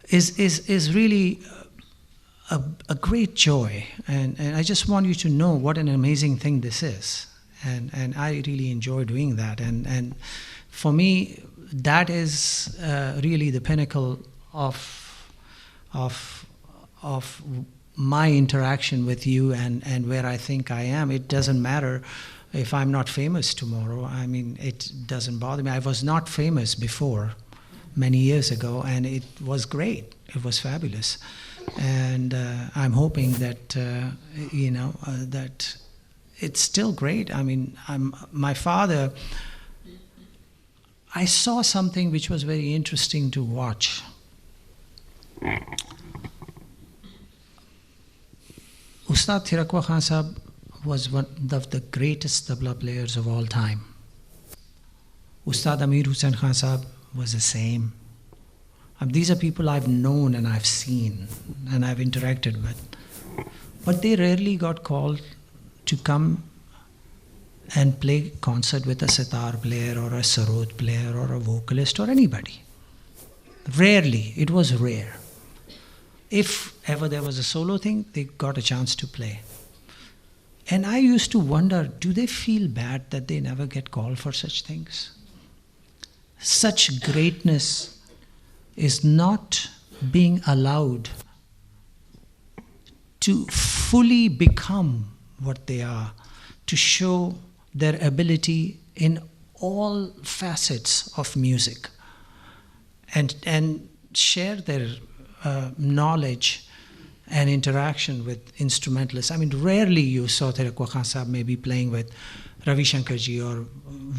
is really a great joy. And I just want you to know what an amazing thing this is. And I really enjoy doing that. And for me, that is really the pinnacle of my interaction with you and where I think I am. It doesn't matter if I'm not famous tomorrow. I mean, it doesn't bother me. I was not famous before, many years ago, and it was great. It was fabulous. And I'm hoping that, that it's still great. I mean, my father, I saw something which was very interesting to watch. Ustad Thirakwa Khan Sahab was one of the greatest tabla players of all time. Ustad Amir Hussain Khan Sahab was the same. These are people I've known and I've seen and I've interacted with. But they rarely got called to come and play concert with a sitar player or a sarod player or a vocalist or anybody. Rarely. It was rare. If ever there was a solo thing, they got a chance to play. And I used to wonder, do they feel bad that they never get called for such things? Such greatness is not being allowed to fully become what they are, to show their ability in all facets of music, and share their knowledge and interaction with instrumentalists. I mean, rarely you saw Tariq Khan Sahab maybe playing with Ravi Shankar ji or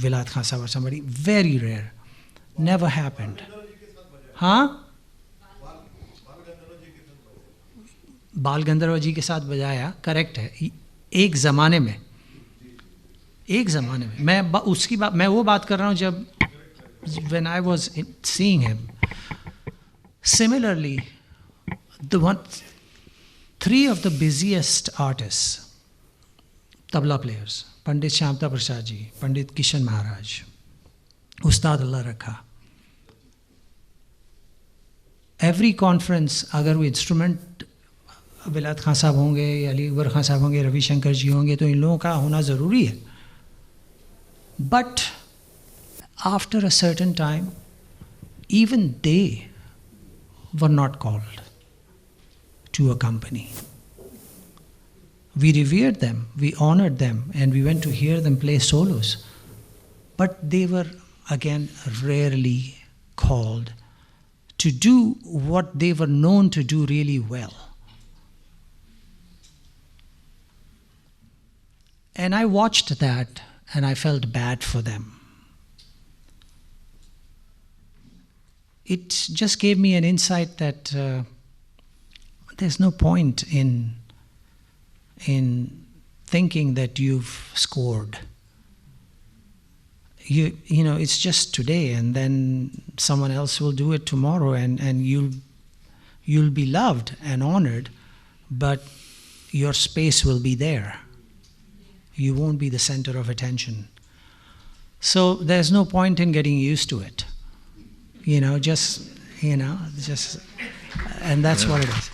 Vilayat Khan Sahab or somebody. Very rare. Never happened. Huh? बाल गंधर्व जी के साथ बजाया, correct है, एक ज़माने में मैं वो बात कर रहा हूँ जब when I was seeing him. Similarly, three of the busiest artists, tabla players, Pandit Shyamta Prasad ji, Pandit Kishan Maharaj, Ustad Allah Rakha. Every conference, अगर वो instrument विलायत खान साहब होंगे या अली अकबर खान साहब होंगे, रवि शंकर जी होंगे, तो इन लोगों का होना ज़रूरी है. But after a certain time, even they were not called to accompany. We revered them, we honored them, and we went to hear them play solos. But they were, again, rarely called to do what they were known to do really well. And I watched that, and I felt bad for them. It just gave me an insight that there's no point in thinking that you've scored. You know, it's just today, and then someone else will do it tomorrow, and you'll be loved and honored, but your space will be there. You won't be the center of attention. So there's no point in getting used to it. And that's what it is.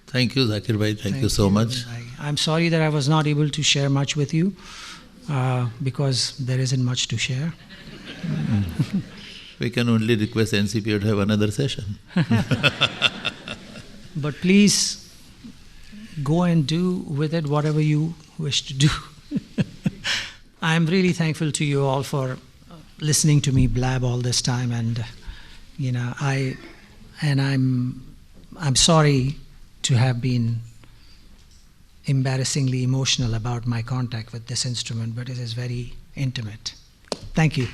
Thank you, Zakir bhai. Thank you so much. I'm sorry that I was not able to share much with you, because there isn't much to share. We can only request NCPO to have another session. But please go and do with it whatever you wish to do. I'm really thankful to you all for listening to me blab all this time, and I'm sorry to have been embarrassingly emotional about my contact with this instrument, but it is very intimate. Thank you.